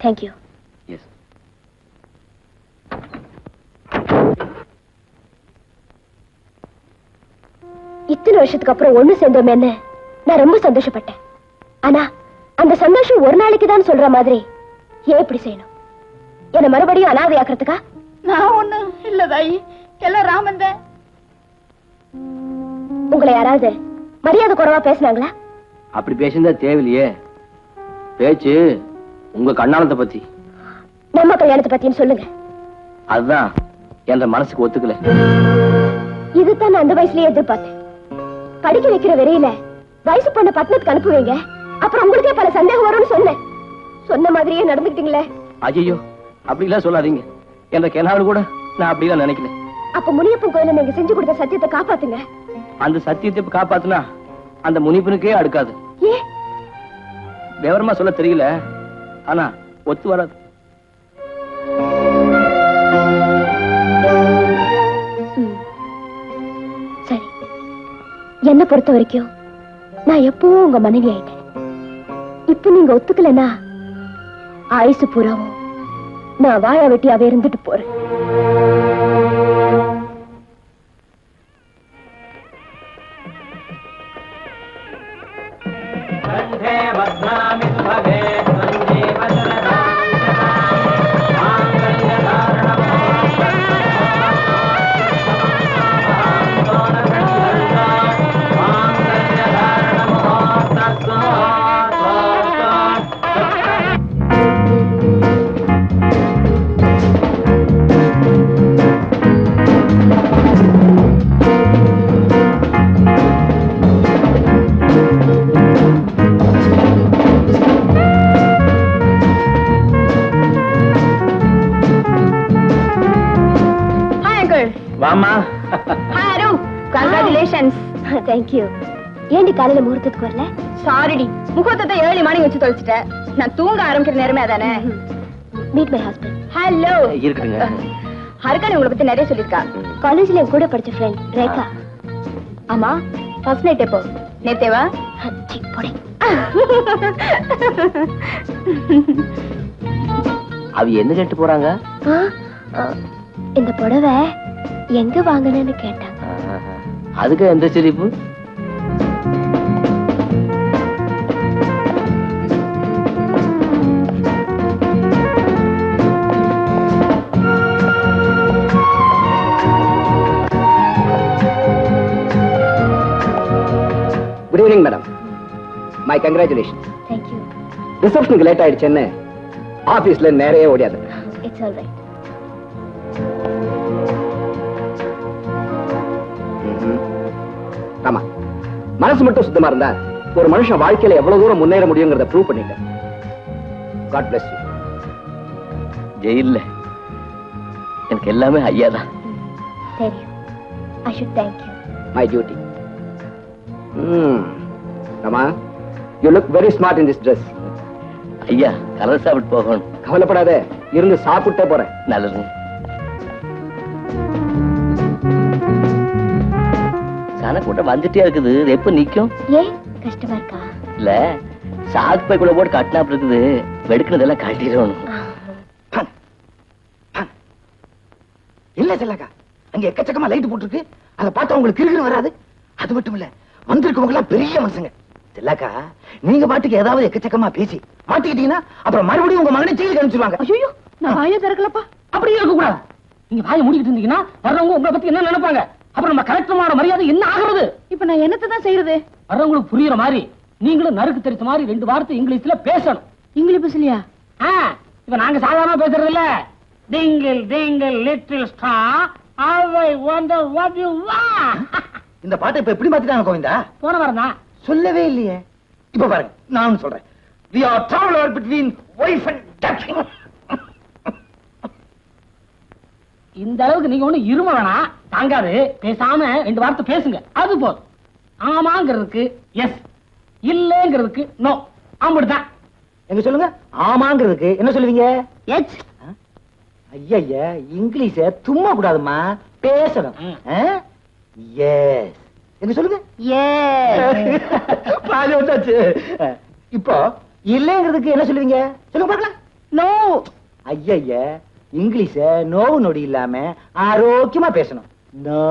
[SPEAKER 2] தேங்க்யூ.
[SPEAKER 6] எஸ்.
[SPEAKER 2] இத்தனை வருஷத்துக்கு அப்புறம் ஒண்ணு சேர்ந்தோமேன்னு நான் ரொம்ப சந்தோஷப்பட்டேன். ஆனா அந்த சந்தோஷம் ஒரு நாளைக்கு தான் சொல்ற மாதிரி ஏன் இப்படி செய்யணும்? என்ன மறுபடியும் அனாதையாக்குறதுக்கா?
[SPEAKER 5] நான் ஒண்ணு இல்ல தாயி, எல்லாம் ராமன் தான்.
[SPEAKER 2] உங்களை யாராவது மரியாதை குறைவா பேசினாங்களா?
[SPEAKER 6] அப்படி பேசியிருந்தா தேவையில்லையே. பேச்சு உங்க கண்ணாலத்தை பத்தி.
[SPEAKER 2] நம்ம கல்யாணத்தை பத்தின்னு சொல்லுங்க.
[SPEAKER 6] அதுதான் என்ற மனசுக்கு ஒத்துக்கல.
[SPEAKER 2] இதுதான் நான் அந்த வயசுலயே எதிர்பார்த்தேன். படிக்க வைக்கிற வெறியில வயசு பொண்ணு பட்டணத்துக்கு அனுப்புவீங்க, அப்புறம் உங்களுக்கே பல சந்தேகம் வரும்னு சொன்னேன். சொன்ன மாதிரியே நடந்துக்கிட்டீங்களே.
[SPEAKER 6] ஐயோ அப்படிலாம் சொல்லாதீங்க. எனக்கு என்னாலும் கூட நான் அப்படிலாம் நினைக்கல.
[SPEAKER 2] அப்ப முனியப்பன் கோயில நீங்க செஞ்சு கொடுத்த சத்தியத்தை காப்பாத்துங்க.
[SPEAKER 6] அந்த சத்தியத்தை காப்பாத்துனா அந்த முனிப்பனுக்கே அடுக்காது.
[SPEAKER 2] ஏ
[SPEAKER 6] விவரமா சொல்ல தெரியல, ஆனா ஒத்து வராது.
[SPEAKER 2] சரி, என்ன பொறுத்த வரைக்கும் நான் எப்பவும் உங்க மனைவி ஆயிட்டேன். இப்ப நீங்க ஒத்துக்கலனா ஆயுசு பூராவும் நான் வாழ வெட்டியாவே இருந்துட்டு போறேன்.
[SPEAKER 3] வாமா.
[SPEAKER 2] Congratulations. Thank you. ஏண்டி காலையில முகூர்த்தத்துக்கு வரல?
[SPEAKER 8] சாரிடி, முகூர்த்தத்தை ஏர்லி மார்னிங் வச்சு தொலைச்சிட்டேன். நான் தூங்க ஆரம்பிக்கிற நேரமே அதானே.
[SPEAKER 2] Meet my husband.
[SPEAKER 8] ஹலோ.
[SPEAKER 6] இருக்குதுங்க.
[SPEAKER 8] ஹர்கானி உங்களை பத்தி நிறைய சொல்லிருக்கா.
[SPEAKER 2] காலேஜ்ல என் கூட படிச்ச ஃப்ரெண்ட் ரேகா.
[SPEAKER 8] ஆமா, ஃபர்ஸ்ட் நைட் எப்போ? நேத்தேவா?
[SPEAKER 2] சி போடி.
[SPEAKER 6] அவ என்ன கேட்டு போறாங்க?
[SPEAKER 2] இந்த புடவை எங்க வாங்கணும்னு கேட்டாங்க.
[SPEAKER 6] அதுக்கு எந்த சிரிப்பு?
[SPEAKER 4] Good evening madam. My congratulation.
[SPEAKER 2] Thank you.
[SPEAKER 4] ரிசப்ஷனுக்கு லேட் ஆயிடுச்சுன்னு ஆபீஸ்ல நிறைய ஓடியாது.
[SPEAKER 2] It's all right.
[SPEAKER 4] ஆமா, மனசு மட்டும் சுத்தமா இருந்தா ஒரு மனுஷன் வாழ்க்கையில எவ்வளவு தூரம் முன்னேற முடியுங்கிறத ப்ரூவ் பண்ணிட்டேன். God bless you.
[SPEAKER 6] ஜெயில்ல எனக்கு எல்லாமே ஐயா தான்.
[SPEAKER 2] Thank you. I should thank you.
[SPEAKER 4] My duty. Rama, you look very smart in this dress.
[SPEAKER 6] ஐயா கலர் சாப்பிட்டு போகணும்.
[SPEAKER 4] கவலைப்படாத, இருந்து சாப்பிட்டே போறேன்.
[SPEAKER 6] நல்லது. சன கூட்டம் வந்துட்டே இருக்குது, எப்ப நிக்கும்?
[SPEAKER 2] ஏன் கஷ்டமா இருக்கா?
[SPEAKER 6] இல்ல, சாக்கு பைக்குள்ள போட்டு கட்டினாப்பு இருக்குது, வெடுக்கிறதெல்லாம் கட்டிடணும்.
[SPEAKER 4] இல்ல செல்லாக்கா, அங்க எக்கச்சக்கமா லைட் போட்டுருக்கு, அதை பார்த்தா உங்களுக்கு கிறுகிறு வராது. அது மட்டும் இல்ல, வந்திருக்கவங்க எல்லாம் பெரிய மனுஷங்க. செல்லாக்கா, நீங்க பாட்டுக்கு ஏதாவது எக்கச்சக்கமா பேசி மாட்டிக்கிட்டீங்கன்னா அப்புறம் மறுபடியும் உங்க மகனை ஜெயிலுக்கு அனுப்பிச்சிருவாங்க.
[SPEAKER 5] ஐயோ, நான் வாயை திறக்கலப்பா.
[SPEAKER 1] அப்படி இருக்க கூடாது. நீங்க வாயை மூடிக்கிட்டு இருந்தீங்கன்னா வர்றவங்க உங்களை பத்தி என்ன நினைப்பாங்க? அப்புறம் நம்ம கலெக்டரோட மரியாதை என்ன ஆகுறது?
[SPEAKER 5] இப்ப நான் என்னத்தை தான் செய்யறது?
[SPEAKER 1] வர்றவங்களுக்கு புரியுற மாதிரி நீங்களும் நறுக்கு தெரிச்ச மாதிரி 2 வார்த்தை இங்கிலீஷ்ல பேசணும்.
[SPEAKER 5] இங்கிலீஷ் பேசலையா?
[SPEAKER 1] இப்ப நாங்க சாதாரண பேசுறது இல்ல. Twinkle twinkle little star I wonder what you want.
[SPEAKER 4] இந்த பாட்டை இப்ப எப்படி மாத்திட்டாங்க கோவிந்தா?
[SPEAKER 1] போன வாரம் தான்.
[SPEAKER 4] சொல்லவே இல்லையே. இப்ப பாருங்க, நான் சொல்றேன். We are traveler between wife and duck.
[SPEAKER 1] இந்த அளவுக்கு நீங்க ஒண்ணு இரும வேணாம், தாங்காது. பேசாம 2 வார்த்தை பேசுங்க, அது போதும். ஆமாங்கிறதுக்கு எஸ், இல்லங்கிறதுக்கு நோ. அப்படிதான்.
[SPEAKER 4] எங்க சொல்லுங்க. ஆமாங்கிறதுக்கு என்ன சொல்லுவீங்க?
[SPEAKER 1] எச்.
[SPEAKER 4] ஐயா, இங்கிலீஷ தும்மா கூடாதுமா, பேசணும். எஸ். எங்க சொல்லுங்க. பாதி வந்தாச்சு. இப்போ இல்லங்கிறதுக்கு என்ன சொல்லுவீங்க? சொல்லுங்க பார்க்கலாம்.
[SPEAKER 5] நோ.
[SPEAKER 4] ஐயா, இங்கிலீஷ நோவு நொடி இல்லாம ஆரோக்கியமா பேசணும். நோ.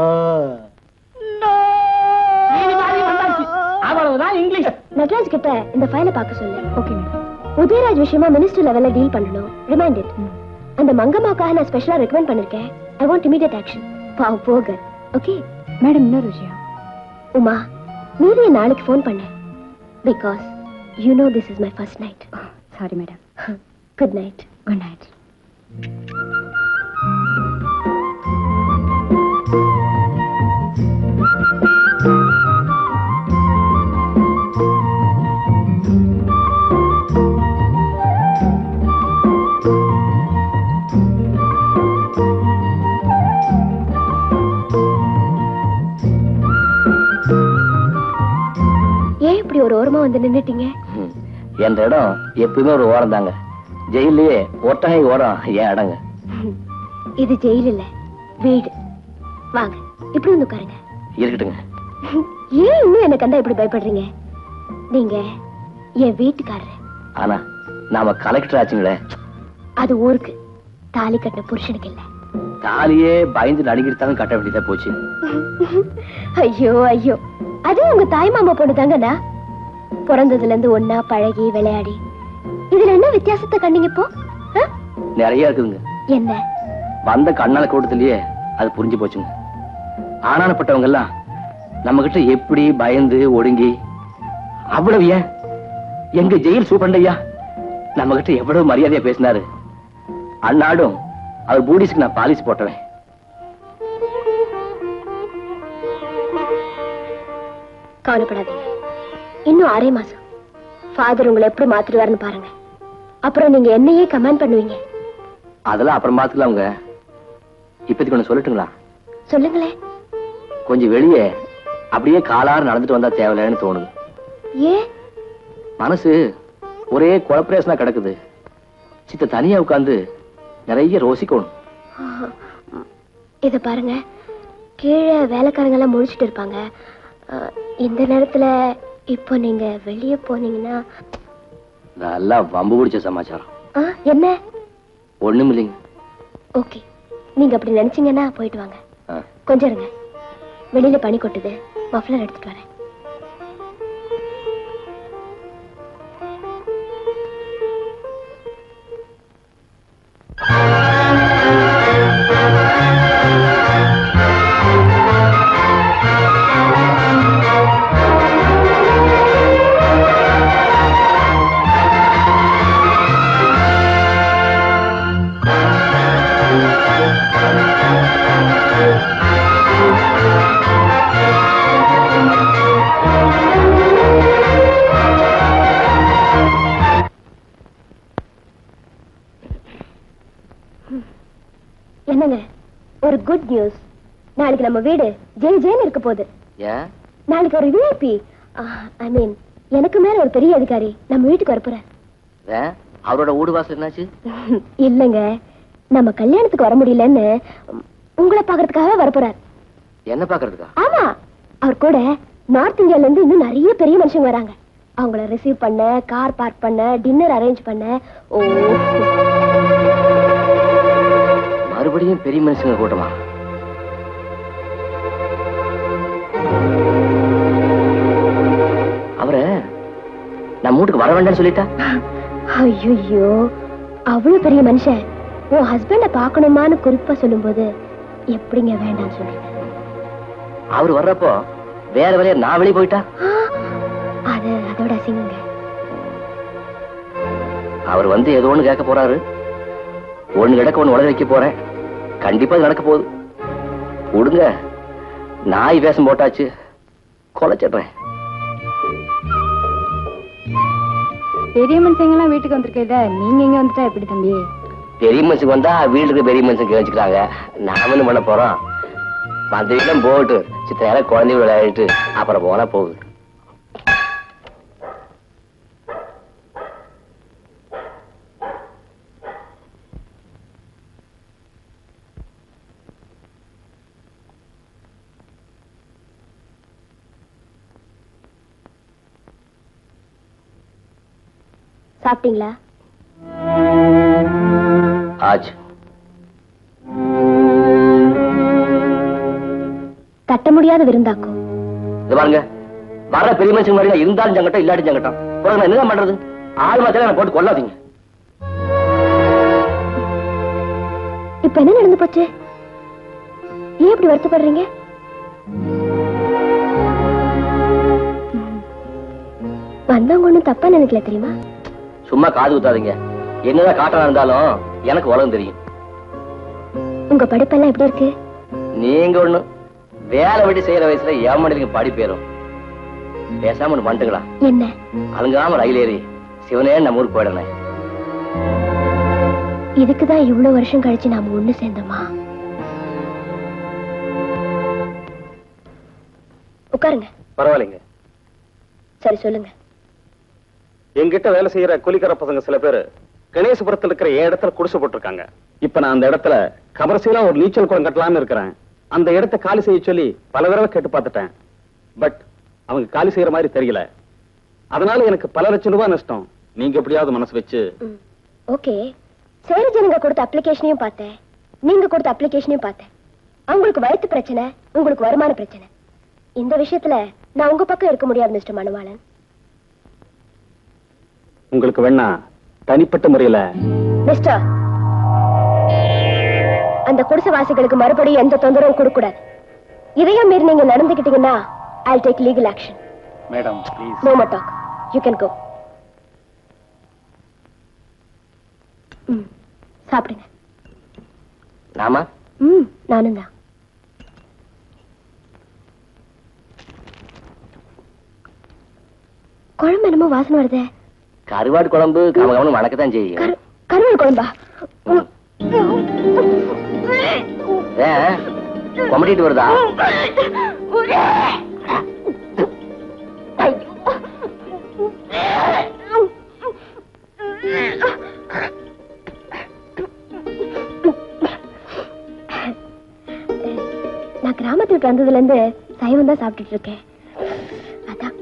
[SPEAKER 1] அவ்வளவுதான் இங்கிலீஷ்.
[SPEAKER 2] நட்ராஜ் கிட்ட இந்த ஃபைலை பார்க்க சொல்லு. Okay madam. உதயராஜ் விஷயமா மினிஸ்டர் லெவல்ல டீல் பண்ணணும். Remind it. அந்த மங்கம்மாக்காக நான் ஸ்பெஷலா ரெக்கமெண்ட் பண்ணிருக்கேன். I want immediate action. பாவம் போக. ஓகே
[SPEAKER 8] மேடம், இன்னொரு விஷயம்.
[SPEAKER 2] உமா, மீதியை நாளைக்கு ஃபோன் பண்ண. Because you know this is my first night.
[SPEAKER 8] Sorry madam.
[SPEAKER 2] Good night.
[SPEAKER 8] Good night.
[SPEAKER 2] ஓரமா வந்து நின்னுட்டீங்க?
[SPEAKER 6] என்ற இடம் எப்பவுமே ஒரு ஓரம் தாங்க. ஜெயிலே ஒட்டகை ஓரம் ஏன் இடங்க.
[SPEAKER 2] இது ஜெயில் இல்ல, வீடு. வாங்க, இப்படி வந்து உட்காருங்க.
[SPEAKER 6] இருக்கட்டுங்க.
[SPEAKER 2] ஏன் இன்னும் என்ன கண்டா இப்படி பயப்படுறீங்க? நீங்க என் வீட்டுக்காரரு.
[SPEAKER 6] ஆனா நாம கலெக்டர் ஆச்சுங்களே.
[SPEAKER 2] அது ஊருக்கு, தாலி கட்டின புருஷனுக்கு இல்ல.
[SPEAKER 6] தாலியே பயந்து நடிக்கிறதாலும் கட்ட வேண்டியதா போச்சு.
[SPEAKER 2] ஐயோ ஐயோ, அது உங்க தாய் மாமா பொண்ணுதாங்கண்ணா. பிறந்ததுல இருந்து ஒன்னா பழகி விளையாடி இதுல என்ன வித்தியாசத்தை கண்டீங்க இப்போ?
[SPEAKER 6] நிறைய இருக்குதுங்க.
[SPEAKER 2] என்ன?
[SPEAKER 6] வந்த கண்ணால கூட்டத்திலேயே அது புரிஞ்சு போச்சுங்க. ஆனானப்பட்டவங்க எல்லாம் நம்ம கிட்ட எப்படி பயந்து ஒடுங்கி, அவ்வளவு ஏன் எங்க ஜெயில் சூப்பண்டையா நம்ம கிட்ட எவ்வளவு மரியாதையா பேசினாரு. அந்நாடும் அவர் பூடிஸ்க்கு நான் பாலிசி போட்டவன்.
[SPEAKER 2] கவலைப்படாதீங்க, இன்னும் 6 மாசம் ஃபாதர் உங்களை எப்படி மாத்திடுவாருன்னு பாருங்க. அப்புறம் நீங்க என்னையே கமெண்ட் பண்ணுவீங்க.
[SPEAKER 6] அதெல்லாம் அப்புறம் பாத்துக்கலாம். அவங்க இப்போதைக்கு ஒண்ணு சொல்லட்டுங்களா?
[SPEAKER 2] சொல்லுங்களே.
[SPEAKER 6] கொஞ்சம் வெளியே அப்படியே காலாறு நடந்துட்டு வந்தா தேவையில்லைன்னு தோணுது.
[SPEAKER 2] ஏன்?
[SPEAKER 6] மனசு ஒரே குழப்பரேசனா கிடக்குது. சித்த தனியா உட்கார்ந்து நிறைய ரோசிக்கணும்.
[SPEAKER 2] இத பாருங்க, கீழே வேலைக்காரங்க எல்லாம் முடிச்சிட்டு இருப்பாங்க. இந்த நேரத்துல இப்போ நீங்க வெளியே போனீங்கன்னா
[SPEAKER 6] நல்லா வம்பு பிடிச்ச சமாச்சாரம்.
[SPEAKER 2] என்ன?
[SPEAKER 6] ஒண்ணும் இல்லைங்க.
[SPEAKER 2] ஓகே, நீங்க அப்படி நினைச்சீங்கன்னா போயிட்டு வாங்க. கொஞ்சம் இருங்க, வெளியில பனி கொட்டுது, மஃப்ளர் எடுத்துட்டு வரேன். என்னங்க, ஒரு குட் நியூஸ். நாளைக்கு நம்ம வீடு ஜெயில் ஜெயில் இருக்க போகுது. நாளைக்கு ஒரு விஐபி, ஐ மீன் எனக்கு மேல ஒரு பெரிய அதிகாரி நம்ம வீட்டுக்கு வரப்போறார்.
[SPEAKER 6] அவரோட வீடு வாசல் என்னாச்சு?
[SPEAKER 2] இல்லங்க, நம்ம கல்யாணத்துக்கு வர முடியலன்னு உங்களை பாக்குறதுக்காக வரப்போறார்.
[SPEAKER 6] என்ன பாக்குறதுக்கா?
[SPEAKER 2] ஆமா, அவர் கூட நார்த் இந்தியால இருந்து இன்னும் நிறைய பெரிய மனுஷங்க வராங்க. அவங்கள ரிசீவ் பண்ண, கார் பார்க் பண்ண, டின்னர் அரேஞ்ச் பண்ண. ஓ,
[SPEAKER 6] மறுபடியும் பெரிய மனுஷங்க கூட்டமா? அவரை நம்ம வீட்டுக்கு வர வேண்டாம்னு சொல்லிட்டா?
[SPEAKER 2] ஐயோ, அவ்வளவு பெரிய மனுஷன் உன் ஹஸ்பண்ட பாக்கணுமான்னு குறிப்பா சொல்லும் போது எப்படிங்க வேண்டாம்னு சொல்றீங்க?
[SPEAKER 6] அவர் வர்றப்போ வேற வேலையா நான் வெளியே போயிட்டா?
[SPEAKER 2] அது அதோட அசிங்கங்க.
[SPEAKER 6] அவர் வந்து ஏதோ ஒண்ணு கேட்க போறாரு. ஒண்ணு கிடக்க ஒண்ணு உடனே வைக்க போறேன். கண்டிப்பா நடக்க போகுது. விடுங்க, நாய் வேஷம் போட்டாச்சு, கொலைச்சிடுறேன்.
[SPEAKER 8] பெரிய மனுஷங்க எல்லாம் வீட்டுக்கு வந்திருக்கேத, நீங்க எங்க வந்துட்டா எப்படி தம்பி?
[SPEAKER 6] பெரிய மனுஷங்க வந்தா வீட்டுக்கு பெரிய மனுஷங்க கவனிச்சுக்கிறாங்க. நாம என்ன பண்ண போறோம்? அந்த வீட்டம் போட்டு சித்த குழந்தை விளையாடிட்டு அப்புறம் போனா போகுது.
[SPEAKER 2] சாப்பிட்டீங்களா?
[SPEAKER 6] ஆச்சு.
[SPEAKER 2] தட்ட முடியாத விருந்தாக்கும்.
[SPEAKER 6] இது பாருங்க, வர்ற பெரிய மனுஷன் மாதிரி இருந்தாலும் சங்கட்டம், இல்லாட்டி சங்கட்டம். என்னதான் பண்றது? ஆள் மாத்திரம் போட்டு கொள்ளாதீங்க.
[SPEAKER 2] இப்ப என்ன நடந்து போச்சு? ஏன் இப்படி வருத்தப்படுறீங்க? வந்தவங்க ஒண்ணும் தப்பா நினைக்கல தெரியுமா?
[SPEAKER 6] சும்மா காது குத்தாதீங்க. என்னதான் காட்டா இருந்தாலும் எனக்கு உலகம் தெரியும்.
[SPEAKER 2] உங்க படிப்பெல்லாம் எப்படி இருக்கு?
[SPEAKER 6] நீங்க ஒண்ணு வேலை வெட்டி செய்யற வயசுல ஏமாடுறீங்க படிப்பேரும். பேசாம ஒண்ணு பண்ணிட்டுங்களா?
[SPEAKER 2] என்ன?
[SPEAKER 6] அலங்காம ரயில் ஏறி சிவனே நம்ம ஊருக்கு போயிடனேன்.
[SPEAKER 2] இதுக்குதான் இவ்வளவு வருஷம் கழிச்சு நாம ஒண்ணு சேர்ந்தோமா? உட்காருங்க.
[SPEAKER 6] பரவாயில்லைங்க.
[SPEAKER 2] சரி சொல்லுங்க,
[SPEAKER 3] என்கிட்ட வேலை செய்யற கூலிக்கார பசங்க சில பேர் கணேசபுரத்தில் இருக்கிற இடத்துல குடிசை போட்டிருக்காங்க. இப்ப நான் அந்த இடத்துல கமர்சியலா ஒரு நீச்சல் குளம் கட்டலாம்னு இருக்கிறேன். அந்த இடத்தை காலி செய்ய சொல்லி பல தடவை கேட்டு பார்த்துட்டேன். பட் அவங்க காலி செய்யற மாதிரி தெரியல. அதனால எனக்கு பல லட்சம் ரூபாய் நஷ்டம். நீங்க எப்படியாவது மனசு வச்சு.
[SPEAKER 2] ஓகே, சேரி ஜனங்க கொடுத்த அப்ளிகேஷனையும் பார்த்தேன், நீங்க கொடுத்த அப்ளிகேஷனையும் பார்த்தேன். அவங்களுக்கு வயிற்று பிரச்சனை, உங்களுக்கு வருமான பிரச்சனை. இந்த விஷயத்துல நான் உங்க பக்கம் இருக்க முடியாது மிஸ்டர் மணவாளன்.
[SPEAKER 3] உங்களுக்கு வேணா தனிப்பட்ட முறையில
[SPEAKER 2] மிஸ்டர், அந்த குடிசைவாசிகளுக்கு மறுபடியும் எந்த தொந்தரவும் கொடுக்க கூடாது. இதையும் மீறி நீங்க நடந்துக்கிட்டீங்கன்னா I'll take legal action.
[SPEAKER 3] Madam please.
[SPEAKER 2] No more talk. You can go. சாப்பிடுங்க.
[SPEAKER 6] நாமா?
[SPEAKER 2] நானும் தான். குழம்பு என்னமோ வாசனை வருதே.
[SPEAKER 6] கருவாடு குழம்பு கமகமனு மணக்கத்தான் செய்யும்.
[SPEAKER 2] கருவாடு குழம்பா?
[SPEAKER 6] கொமட்டிட்டு வருதா?
[SPEAKER 2] நான் கிராமத்துக்கு வந்ததுல இருந்து சைவம் தான் சாப்பிட்டுட்டு இருக்கேன். அதான்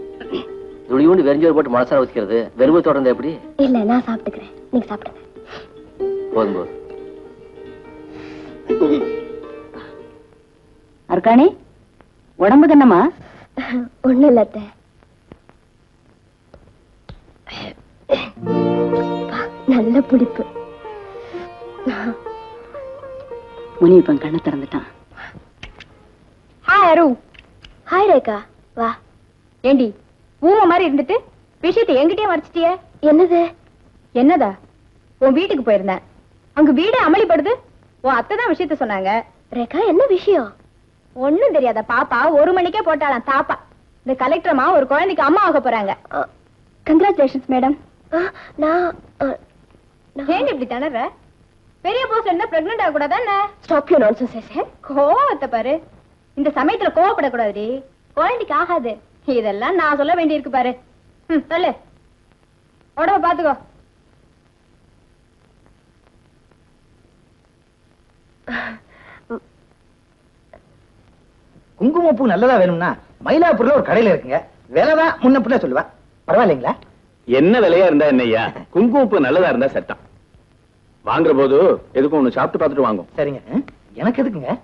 [SPEAKER 6] துளியூண்டு வெறிஞ்சோறு போட்டு மனசார ஊத்திக்கிறது. வெறுமை தொடர்ந்து எப்படி?
[SPEAKER 2] இல்ல, நான் சாப்பிட்டுக்கிறேன், நீங்க சாப்பிடுங்க.
[SPEAKER 6] போதும் போதும்.
[SPEAKER 5] அர்க்காணி, உடம்புக்கு என்னம்மா?
[SPEAKER 2] ஒண்ணும் இல்ல அத்தை. நல்ல புளிப்பு.
[SPEAKER 5] முனியப்பன் கண்ணை திறந்துட்டான்.
[SPEAKER 8] ஹாய் அரு.
[SPEAKER 2] ஹாய் ரேகா, வா.
[SPEAKER 8] ஏண்டி ஊம மாதிரி இருந்துட்டு விஷயத்தை என்கிட்டயே மறைச்சிட்டியே?
[SPEAKER 2] என்னது?
[SPEAKER 8] என்னதா? உன் வீட்டுக்கு போயிருந்தேன், அங்க வீடு அமளிப்படுது. உன் அத்தை தான் விஷயத்த சொன்னாங்க.
[SPEAKER 2] ரேகா, என்ன விஷயம்?
[SPEAKER 8] ஒண்ணும் தெரியாத பாப்பா 1 மணிக்கே போட்டாளாம் தாப்பா. இந்த கலெக்டர்மா ஒரு குழந்தைக்கு அம்மா ஆக போறாங்க.
[SPEAKER 2] Congratulations madam. நான்
[SPEAKER 8] ஏன் இப்படி திணற? பெரிய போஸ்ட் என்ன பிரெக்னென்ட் ஆக கூடாதா?
[SPEAKER 2] Stop you nonsense.
[SPEAKER 8] கோவத்தை பாரு. இந்த சமயத்துல கோவப்படக்கூடாது. குழந்தைக்கு ஆகாது. இதெல்லாம் நான் சொல்ல வேண்டியிருக்கு பாரு. சொல்லு. உடம்ப பாத்துக்கோ.
[SPEAKER 4] குங்குமப்பூ நல்லதா வேணும்னா மயிலாப்பூர்ல ஒரு கடையில இருக்குங்க. விலைதான் முன்ன பின்ன சொல்லுவா. பரவாயில்லைங்களா?
[SPEAKER 3] என்ன விலையா இருந்தா என்னய்யா, குங்குமப்பூ நல்லதா இருந்தா சட்டம். வாங்குற போது எதுக்கும் ஒண்ணு சாப்பிட்டு பார்த்துட்டு வாங்கும்.
[SPEAKER 4] சரிங்க. எனக்கு எதுக்குங்க?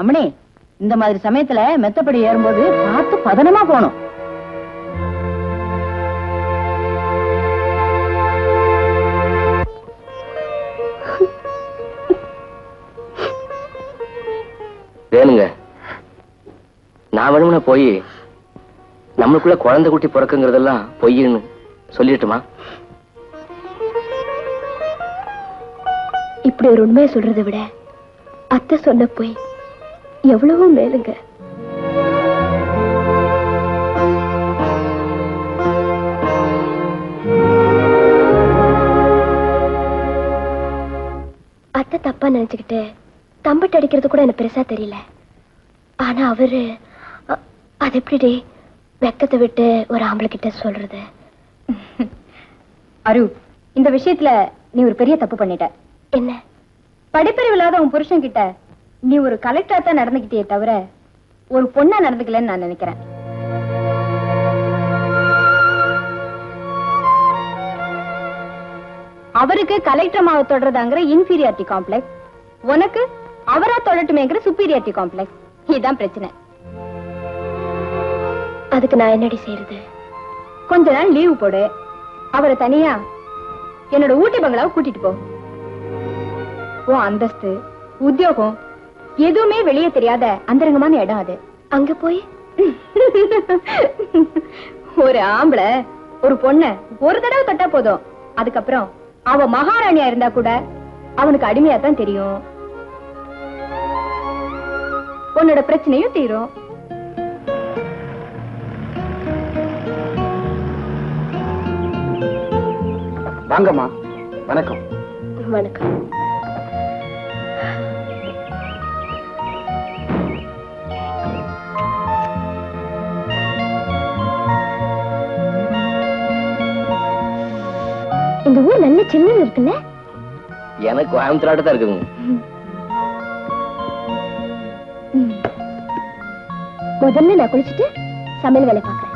[SPEAKER 5] அம்மணி, இந்த மாதிரி சமயத்துல மெத்தப்படி ஏறும்போது பார்த்து பதனமா போகணும்.
[SPEAKER 6] வேணுங்க, நான் வேணும்னா போய் நம்மளுக்குள்ள குழந்தை குட்டி பிறக்குங்கிறதெல்லாம் பொய்ன்னு சொல்லிட்டுமா?
[SPEAKER 2] இப்படி ஒரு உண்மையை சொல்றதை விட அத்தை சொன்ன போய் எவ்வளவோ மேலுங்க. அத்தை தப்பா நினைச்சுக்கிட்டு தம்பட்டு அடிக்கிறது கூட எனக்கு பெருசா தெரியல. ஆனா அவரு அது எப்படி வெக்கத்தை விட்டு ஒரு ஆம்பளை கிட்ட சொல்றது?
[SPEAKER 8] அரு, இந்த விஷயத்துல நீ ஒரு பெரிய தப்பு பண்ணிட்ட.
[SPEAKER 2] என்ன?
[SPEAKER 8] படிப்பறிவு இல்லாத உன் புருஷன் கிட்ட நீ ஒரு கலெக்டரா தான் நடந்துகிட்டே தவிர ஒரு பொண்ணா நடந்துக்கலன்னு நான் நினைக்கிறேன். அவருக்கு கலெக்டர் மாவை தொடர்றதாங்கிற இன்ஃபீரியாரிட்டி காம்ப்ளெக்ஸ், உனக்கு அவரா தொடட்டுமேங்கிற சுப்பீரியாரிட்டி காம்ப்ளெக்ஸ். இதுதான் பிரச்சனை.
[SPEAKER 2] அதுக்கு நான் என்னடி செய்யறது?
[SPEAKER 8] கொஞ்ச நாள் லீவு போடு. அவரை தனியா என்னோட ஊட்டி பங்களாவை கூட்டிட்டு போ. உன் அந்தஸ்து, உத்தியோகம் எதுவுமே வெளியே தெரியாத அந்தரங்கமான இடம் அது.
[SPEAKER 2] அங்க போய்
[SPEAKER 8] ஒரு ஆம்பளை ஒரு பொண்ண ஒரு தடவை தொட்டா போதும். அதுக்கப்புறம் அவ மகாராணியா இருந்தா கூட அவனுக்கு அடிமையா தான் தெரியும். உன்னோட பிரச்சனையும் தீரும்.
[SPEAKER 3] வாங்கம்மா. வணக்கம்.
[SPEAKER 2] வணக்கம். இந்த ஊர் நல்ல சில்லுன்னு இருக்குல்ல?
[SPEAKER 6] எனக்கு கோயம்புத்தூராட்ட தான் இருக்குதுங்க.
[SPEAKER 2] முதல்ல நான் குளிச்சுட்டு சமையல் வேலை பார்க்கறேன்.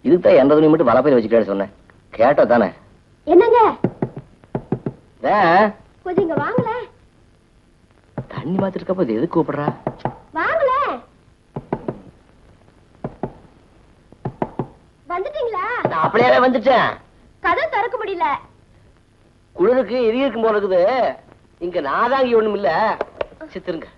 [SPEAKER 6] இதுதான் 80 துணி மட்டும் வலப்பையில வச்சுக்கிட்டே சொன்னேன். கேட்டா தானே?
[SPEAKER 2] என்னங்க
[SPEAKER 6] கொஞ்சம்
[SPEAKER 2] இங்க வாங்கல.
[SPEAKER 6] தண்ணி மாத்திட்டு இருக்கப்ப இது எதுக்கு கூப்பிடுறா?
[SPEAKER 2] வாங்கல. வந்துட்டீங்களா?
[SPEAKER 6] நான் அப்படியே வந்துட்டேன்.
[SPEAKER 2] கதை திறக்க முடியல.
[SPEAKER 6] குளிருக்கு எரி இருக்கும் போல இருக்குது. இங்க நாதாங்கி ஒண்ணும் இல்ல. சித்திருங்க.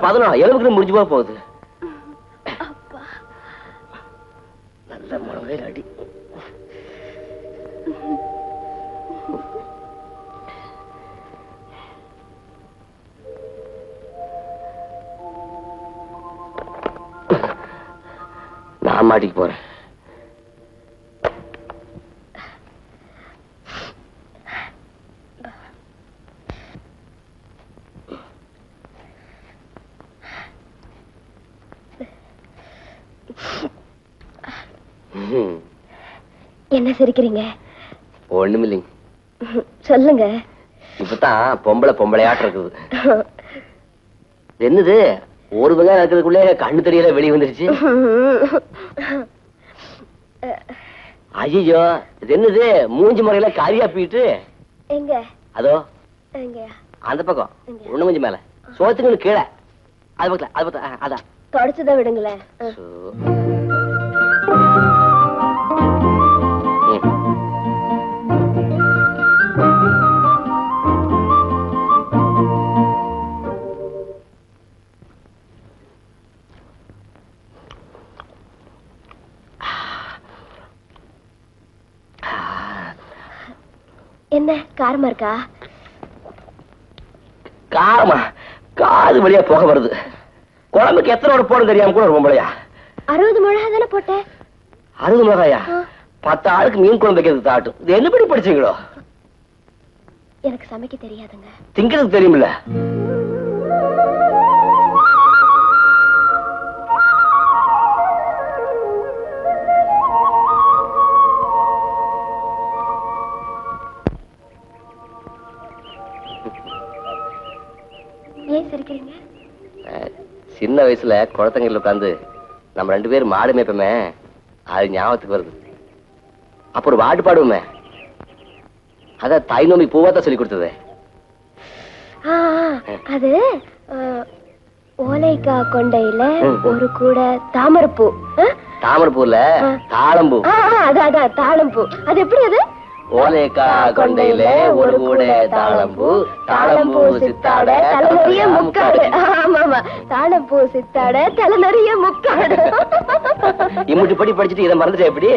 [SPEAKER 6] பதனம் எலும்புக்கு முடிஞ்சு போகுது. நல்ல முழவே அடி. நான் மாட்டிக்கு போறேன்.
[SPEAKER 2] என்ன சிரிக்கிறீங்க?
[SPEAKER 6] ஒண்ணுமில்லைங்க.
[SPEAKER 2] சொல்லுங்க.
[SPEAKER 6] இப்பதான் பொம்பளையாட்டம் இருக்குது. என்னது ஒரு வெங்காயம் இருக்கிறதுக்குள்ளே கண்ணு தெரியல வெளியே வந்துருச்சு. ஐயோ இது என்னது மூஞ்சி முறையில காரியா போயிட்டு?
[SPEAKER 2] எங்க?
[SPEAKER 6] அதோ
[SPEAKER 2] எங்க?
[SPEAKER 6] அந்த பக்கம் ஒண்ணு கொஞ்சம் மேல சோத்துக்கு கீழே. அது பக்கத்துல அது பக்கத்துல அதான்
[SPEAKER 2] தொடச்சுதான் விடுங்களேன். என்ன காரமா இருக்கா?
[SPEAKER 6] காரமா? காது வழியா போக வருது. குழம்புக்கு எத்தனை போட தெரியாம கூட ஒரு பொம்பளையா?
[SPEAKER 2] 60 மிளகா தானே போட்டேன்.
[SPEAKER 6] 60 மிளகாயா? 10 ஆளுக்கு மீன் குழம்பு வைக்கிறது தாட்டும். இது என்ன படி படிச்சீங்களோ?
[SPEAKER 2] எனக்கு சமைக்க தெரியாதுங்க.
[SPEAKER 6] திங்கிறதுக்கு தெரியுமில்ல?
[SPEAKER 2] ஏன் சிரிக்கிறீங்க?
[SPEAKER 6] சின்ன வயசுல குளத்தங்கல்ல உட்காந்து நம்ம 2 பேரும் மாடு மேய்ப்போமே, அது ஞாபகத்துக்கு வருது. அப்ப ஒரு பாட்டு பாடுவோமே, அத தாய் நோம்பி பூவாத்தான் சொல்லி கொடுத்தது.
[SPEAKER 2] அது ஓலைக்கா கொண்டையில ஒரு கூட தாமரைப்பூ.
[SPEAKER 6] தாமரைப்பூல தாளம்பூ.
[SPEAKER 2] அதான் தாளம்பூ. அது எப்படி? அது
[SPEAKER 6] ஓலைக்கா கொண்டையில ஒரு கூட தாளம்பூ, தாளம்பூ சித்தாட
[SPEAKER 2] தலை நிறைய முக்காடு. ஆமா தாளம்பூ சித்தாட தலை நிறைய முக்காடு.
[SPEAKER 6] இம்முட்டி படி படிச்சுட்டு இதை மறந்துட்டே எப்படி?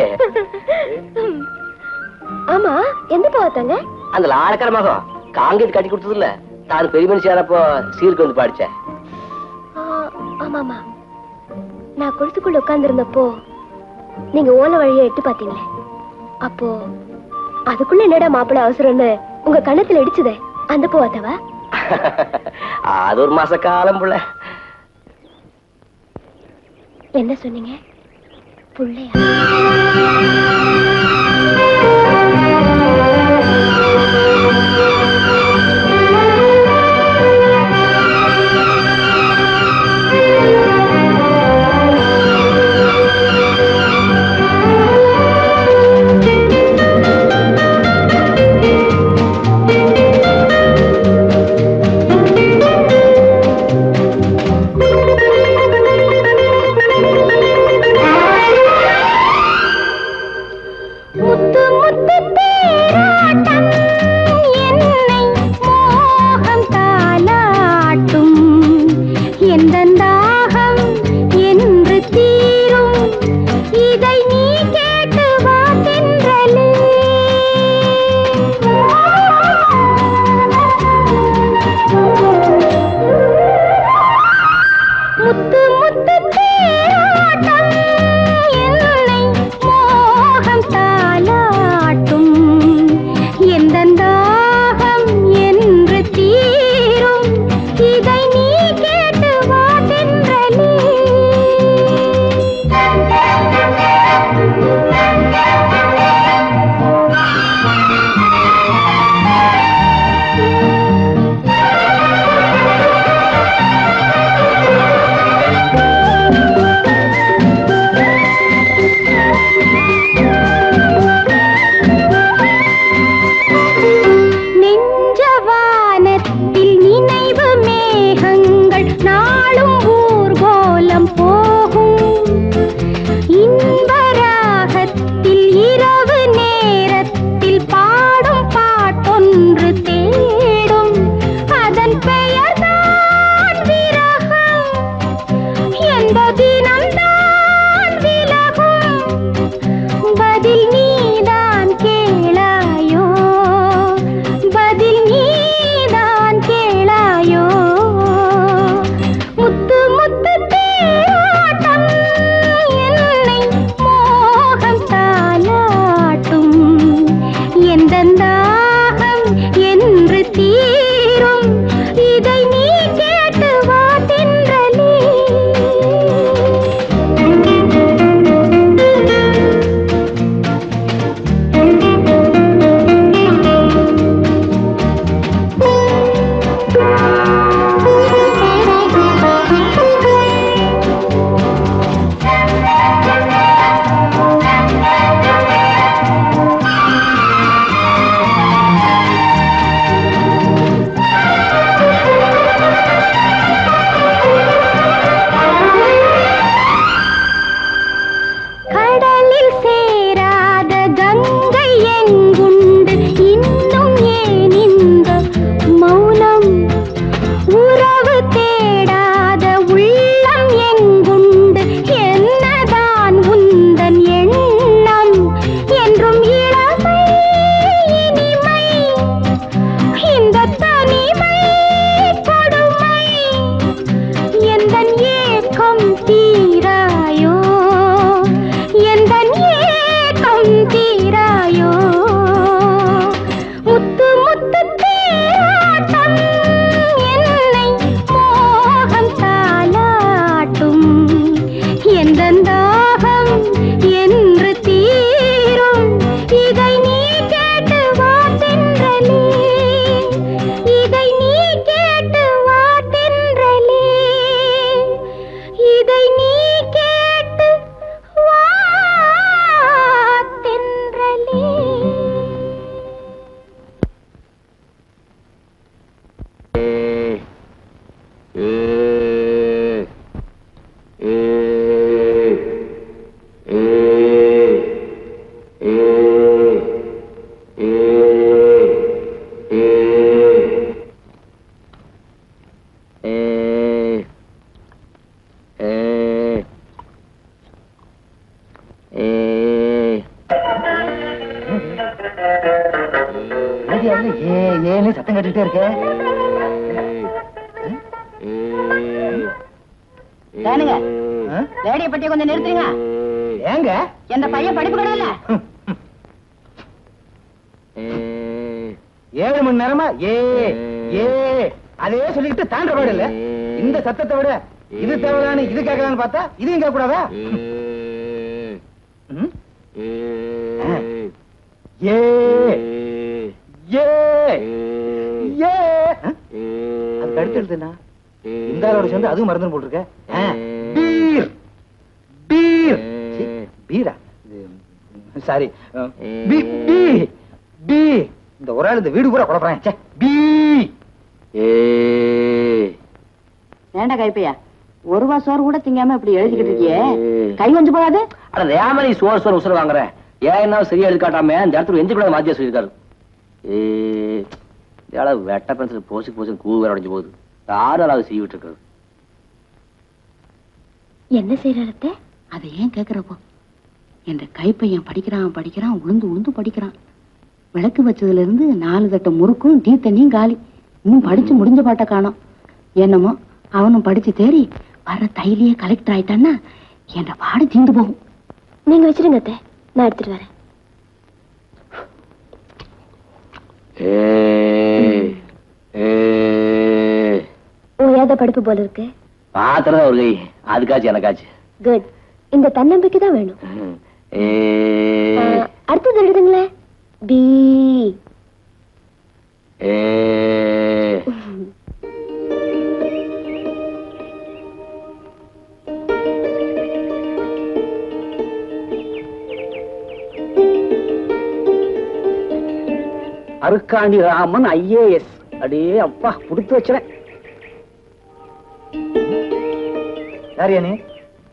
[SPEAKER 2] ஆமா எந்த பாவத்தாங்க?
[SPEAKER 6] அந்த லாடக்கார மகம் காங்கிரீட் கட்டி கொடுத்தது இல்ல, தான் பெரிய மனுஷியாரப்போ சீருக்கு வந்து பாடிச்சேன்.
[SPEAKER 2] ஆமாமா நான் குளத்துக்குள்ள உட்கார்ந்து இருந்தப்போ நீங்க ஓலை வழியா எட்டு பாத்தீங்களே, அப்போ அதுக்குள்ள என்னடா மாப்பிள்ள அவசரம்னு உங்க கண்ணத்துல இடிச்சுதே, அந்த பூவாத்தவா?
[SPEAKER 6] அது ஒரு மாச காலம் புள்ள.
[SPEAKER 2] என்ன சொன்னீங்க? புள்ளையா?
[SPEAKER 10] முத்து முத்து தேராட்டம் என்னை
[SPEAKER 2] தீரும் இதை நீ கேட்டு வா தென்றலே
[SPEAKER 4] சத்தம் கட்டிட்டே இருக்க.
[SPEAKER 5] ரேடியோ பட்டியை கொஞ்சம் நிறுத்துங்க.
[SPEAKER 4] ஏங்க
[SPEAKER 5] எந்த பையன் படிப்பு கிடையாது.
[SPEAKER 4] 7 மணி நேரமா ஏ ஏ அதே சொல்லிக்கிட்டு தாண்ட பாடு இல்ல. இந்த சத்தத்தை விட இது தேவையான இது கேட்கலான்னு பார்த்தா இதையும் கேட்க கூடாதா? ஏ ஏ ஏ அதுக்கு அடுத்து எழுதுனா இந்த ஆளோட சேர்ந்து அதுவும் மறந்து போட்டுருக்க. பீர் பீர் பீரா சாரி பி பி பி இந்த ஒரு ஆள் இந்த வீடு பூரா குழப்பறேன். பி
[SPEAKER 5] ஏண்டா கைப்பையா, ஒரு ரூபா சோறு கூட திங்காம இப்படி எழுதிக்கிட்டு இருக்கியே, கை கொஞ்சம் போகாது?
[SPEAKER 6] அட ஏமாரி சோறு சோறு உசுறு வாங்குறேன். ஏன் என்ன சரியா எழுதி காட்டாம இந்த இடத்துல எஞ்சி கூட மாத்தியா சொல்லியிருக்காரு. வெட்ட பென்சில் போசி போசி கூ வேற உடைஞ்சு போகுது. யாரும் அதாவது செய்விட்டு இருக்காரு.
[SPEAKER 2] என்ன செய்யறத
[SPEAKER 5] அதை ஏன் கேக்குறப்போ? என்ற கைப்பையன் படிக்கிறான் உளுந்து உளுந்து படிக்கிறான். விளக்கு வச்சதுல இருந்து 4 தட்ட முறுக்கும் டீ தண்ணியும் காலி. இன்னும் படிச்சு முடிஞ்ச பாட்ட காணோம். என்னமோ அவனும் படிச்சு தேறி வர தைலியே கலெக்டர் ஆயிட்டான்னா என்ற பாடு தீண்டு போகும்.
[SPEAKER 2] நீங்க வச்சிருங்க அத்தை, நான் எடுத்துட்டு வரேன். ஓயாத படிப்பு போல இருக்கு.
[SPEAKER 6] பாத்திரம் ஒரு கை அதுக்காச்சு எனக்காச்சு.
[SPEAKER 2] குட். இந்த தன்னம்பிக்கை தான் வேணும். அடுத்தது எழுதுங்களேன். B
[SPEAKER 1] Arukkani Raman IAS. அடே அப்பா புடித்து வச்சுறேன்.
[SPEAKER 4] யாரியா நீ?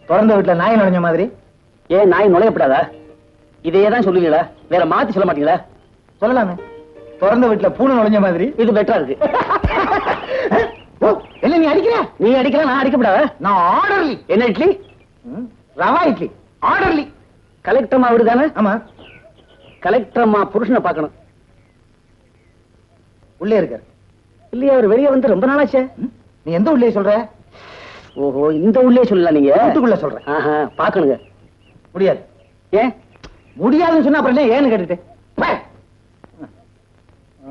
[SPEAKER 4] திறந்த வீட்டுல நாய் நுழைஞ்ச மாதிரி.
[SPEAKER 1] ஏன் நாய் நுழையப்படாதா? இதையேதான் சொல்லுவீங்களா? வேற மாத்தி சொல்ல மாட்டீங்களா?
[SPEAKER 4] சொல்லலாமே. திறந்த வீட்டுல பூனை நுழைஞ்ச மாதிரி.
[SPEAKER 1] இது பெட்டரா இருக்கு.
[SPEAKER 4] என்ன நீ அடிக்கிற?
[SPEAKER 1] நீ அடிக்கல, நான் அடிக்கப்படாத.
[SPEAKER 4] நான் ஆர்டர்லி.
[SPEAKER 1] என்ன இட்லி?
[SPEAKER 4] ரவா இட்லி. ஆர்டர்லி.
[SPEAKER 1] கலெக்டர் அம்மா வீடு தானே?
[SPEAKER 4] ஆமா.
[SPEAKER 1] கலெக்டர் அம்மா புருஷனை பார்க்கணும்.
[SPEAKER 4] உள்ளே இருக்காரு.
[SPEAKER 1] இல்லையா, அவர் வெளியே வந்து ரொம்ப நாளாச்சே.
[SPEAKER 4] நீ எந்த உள்ளே சொல்ற?
[SPEAKER 1] ஓஹோ, இந்த உள்ளே சொல்லலாம். நீங்க
[SPEAKER 4] வீட்டுக்குள்ள சொல்ற.
[SPEAKER 1] பாக்கணுங்க.
[SPEAKER 4] முடியாது.
[SPEAKER 1] ஏன்
[SPEAKER 4] முடியாதுன்னு சொன்னா அப்புறம் ஏன்னு கேட்டுட்டு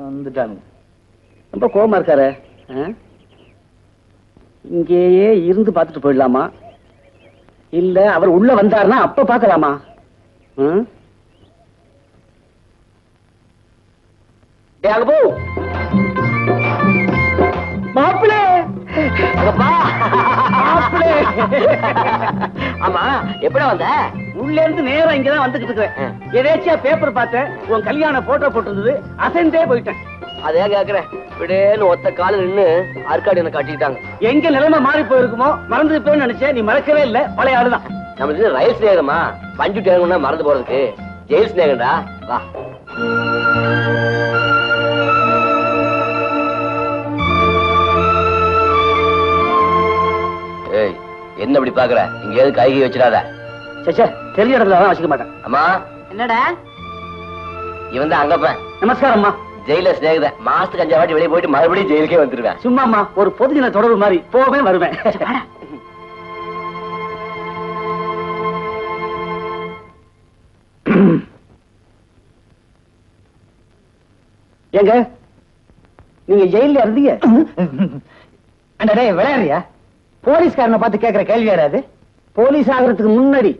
[SPEAKER 4] வந்துட்டானுங்க.
[SPEAKER 1] ரொம்ப கோபமா இருக்காரு. இங்கேயே இருந்து பார்த்துட்டு போயிடலாமா, இல்ல அவர் உள்ள வந்தாருன்னா அப்ப பார்க்கலாமா? மாப்பிளே
[SPEAKER 6] ஆமா, எப்படா வந்த?
[SPEAKER 1] உள்ள இருந்து நேரம் இங்கதான் வந்துகிட்டு இருக்கேன். எதேச்சியா பேப்பர் பார்த்தேன், உன் கல்யாண போட்டோ போட்டிருந்தது, அசைந்தே போயிட்டேன்.
[SPEAKER 6] அதே கேக்குறேன், விடேன்னு ஒத்த கால நின்னு ஆற்காடு என்ன காட்டிக்கிட்டாங்க.
[SPEAKER 1] எங்க நிலைமை மாறி போயிருக்குமோ மறந்துருப்பேன்னு நினைச்சேன். நீ மறக்கவே இல்ல, பழைய ஆளுதான்.
[SPEAKER 6] நம்ம ரயில் ஸ்நேகமா, பஞ்சு டேங்கா மறந்து போறதுக்கு ஜெயில் ஸ்நேகம்டா. வா. ஏய், என்ன இப்படி பாக்குற? இங்க ஏது கைகி வச்சிடாத.
[SPEAKER 1] சச்சா, தெரிஞ்ச இடத்துல தான் வச்சுக்க மாட்டேன்.
[SPEAKER 6] அம்மா,
[SPEAKER 5] என்னடா
[SPEAKER 6] இவன் தான் அங்கப்ப.
[SPEAKER 1] நமஸ்காரம்மா.
[SPEAKER 6] ஜெயில ஸ்நேகித மாசத்துக்கு 5 வாட்டி வெளியே போயிட்டு மறுபடியும் ஜெயிலுக்கே வந்துருவேன்.
[SPEAKER 1] சும்மாம்மா, ஒரு பொதுஜன தொடர்பு மாதிரி போவேன் வருவேன். ஏங்க, நீங்க ஜெயில இருந்தீங்க?
[SPEAKER 4] அண்டே விளையாடுறியா? போலீஸ்காரனை பார்த்து கேட்கிற கேள்வி யாராது?
[SPEAKER 1] போலீஸ் ஆகிறதுக்கு முன்னாடி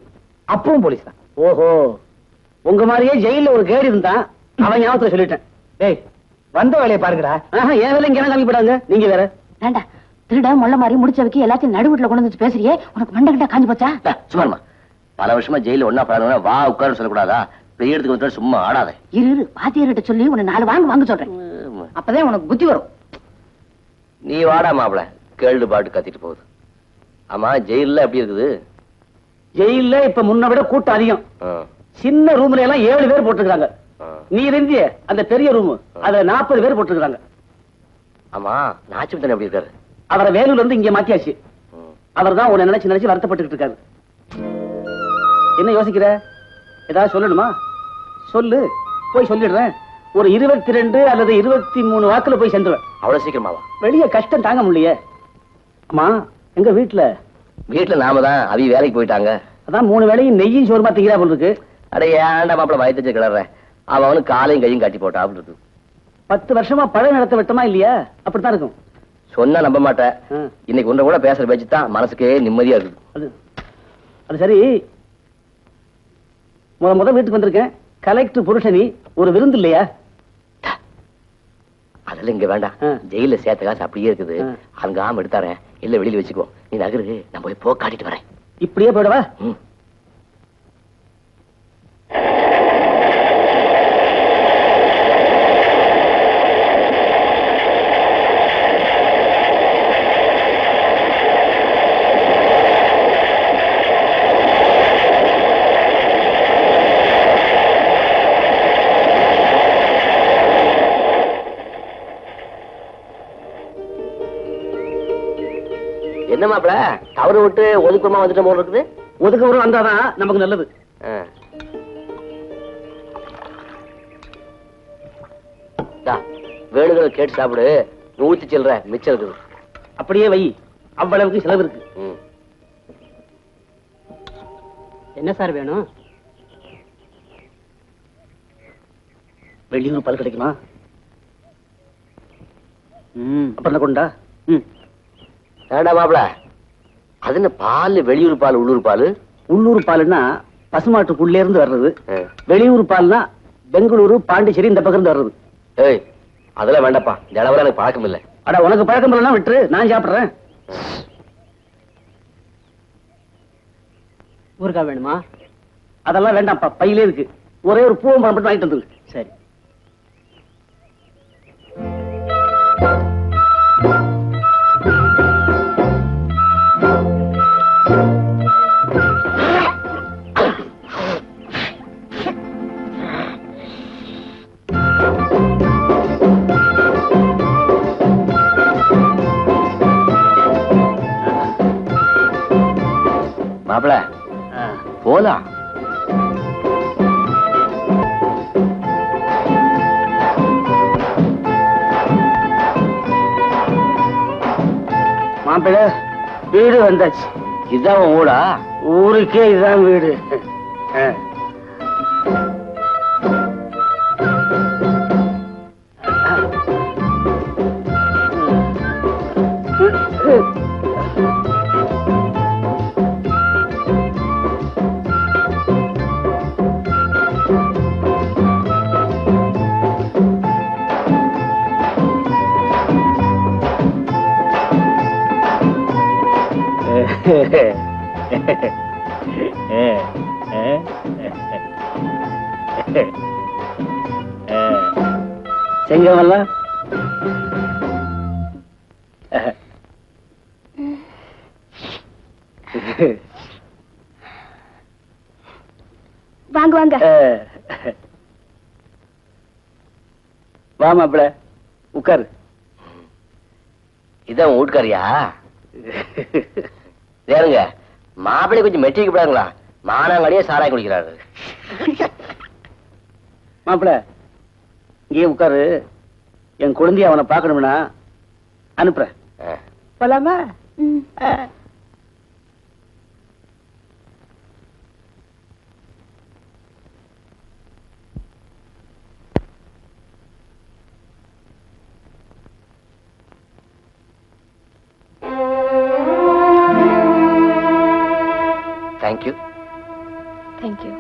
[SPEAKER 4] அப்பவும் போலீஸ் தான்.
[SPEAKER 1] ஓஹோ, உங்க மாதிரியே ஜெயில ஒரு கேடு இருந்தான், அவன் ஞாபகத்துல சொல்லிட்டேன்.
[SPEAKER 4] டேய், வந்த வேலையை பாருங்கடா.
[SPEAKER 1] என் வேலை இங்க கல்விப்படாங்க. நீங்க வேற
[SPEAKER 5] வேண்டா, திருட முள்ள மாதிரி முடிச்சவைக்கு எல்லாத்தையும் நடுவுல கொண்டு வந்து பேசுறியே, உனக்கு மண்டை கிட்ட காஞ்சி போச்சா?
[SPEAKER 6] சும்மா பல வருஷமா ஜெயில ஒன்னா பழக வா உட்காரு சொல்லக்கூடாதா? பெரிய இடத்துக்கு வந்து சும்மா ஆடாத.
[SPEAKER 5] இரு, வாத்தியார்கிட்ட சொல்லி உன்னை 4 வாங்க சொல்றேன், அப்பதான் உனக்கு புத்தி வரும்.
[SPEAKER 6] நீ வாடா மாப்பிள, கேள்வி பாட்டு கத்திட்டு போகுது. ஆமா, ஜெயில எப்படி இருக்குது?
[SPEAKER 1] ஜெயில இப்ப முன்ன விட கூட்டம் அதிகம். சின்ன ரூம்ல எல்லாம் 7 பேர் போட்டுருக்காங்க. நீ இருந்திய அந்த பெரிய ரூம், அதுல 40 பேர் போட்டுருக்காங்க.
[SPEAKER 6] ஆமா, நாச்சிமுத்தன் எப்படி இருக்காரு?
[SPEAKER 1] அவரை வேலூர்ல இருந்து இங்க மாத்தியாச்சு. அவர் தான் உன்னை நினைச்சு வருத்தப்பட்டு இருக்காரு. என்ன யோசிக்கிற? ஏதாவது சொல்லணுமா? சொல்லு, போய் சொல்லிடுறேன். ஒரு 22 அல்லது 23 வாக்குல போய் சென்றுவேன்.
[SPEAKER 6] அவ்வளவு சீக்கிரமாவா?
[SPEAKER 1] வெளிய கஷ்டம் தாங்க முடியலையே. ஆமா, எங்க வீட்டுல
[SPEAKER 6] நாம தான் அவி வேலைக்கு போயிட்டாங்க.
[SPEAKER 1] அதான் 3 வேளையும் நெய்யும் சோறுமா திங்கிறா போல இருக்கு.
[SPEAKER 6] அட ஏன்டா மாப்பிள வயத்தச்சு கிளறேன். அவனுக்கு காலையும் கையும் கட்டி போட்டா அப்படி இருக்கு.
[SPEAKER 1] 10 வருஷமா பழம் நடத்த விட்டமா இல்லையா? அப்படித்தான் இருக்கும்.
[SPEAKER 6] சொன்னா நம்ப மாட்டேன். இன்னைக்கு உன்ன கூட பேசுற பேச்சுதான் மனசுக்கே நிம்மதியா இருக்குது.
[SPEAKER 1] அது சரி, முத வீட்டுக்கு வந்திருக்கேன். கலெக்டர் புருஷனி ஒரு விருந்து இல்லையா?
[SPEAKER 6] அதெல்லாம் இங்க வேண்டாம். ஜெயில சேர்த்த காசு அப்படியே இருக்குது. அங்காம எடுத்தாரேன், இல்ல வெளியில வச்சுக்கோ. நீ நகரு, நான் போய் போ காட்டிட்டு வரேன்.
[SPEAKER 1] இப்படியே போயிடவா?
[SPEAKER 6] என்ன மாப்பிள, தவறு விட்டு ஒதுக்குமா வந்துட்ட போல இருக்குது?
[SPEAKER 1] ஒதுக்கவரும் வந்தாதான் நமக்கு நல்லது.
[SPEAKER 6] வேணுங்கிற கேட்டு சாப்பிடு. 100 சில்லற மிச்சம் இருக்குது.
[SPEAKER 1] அப்படியே வை, அவ்வளவுக்கு செலவு இருக்கு. என்ன சார் வேணும்? வெளியூர் பால் கிடைக்குமா? அப்புறம் கொண்டா.
[SPEAKER 6] ஏண்டா மாப்பிள, அது என்ன பால்? வெளியூர் பால் உள்ளூர் பால்?
[SPEAKER 1] உள்ளூர் பால்னா பசுமாட்டுக்குள்ளே இருந்து வர்றது. வெளியூர் பால்னா பெங்களூரு பாண்டிச்சேரி இந்த பக்கம் இருந்து வர்றது.
[SPEAKER 6] ஏய், அதெல்லாம் வேண்டாப்பா, ஜனவரம் எனக்கு பழக்கம் இல்லை.
[SPEAKER 1] அட, உனக்கு பழக்கம் இல்லைன்னா விட்டுரு, நான் சாப்பிடுறேன். ஊருக்கா வேணுமா? அதெல்லாம் வேண்டாம்ப்பா, பையிலே இருக்கு. ஒரே ஒரு பூவம் பழம் மட்டும் வாங்கிட்டு வந்துரு. சரி.
[SPEAKER 6] மாப்பிள, போலாம்.
[SPEAKER 1] மாப்பிள, வீடு வந்தாச்சு.
[SPEAKER 6] இதுதான் ஊடா?
[SPEAKER 1] ஊருக்கே இதுதான் வீடு.
[SPEAKER 7] செங்கமல்ல
[SPEAKER 2] வாங்க வாங்க.
[SPEAKER 7] வா மாப்பிள உட்காரு.
[SPEAKER 6] இதான் வீட்டுக்காரியா? வேறுங்க மாப்பிள்ளை கொஞ்சம் மெட்டிக்கு விடாங்களா? மானாங்கடியே சாராய் குடிக்கிறாரு.
[SPEAKER 7] மாப்பிள இங்கே உட்காரு. என் குழந்தைய அவனை பார்க்கணும்னா அனுப்புறேன். போலாமா?
[SPEAKER 6] தேங்க்யூ.
[SPEAKER 2] தேங்க்யூ.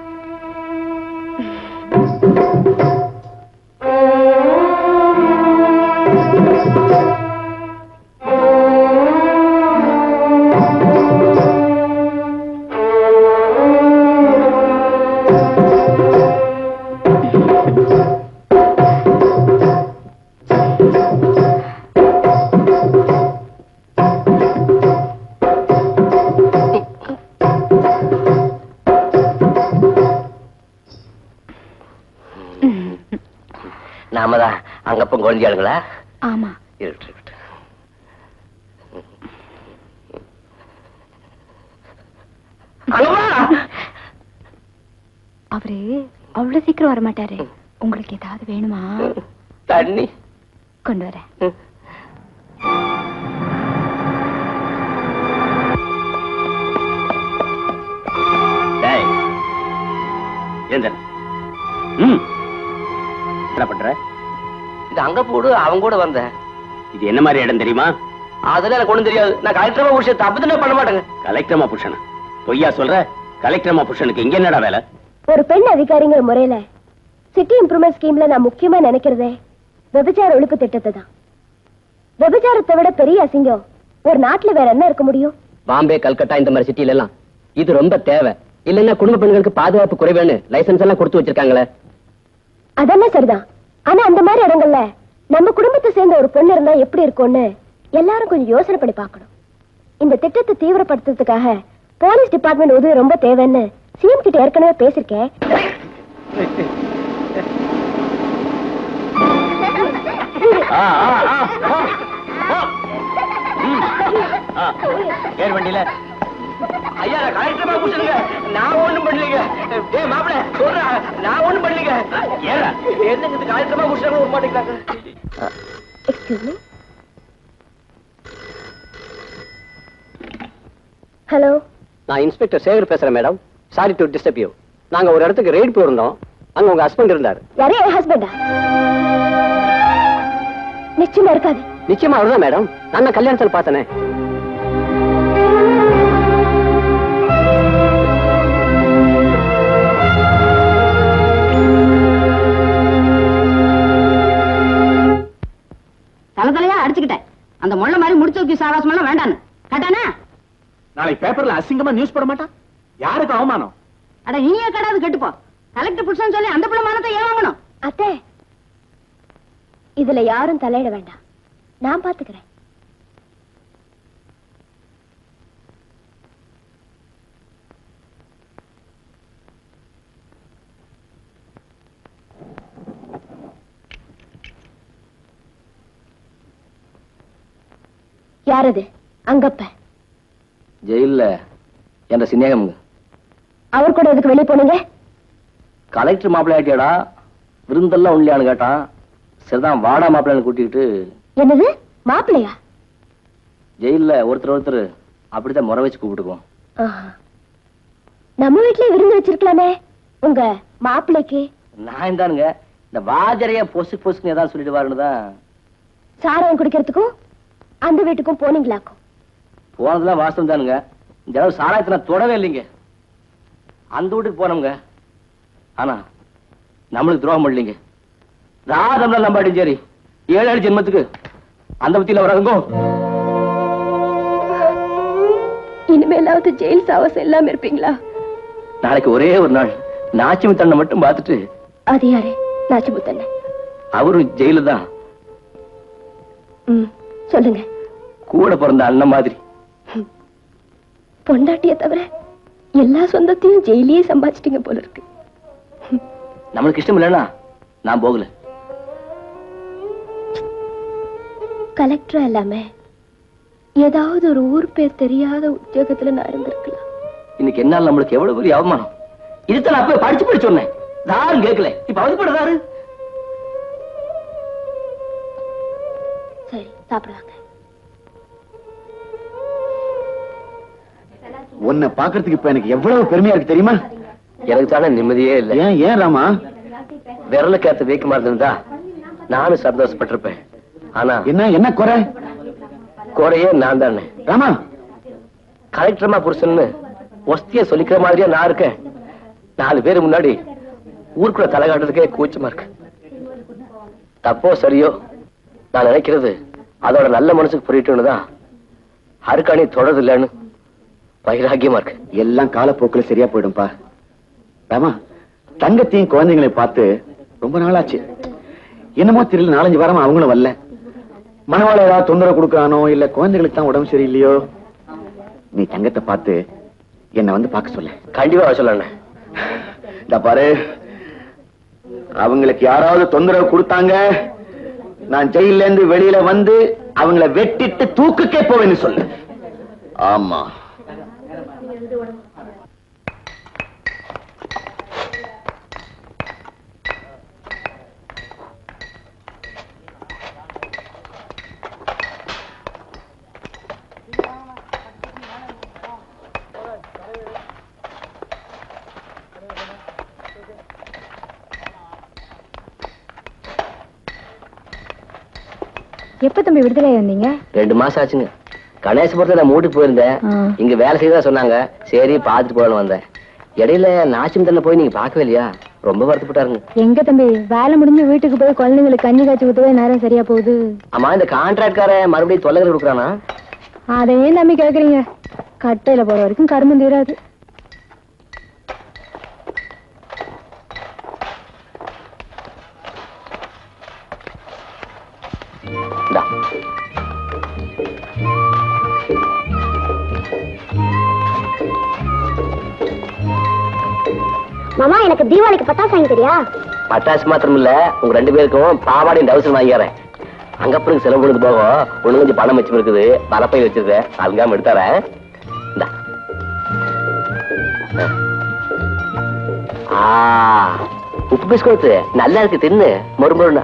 [SPEAKER 6] நாமதான் அங்கப்ப குழந்தையாளுங்களா?
[SPEAKER 2] ஆமா.
[SPEAKER 6] இருக்கட்டும்.
[SPEAKER 2] அவரு அவ்வளவு சீக்கிரம் வர மாட்டாரு. உங்களுக்கு ஏதாவது வேணுமா?
[SPEAKER 6] தண்ணி
[SPEAKER 2] கொண்டு வரேன்.
[SPEAKER 7] என்ன பண்ற?
[SPEAKER 6] இது அங்க போடு. அவங்க கூட வந்த.
[SPEAKER 7] இது என்ன மாதிரி இடம் தெரியுமா?
[SPEAKER 6] அதெல்லாம் எனக்கு ஒண்ணும் தெரியாது. நான் கலெக்டரமா புருஷன் தப்பு தானே பண்ண மாட்டேங்க.
[SPEAKER 7] கலெக்டரமா புருஷனா? பொய்யா சொல்ற? கலெக்டரமா புருஷனுக்கு இங்க என்னடா வேலை?
[SPEAKER 2] ஒரு பெண் அதிகாரிங்கிற முறையில சிட்டி இம்ப்ரூவ்மெண்ட் ஸ்கீம்ல நான் முக்கியமா நினைக்கிறதே விபச்சார ஒழிப்பு திட்டத்தை தான். விபச்சாரத்தை விட பெரிய அசிங்கம் ஒரு நாட்டுல வேற என்ன இருக்க முடியும்?
[SPEAKER 1] பாம்பே, கல்கட்டா இந்த மாதிரி சிட்டில எல்லாம் இது ரொம்ப தேவை. இல்லன்னா குடும்ப பெண்களுக்கு பாதுகாப்பு குறைவேன்னு லைசன்ஸ் எல்லாம் கொடுத்து வச்சிருக்காங்களே.
[SPEAKER 2] அதெல்லாம் சரிதான். ஆனா அந்த மாதிரி இடங்கள்ல நம்ம குடும்பத்தை சேர்ந்த ஒரு பொண்ணு இருந்தா எப்படி இருக்கும்னு எல்லாரும் கொஞ்சம் யோசனை பண்ணி பார்க்கணும். இந்த திட்டத்தை தீவிரப்படுத்துறதுக்காக போலீஸ் டிபார்ட்மெண்ட் உதவி ரொம்ப தேவைன்னு சிஎம் கிட்ட ஏற்கனவே பேசிருக்கேன்.
[SPEAKER 7] ஏர் வண்டியில
[SPEAKER 6] ஐயா கலெக்டரமா புருஷனுங்க. நான் ஒண்ணும் பண்ணலீங்க. ஏய் மாப்பிள சொல்றா, நான் ஒண்ணும் பண்ணலீங்க. ஏறா என்னங்க இது கலெக்டரமா புருஷனுங்க விட மாட்டேங்கிறாங்க.
[SPEAKER 2] Excuse me. ஹலோ,
[SPEAKER 1] நான் இன்ஸ்பெக்டர் சேகர் பேசுறேன் madam. Sorry to disturb you. நாங்க ஒரு இடத்துக்கு ரெய்ட் போயிருந்தோம். அங்க உங்க ஹஸ்பண்ட் இருந்தாரு.
[SPEAKER 2] யாரே என் ஹஸ்பண்டா? நிச்சயமா இருக்காது.
[SPEAKER 1] நிச்சயமா அவர்தான் மேடம். நான் கல்யாணத்தில் பார்த்தனே.
[SPEAKER 5] தலையா அடிச்சுக்கிட்டேன். அந்த முள்ள மாதிரி முடிச்சு வச்சு சாவாசம் எல்லாம் வேண்டான்னு கேட்டானா?
[SPEAKER 3] நாளைக்கு பேப்பர்ல அசிங்கமா நியூஸ் போட மாட்டான். யாருக்கு அவமானம்?
[SPEAKER 5] அட நீயே கடாது கெட்டுப்போ. கலெக்டர் புருஷன் சொல்லி அந்த பிள்ளை மானத்தை ஏன் வாங்கணும்?
[SPEAKER 2] அத்தை, இதுல யாரும் தலையிட வேண்டாம். நான் பாத்துக்கிறேன். யாரது? அங்கப்ப
[SPEAKER 6] ஜெயில்ல என்ற சிநேகம்.
[SPEAKER 2] அவர் கூட எதுக்கு வெளியே போனீங்க?
[SPEAKER 6] கலெக்டர் மாப்பிள்ளை ஆட்டியாடா, விருந்தெல்லாம் ஒன்லியான்னு கேட்டான். சரிதான் வாடா மாப்பிள்ளைன்னு கூட்டிக்கிட்டு.
[SPEAKER 2] என்னது மாப்பிள்ளையா?
[SPEAKER 6] ஜெயில்ல ஒருத்தர் அப்படித்தான் முறை வச்சு கூப்பிட்டுக்குவோம்.
[SPEAKER 2] நம்ம வீட்லயே விருந்து வச்சிருக்கலாமே உங்க மாப்பிள்ளைக்கு.
[SPEAKER 6] நான் தானுங்க இந்த வாஜரையா பொசுக்கு ஏதாவது சொல்லிட்டு வாருன்னுதான்.
[SPEAKER 2] சாராயம் குடிக்கிறதுக்கும் அந்த வீட்டுக்கும் போனீங்களாக்கும்?
[SPEAKER 6] போனதுலாம் வாசம் தானுங்க. இந்த அளவு சாராயத்தை நான் தொடவே இல்லைங்க. அந்த வீட்டுக்கு போனோங்க. ஆனா நம்மளுக்கு துரோகம் பண்ணலீங்க. ராதம் நம்பாட்டி சரி 7 ஜென்மத்துக்கு அந்த பத்தியில வரங்கோ.
[SPEAKER 2] இனிமே இனிமேலாவது ஜெயில் சாவாசம் இல்லாம இருப்பீங்களா?
[SPEAKER 6] நாளைக்கு ஒரே ஒரு நாள் நாச்சிமுத்தண்ணை மட்டும் பார்த்துட்டு.
[SPEAKER 2] அது யாரு நாச்சிமுத்தண்ண?
[SPEAKER 6] அவரும் ஜெயிலு தான்.
[SPEAKER 2] சொல்லுங்க.
[SPEAKER 6] கூட பிறந்த அண்ணன் மாதிரி.
[SPEAKER 2] பொண்டாட்டிய தவிர எல்லா சொந்தத்தையும் ஜெயிலே சம்பாதிச்சிட்டீங்க போல இருக்கு.
[SPEAKER 6] நம்மளுக்கு இஷ்டம் இல்லைன்னா நான் போகல.
[SPEAKER 2] கலெக்டரா இல்லாம ஏதாவது ஒரு ஊர் பேர் தெரியாத உத்தியோகத்துல நான் இருந்திருக்கலாம்.
[SPEAKER 6] இன்னைக்கு என்னால நம்மளுக்கு எவ்வளவு பெரிய அவமானம். இதுதான் நான் போய் படிச்சு சொன்னேன். யாரும் கேட்கல. இப்ப அவதிப்படுறாரு.
[SPEAKER 2] சரி, சாப்பிடுவாங்க.
[SPEAKER 3] உன்னை பாக்குறதுக்கு இப்ப எனக்கு எவ்வளவு பெருமையா இருக்கு தெரியுமா?
[SPEAKER 6] எனக்கு தானே நிம்மதியே இல்லை.
[SPEAKER 3] ஏன் ராமா?
[SPEAKER 6] விரலுக்கு ஏத்த வீக்கமா இருந்தா நானும் சந்தோஷப்பட்டிருப்பேன். ஆனா
[SPEAKER 3] என்ன குறை?
[SPEAKER 6] குறையே நான் தானே.
[SPEAKER 3] ராமா,
[SPEAKER 6] கலெக்டர்மா புருஷன்னு ஒஸ்திய சொல்லிக்கிற மாதிரியா நான் இருக்கேன். 4 பேர் முன்னாடி ஊருக்குள்ள தலை காட்டுறதுக்கே கூச்சமா இருக்கு. தப்போ சரியோ நான் நினைக்கிறது அதோட நல்ல மனசுக்கு புரியட்டுன்னு தான் அருக்காணி தொடர்து இல்லைன்னு வைராக்கியமா இருக்கு.
[SPEAKER 3] எல்லாம் காலப்போக்கில் சரியா போயிடும்பா. ராமா, தங்கத்தையும் குழந்தைங்களையும் பார்த்து ரொம்ப நாளாச்சு. என்னமோ தெரியல, 4-5 வாரமா அவங்களும் வரல. மனவாள ஏதாவது தொந்தரவு கொடுக்கறானோ இல்ல குழந்தைகளுக்கு தான் உடம்பு சரியில்லையோ. நீ தங்கத்தை பார்த்து என்ன வந்து பார்க்க சொல்ல.
[SPEAKER 6] கண்டிப்பா சொல்ல.
[SPEAKER 3] இந்த பாரு, அவங்களுக்கு யாராவது தொந்தரவு கொடுத்தாங்க, நான் ஜெயில இருந்து வெளியில வந்து அவங்கள வெட்டிட்டு தூக்குக்கே போவேன்னு சொல்லு. ஆமா.
[SPEAKER 8] எப்ப தம்பி விடுதலை வந்தீங்க?
[SPEAKER 6] 2 மாசம் ஆச்சுங்க. கணேசபுரத்துல நான் மூட்டுக்கு போயிருந்தேன். இங்க வேலை செய்யதான் சொன்னாங்க. சரி பாத்துட்டு போகணும் வந்தேன். இடையில நாச்சிமுத்தண்ண போய் நீங்க பாக்கவே இல்லையா? ரொம்ப வருத்தப்பட்டாருங்க.
[SPEAKER 8] எங்க தம்பி, வேலை முடிஞ்சு வீட்டுக்கு போய் குழந்தைங்களுக்கு கஞ்சி காய்ச்சி ஊத்தவே நேரம் சரியா போகுது.
[SPEAKER 6] ஆமா, இந்த கான்ட்ராக்ட்கார மறுபடியும் தொல்லை கொடுக்குறானா?
[SPEAKER 8] அதையும் தம்பி கேக்குறீங்க? கட்டையில போற வரைக்கும் கருமம் தீராது.
[SPEAKER 2] மாமா, எனக்கு தீபாவளிக்கு பட்டாசு வாங்கி தெரியா?
[SPEAKER 6] பட்டாசு மாத்திரம் இல்ல, உங்க 2 பேருக்கும் பாவாடையும் டவுசர் வாங்கிக்கிறேன். அங்க அப்புறம் செலவு கொடுத்து போகும். ஒண்ணு கொஞ்சம் பணம் வச்சு இருக்குது, பலப்பை வச்சிருக்கேன். அழுங்காம எடுத்தாரேன். உப்பு பிஸ்கோத்து நல்லா இருக்கு, தின்னு மறுமொரு.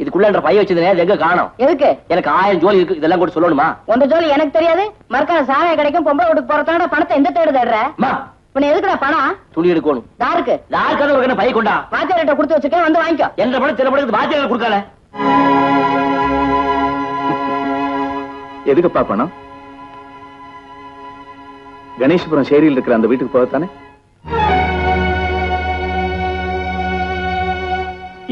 [SPEAKER 6] இதுக்குள்ள பைய வச்சதுனே எங்க காணோம்?
[SPEAKER 1] எதுக்கு?
[SPEAKER 6] எனக்கு 1000 ஜோலி இருக்கு. இதெல்லாம் கூட சொல்லணுமா?
[SPEAKER 1] உங்க ஜோலி எனக்கு தெரியாது. மறக்காத சாராய கிடைக்கும், பொம்பளை வீட்டுக்கு போறதோட பணத்தை எந்த தேடு தேடுற? உன்னை எதுக்குடா பணம்?
[SPEAKER 6] துணி எடுக்கணும்.
[SPEAKER 1] யாருக்கு?
[SPEAKER 6] யாருக்காவது ஒரு பைய கொண்டா.
[SPEAKER 1] வாத்தியார்கிட்ட கொடுத்து வச்சிருக்கேன், வந்து வாங்கிக்கோ.
[SPEAKER 6] எந்த பணம் சில பணத்துக்கு வாத்தியார் கொடுக்கல.
[SPEAKER 3] எதுக்குப்பா பணம்? கணேசபுரம் சேரியில் இருக்கிற அந்த வீட்டுக்கு போகத்தானே?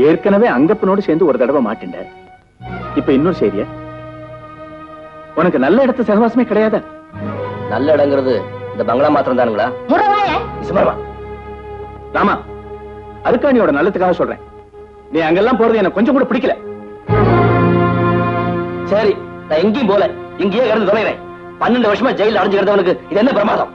[SPEAKER 3] ஏற்கனவே அங்கப்பனோடு சேர்ந்து ஒரு தடவை மாட்டிண்ட. இப்ப இன்னொரு சேரிய. உனக்கு நல்ல இடத்து சகவாசமே கிடையாது.
[SPEAKER 6] நல்ல இடங்கிறது இந்த பங்களா மாத்திரம் தானுங்களா?
[SPEAKER 3] ராமா, அருக்காணியோட நல்லதுக்காக சொல்றேன். நீ அங்கெல்லாம் போறது எனக்கு கொஞ்சம் கூட பிடிக்கல.
[SPEAKER 6] சரி, நான் எங்கேயும் போல, இங்கேயே கிடந்து தொலைறேன். 12 வருஷமா ஜெயில அடைஞ்சுக்கிறவனுக்கு இது என்ன பிரமாதம்?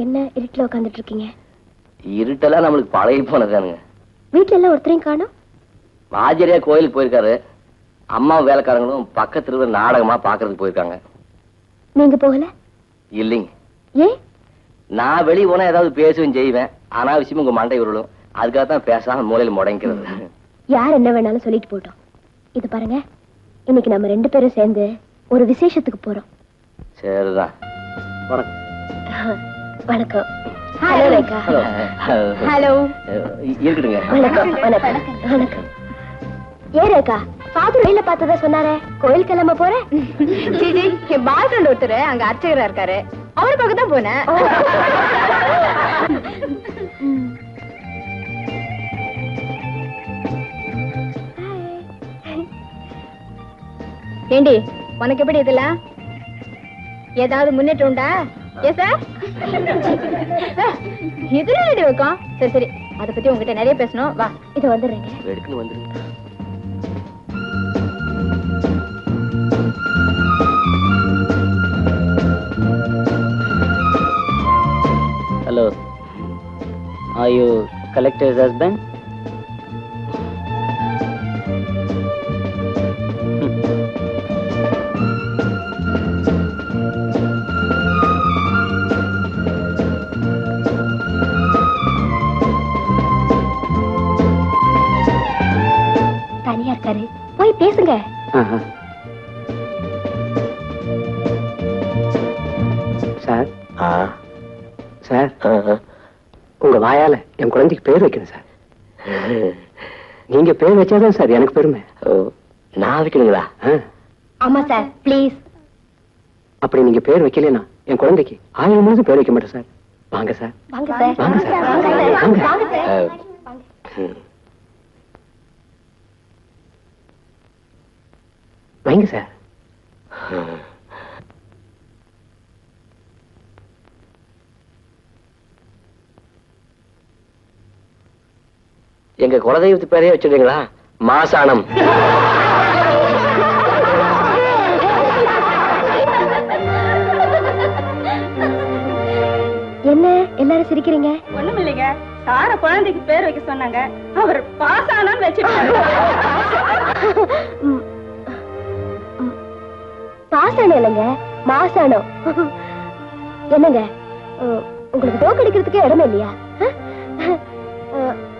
[SPEAKER 2] என்ன இருட்டுல உட்காந்துட்டு இருக்கீங்க?
[SPEAKER 6] இருட்டெல்லாம் நம்மளுக்கு பழகி போனதானுங்க.
[SPEAKER 2] வீட்டுல எல்லாம் ஒருத்தரையும் காணோம்.
[SPEAKER 6] வாஜரியா கோயிலுக்கு போயிருக்காரு. அம்மா வேலைக்காரங்களும் பக்கத்துல நாடகமா பாக்குறதுக்கு போயிருக்காங்க.
[SPEAKER 2] நீங்க போகல?
[SPEAKER 6] இல்லைங்க.
[SPEAKER 2] ஏன்?
[SPEAKER 6] நான் வெளியே போனா ஏதாவது பேசுவேன் செய்வேன். அனாவசியமா உங்க மண்டை உருளும். அதுக்காக தான் பேசாம மூலையில முடங்கிறது.
[SPEAKER 2] யார் என்ன வேணாலும் சொல்லிட்டு போட்டோம். இது பாருங்க, இன்னைக்கு நம்ம 2 பேரும் சேர்ந்து ஒரு விசேஷத்துக்கு போறோம்.
[SPEAKER 6] சரிதான்.
[SPEAKER 2] வணக்கம். ஹலோ ரேகா.
[SPEAKER 8] ஹலோ.
[SPEAKER 6] இருக்குதுங்க.
[SPEAKER 2] வணக்கம். வணக்கம். வணக்கம். ஏ ரேகா, ஃபாதர் வெளியில பார்த்ததா சொன்னாரே, கோயில் கிளம்ப போறேன்.
[SPEAKER 8] ஜிஜி, என் பாய் ஃப்ரெண்ட் ஒருத்தர் அங்க அர்ச்சகரா இருக்காரு, அவரை பார்க்க தான் போனேன். ஏண்டி, உனக்கு எப்படி இதுல ஏதாவது முன்னேற்றம் உண்டா? ஏ சார், இதுல ரெடி வைக்கும். சரி சரி, அதை பத்தி உங்ககிட்ட நிறைய பேசணும். வா,
[SPEAKER 2] இது வந்துடுறேங்க.
[SPEAKER 6] எடுக்கணும் வந்துருங்க.
[SPEAKER 1] Hello. Are you collector's husband?
[SPEAKER 2] தனியா இருக்காரு, போய் பேசுங்க.
[SPEAKER 10] சார், சார், உங்க வாயால என் குழந்தைக்கு பேர் வைக்கணும் சார். நீங்க பேர் வச்சாதான் சார் எனக்கு பெருமை.
[SPEAKER 6] நான் வைக்கணுங்களா?
[SPEAKER 2] ஆமா சார், ப்ளீஸ்.
[SPEAKER 10] அப்படி நீங்க பேர் வைக்கலனா என் குழந்தைக்கு 1000 முழுதும் பேர் வைக்க மாட்டேன் சார். வாங்க சார்.
[SPEAKER 2] வாங்க சார்.
[SPEAKER 10] வாங்க சார்.
[SPEAKER 2] வாங்க சார்.
[SPEAKER 10] வைங்க சார்.
[SPEAKER 6] எங்க குலதெய்வத்து பேரையே வச்சிருக்கீங்களா? மாசானம்.
[SPEAKER 2] என்ன எல்லாரும் சிரிக்கிறீங்க?
[SPEAKER 5] ஒண்ணும் இல்லைங்க, சார குழந்தைக்கு பேர் வைக்க சொன்னாங்க, அவர் பாஸ் ஆனான்னு வச்சிருக்காரு.
[SPEAKER 2] பாசானம் இல்லைங்க, மாசானம். என்னங்க, உங்களுக்கு டோக் அடிக்கிறதுக்கே இடமே இல்லையா?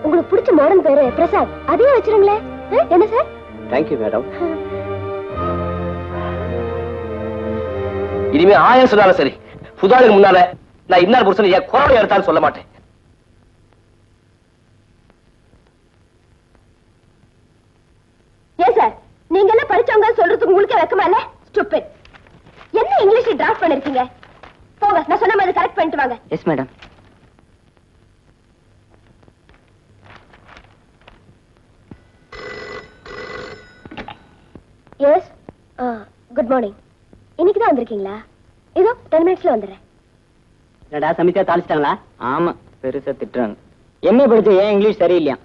[SPEAKER 2] உங்களுக்கு பிடிச்ச மாடர்ன் பேரு பிரசாத், அதையும் வச்சிருங்களேன். என்ன சார்?
[SPEAKER 10] Thank you madam.
[SPEAKER 6] இனிமே 1000 சொன்னாலும் சரி, புதாளுக்கு முன்னால நான் இன்னார் புருஷன் என் குரலை எடுத்தாலும் சொல்ல மாட்டேன்.
[SPEAKER 2] ஏன் சார், நீங்க எல்லாம் படிச்சவங்க சொல்றதுக்கு உங்களுக்கு வெக்கமா இல்ல? ஸ்டூபிட். என்ன இங்கிலீஷ் டிராஃப்ட் பண்ணிருக்கீங்க? போங்க, நான் சொன்ன மாதிரி கரெக்ட் பண்ணிட்டு வாங்க.
[SPEAKER 1] Yes madam.
[SPEAKER 2] Yes, good morning. இன்னைக்கு தான் வந்திருக்கீங்களா? இதோ 10 மினிட்ஸ்ல வந்துடுறேன்.
[SPEAKER 1] என்னடா சமிதா தாளிச்சிட்டாங்களா? ஆமா, பெருசா திட்டுறாங்க. என்ன படிச்ச ஏன் இங்கிலீஷ் சரியில்லையா?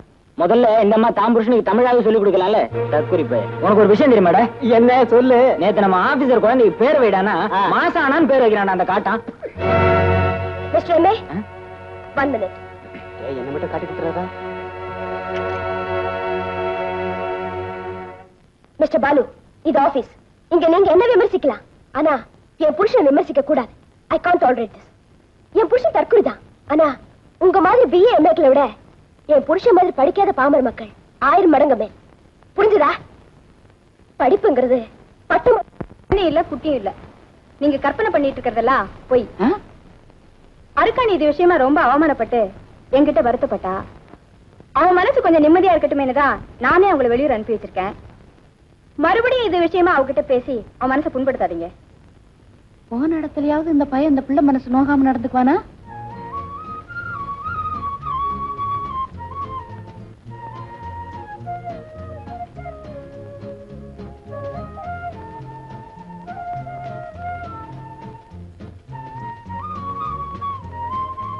[SPEAKER 1] முதல்ல இந்த அம்மா தாம் புருஷனுக்கு தமிழாவது சொல்லி கொடுக்கலாம்ல. தற்கொலை பையன். உனக்கு ஒரு விஷயம் தெரியுமாடா? என்ன சொல்லு. நேத்து நம்ம ஆபீசர் குழந்தைக்கு பேர் வைடானா மாசம் ஆனான்னு பேர் வைக்கிறான் அந்த காட்டான்.
[SPEAKER 2] Mister MA, 1 minute.
[SPEAKER 1] என்ன மட்டும் காட்டி கொடுத்துறாதா?
[SPEAKER 2] மிஸ்டர் பாலு, இது ஆபீஸ். இங்க நீங்க என்ன விமர்சிக்கலாம், ஆனா என் புருஷன் விமர்சிக்க கூடாது. I can't tolerate this. என் புருஷன் தற்கொலைதான். ஆனா உங்க மாதிரி பிஏ எம்ஏக்களை விட என் புருஷன் மாதிரி படிக்காத பாமர் மக்கள் 1000 மடங்கு மேல். புரிஞ்சுதா? படிப்புங்கிறது பட்டம்
[SPEAKER 8] இல்ல, குட்டியும் இல்ல. நீங்க கற்பனை பண்ணிட்டு இருக்கிறதெல்லாம் போய். அருக்காணி இது விஷயமா ரொம்ப அவமானப்பட்டு என்கிட்ட வருத்தப்பட்டா. அவன் மனசு கொஞ்சம் நிம்மதியா இருக்கட்டுமேனுதான் நானே அவங்களை வெளியூர் அனுப்பி வச்சிருக்கேன். மறுபடியும் இது விஷயமா அவகிட்ட பேசி அவன் மனசை புண்படுத்தாதீங்க.
[SPEAKER 5] போன இடத்துலயாவது இந்த பையன் இந்த பிள்ளை மனசு நோகாம நடந்துக்குவானா?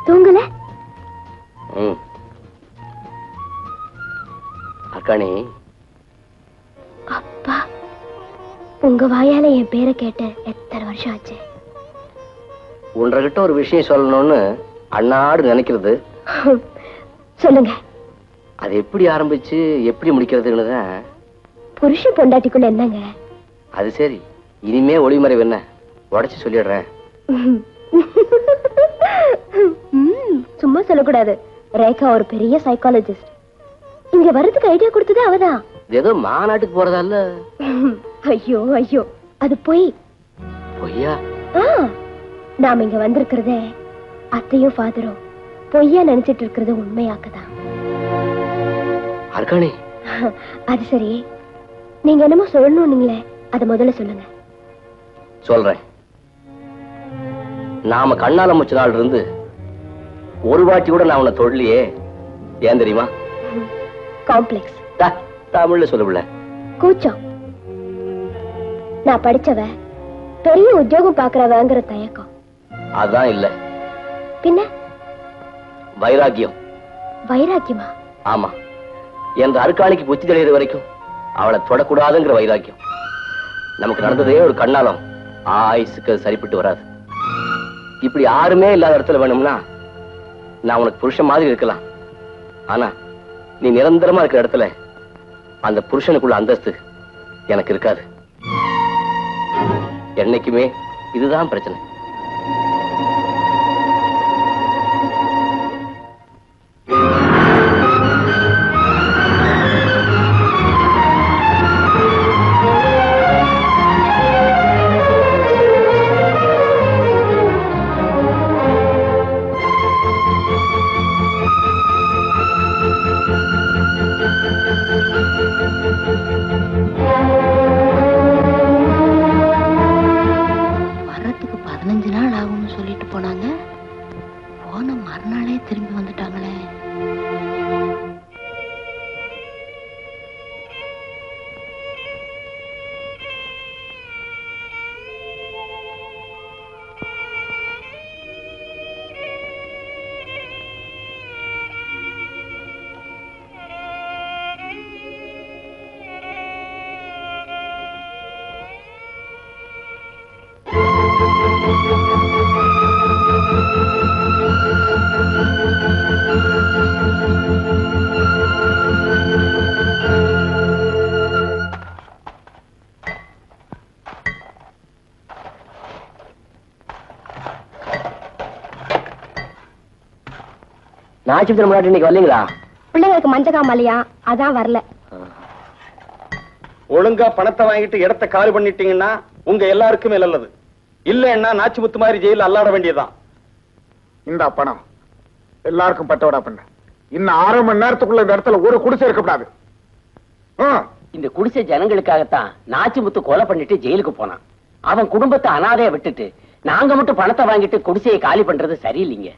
[SPEAKER 2] தூங்கல?
[SPEAKER 6] அக்காணி,
[SPEAKER 2] அப்பா, உங்க வாயால என் பேரை கேட்ட எத்தனை வருஷம் ஆச்சு?
[SPEAKER 6] உன்கிட்ட ஒரு விஷயம் சொல்லணும்னு அண்ணாடு நினைக்கிறது.
[SPEAKER 2] சொல்லுங்க.
[SPEAKER 6] அது எப்படி ஆரம்பிச்சு எப்படி முடிக்கிறதுன்னு தான்.
[SPEAKER 2] புருஷ பொண்டாட்டிக்குள்ள என்னங்க?
[SPEAKER 6] அது சரி, இனிமே ஒளிமறைவு என்ன உடைச்சு சொல்லிடுறேன்.
[SPEAKER 2] சும்மா சொல்லக்கூடாது. ரேகா ஒரு பெரிய சைக்காலஜிஸ்ட். இங்க வர்றதுக்கு ஐடியா கொடுத்தது அவதான்.
[SPEAKER 6] ஏதோ மாநாட்டுக்கு போறதால.
[SPEAKER 2] ஐயோ ஐயோ, அது பொய்.
[SPEAKER 6] பொய்யா?
[SPEAKER 2] நாம இங்க வந்திருக்கிறதே அத்தையும் ஃபாதரும் பொய்யா நினைச்சிட்டு இருக்கிறது உண்மையாக்குதான்.
[SPEAKER 6] அர்க்காணி,
[SPEAKER 2] அது சரி, நீங்க என்னமோ சொல்லணும்னீங்களே, அத முதல்ல சொல்லுங்க.
[SPEAKER 6] சொல்றேன். நாம கண்ணால முச்ச நாள் இருந்து ஒரு வாட்டி கூட நான் உன்னை தொழிலையே. ஏன் தெரியுமா?
[SPEAKER 2] காம்ப்ளெக்ஸ்.
[SPEAKER 6] தமிழ்ல சொல்லல,
[SPEAKER 2] கூச்சம். நான் படிச்சவ, பெரிய உத்தியோகம் பாக்குறவங்கிற தயக்கம்.
[SPEAKER 6] அதான் இல்ல.
[SPEAKER 2] பின்ன?
[SPEAKER 6] வைராக்கியம்.
[SPEAKER 2] வைராக்கியமா?
[SPEAKER 6] ஆமா. என்ற அர்க்காணிக்கு புத்தி தெளியது வரைக்கும் அவளை தொடக்கூடாதுங்கிற வைராக்கியம். நமக்கு நடந்ததே ஒரு கண்ணாலம், ஆயுசுக்கு சரிப்பட்டு வராது. இப்படி யாருமே இல்லாத இடத்துல வேணும்னா நான் உனக்கு புருஷன் மாதிரி இருக்கலாம். ஆனா நீ நிரந்தரமா இருக்கிற இடத்துல அந்த புருஷனுக்குள்ள அந்தஸ்து எனக்கு இருக்காது. என்னைக்குமே இதுதான் பிரச்சனை.
[SPEAKER 5] வரத்துக்கு 15 நாள் ஆகும்னு சொல்லிட்டு போனாங்க. போன மறுநாளே திரும்பி வந்துட்டாங்களே.
[SPEAKER 6] நாச்சிபத்திரம் முன்னாடி இன்னைக்கு வரலீங்களா?
[SPEAKER 2] பிள்ளைங்களுக்கு மஞ்சக்காமலையா, அதான் வரல.
[SPEAKER 3] ஒழுங்கா பணத்தை வாங்கிட்டு இடத்தை காலி பண்ணிட்டீங்கன்னா உங்க எல்லாருக்குமே நல்லது. இல்லன்னா நாச்சிமுத்து மாதிரி ஜெயில அல்லாட வேண்டியதுதான்.
[SPEAKER 11] இந்த பணம் எல்லாருக்கும் பட்டோடா பண்ண. இன்னும் 6 மணி நேரத்துக்குள்ள இந்த இடத்துல ஒரு குடிசை இருக்கக்கூடாது.
[SPEAKER 7] இந்த குடிசை ஜனங்களுக்காகத்தான் நாச்சிமுத்து கொலை பண்ணிட்டு ஜெயிலுக்கு போனான். அவன் குடும்பத்தை அனாதைய விட்டுட்டு நாங்க மட்டும் பணத்தை வாங்கிட்டு குடிசையை காலி பண்றது சரியில்லைங்க.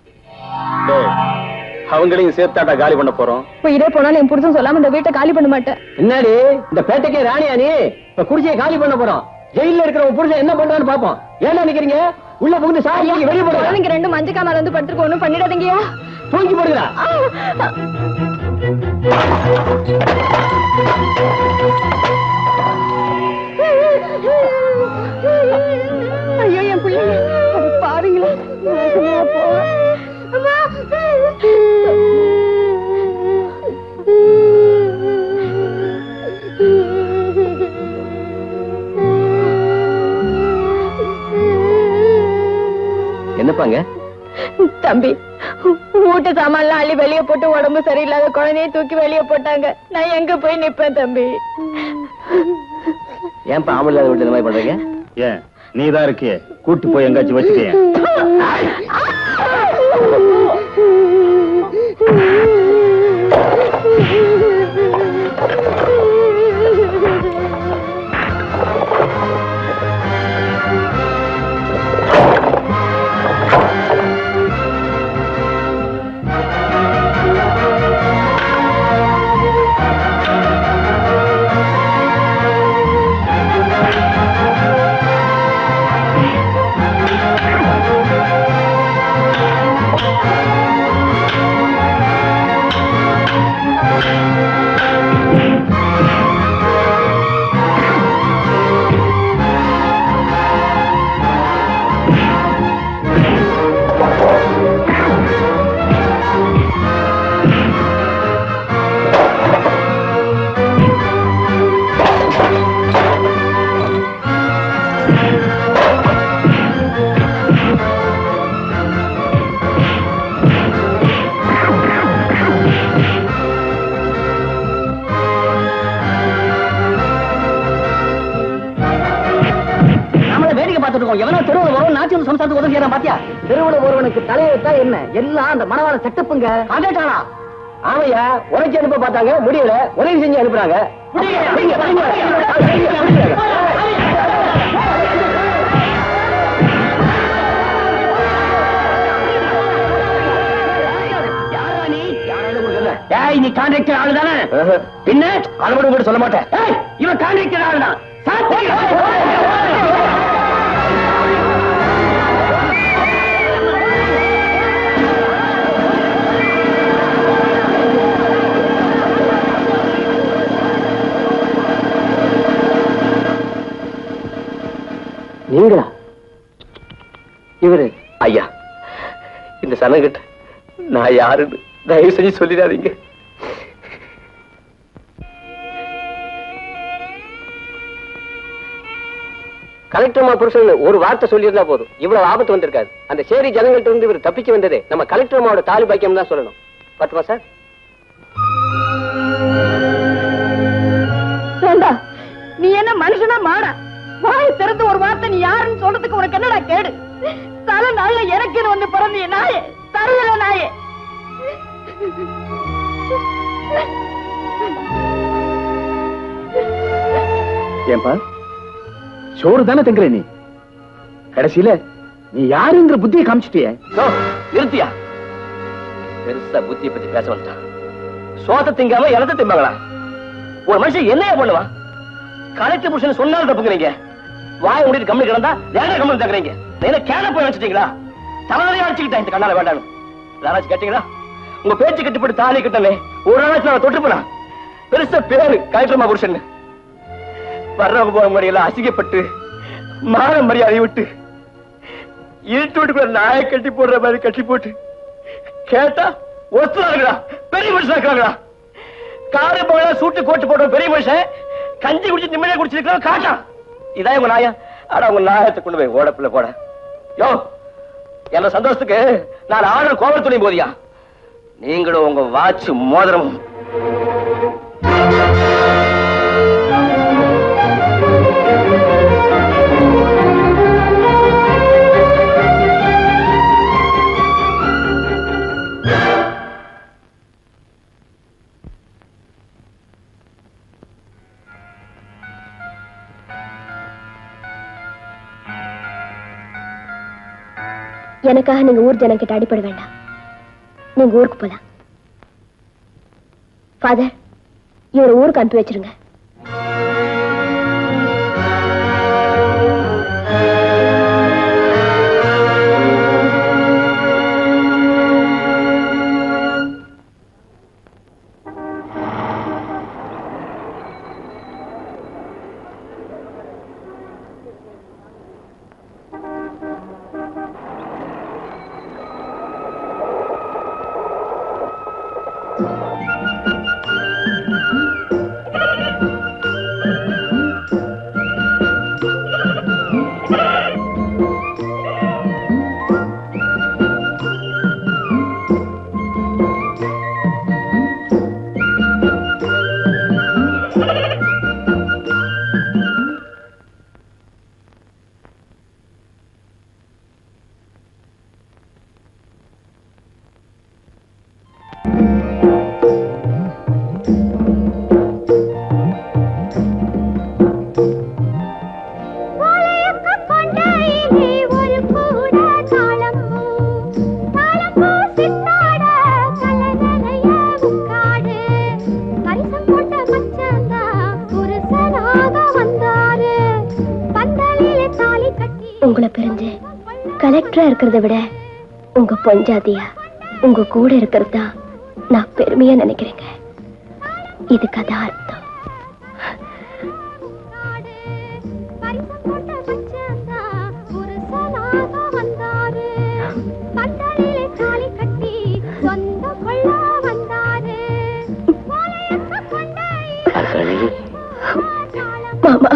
[SPEAKER 3] அவங்களையும் சேர்த்தாட்டா காலி பண்ண போறோம்.
[SPEAKER 8] இதே போனாலும் என் புருஷன் சொல்லாம இந்த வீட்டை காலி பண்ண மாட்டேன்.
[SPEAKER 1] என்னடி இந்த பேட்டைக்கே ராணியா நீ? இப்ப குடிசையை காலி பண்ண போறோம். ஜெயில இருக்கிற உன் புருஷன் என்ன பண்றான்னு பாப்போம். ஏன்னா நினைக்கிறீங்க? உள்ள புகுந்து சாரி வெளியே போடுங்க.
[SPEAKER 8] நீங்க 2 மஞ்சக்காமல் வந்து படுத்துருக்க, ஒண்ணும் பண்ணிடாதீங்கயா.
[SPEAKER 1] தூக்கி போடுங்களா?
[SPEAKER 8] ஐயோ என் பிள்ளைங்க பாருங்களா.
[SPEAKER 6] என்னப்பாங்க?
[SPEAKER 8] தம்பி, வீட்டு சாமான்லாம் அள்ளி வெளியே போட்டு உடம்பு சரியில்லாத குழந்தைய தூக்கி வெளியே போட்டாங்க. நான் எங்க போய் நிப்பேன் தம்பி?
[SPEAKER 6] ஏன்பா ஆம்பளை இல்லாத வீட்டுல இந்த மாதிரி பண்றீங்க?
[SPEAKER 3] ஏன் நீதான் இருக்கே, கூட்டி போய் எங்காச்சும் வச்சுக்கேன்.
[SPEAKER 1] அவன் எவனோ தெருவில் வரும் நாச்சு வந்து சம்சாரத்துக்கு உதவி செய்யறான் பாத்தியா? தெருவில் ஒருவனுக்கு தலையெழுத்தா என்ன எல்லாம் அந்த மனவாள செட்டப்புங்க. காண்டாட்டானா? ஆமையா உரைச்சி அனுப்ப பார்த்தாங்க, முடியல, உதவி செஞ்சு அனுப்புறாங்க. நீ கான்ட்ராக்டர் ஆளு தானே? பின்ன அதை மட்டும் கூட சொல்ல மாட்டேன். இவன் கான்ட்ராக்டர் ஆளு தான்.
[SPEAKER 10] நீங்களா? இவரு
[SPEAKER 6] ஐயா, இந்த சனங்கிட்ட நான் யாருன்னு தயவு செஞ்சு சொல்லிடாதீங்க.
[SPEAKER 10] கலெக்டர் புருஷன் ஒரு வார்த்தை சொல்லியிருந்தா போதும், இவ்வளவு ஆபத்து வந்திருக்காது. அந்த சேரி ஜனங்கள்ட்ட இருந்து இவர் தப்பிச்சு வந்ததே நம்ம கலெக்டர் அம்மாவோட தாலி பாக்கியம் தான் சொல்லணும். பத்துமா சார்?
[SPEAKER 5] நீ என்ன மனுஷனா மாடா? வாய் திறந்து ஒரு வார்த்தை நீ யாருன்னு சொல்றதுக்கு உனக்கு என்னடா கேடு? தலை நாள்ல எனக்குன்னு வந்து பிறந்திய நாயே, தருதல நாயே.
[SPEAKER 3] ஏன்பா சோறு தானே தங்குற நீ? கடைசியில நீ யாருங்கிற புத்தியை காமிச்சிட்டிய.
[SPEAKER 6] நிறுத்தியா? பெருசா புத்தியை பத்தி பேச வந்துட்டான். சோத்த திங்காம இலத்தை திம்பாங்களா? ஒரு மனுஷன் என்னையா பண்ணுவான்? கலெக்டர் புருஷன் சொன்னாலும் தப்புக்கிறீங்க. வாய முடிட்டு கம்மி கிடந்தா வேற கம்மி தக்குறீங்க. என்ன கேன போய் வச்சுட்டீங்களா? தலைவரையா அடிச்சுக்கிட்டேன் இந்த கண்ணால வேண்டாம். யாராச்சும் கேட்டீங்களா? உங்க பேச்சு கட்டுப்பட்டு தாலி கட்டமே ஒரு நாளாச்சும் நான் தொட்டு போனா பெருசா பேரு கலெக்டர் புருஷன். வர்றவங்க போற முறையெல்லாம் அசிங்கப்பட்டு மான மரியாதை விட்டு இருட்டு வீட்டுக்குள்ள நாயை கட்டி போடுற மாதிரி கட்டி போட்டு கேட்டா ஒத்துறாங்களா? பெரிய மனுஷன் இருக்கிறாங்களா? காரை போல சூட்டு கோட்டு போட்ட பெரிய மனுஷன் கஞ்சி குடிச்சு நிம்மதியா குடிச்சிருக்கா காட்டா? இதான் உங்க நாயா? ஆனா உங்க நாயத்தை கொண்டு போய் ஓடப்புல போட. யோ, என்ன சந்தோஷத்துக்கு நான் ஆர்டர் கோவல் துணி போதியா? நீங்களும் உங்க வாட்ச் மோதிரமும்
[SPEAKER 2] எனக்காக நீங்க ஊர் ஜனம் கிட்ட அடிப்பட வேண்டாம். நீங்க ஊருக்கு போலாம். ஃபாதர், இவரை ஊருக்கு அனுப்பி வச்சிருங்க. உங்களை பிரிஞ்சு கலெக்டரா இருக்கிறத விட உங்க பொஞ்சாதியா உங்க கூட இருக்கிறதா நான் பெருமையா நினைக்கிறேங்க. இதுக்கு அதான் அர்த்தம். மாமா,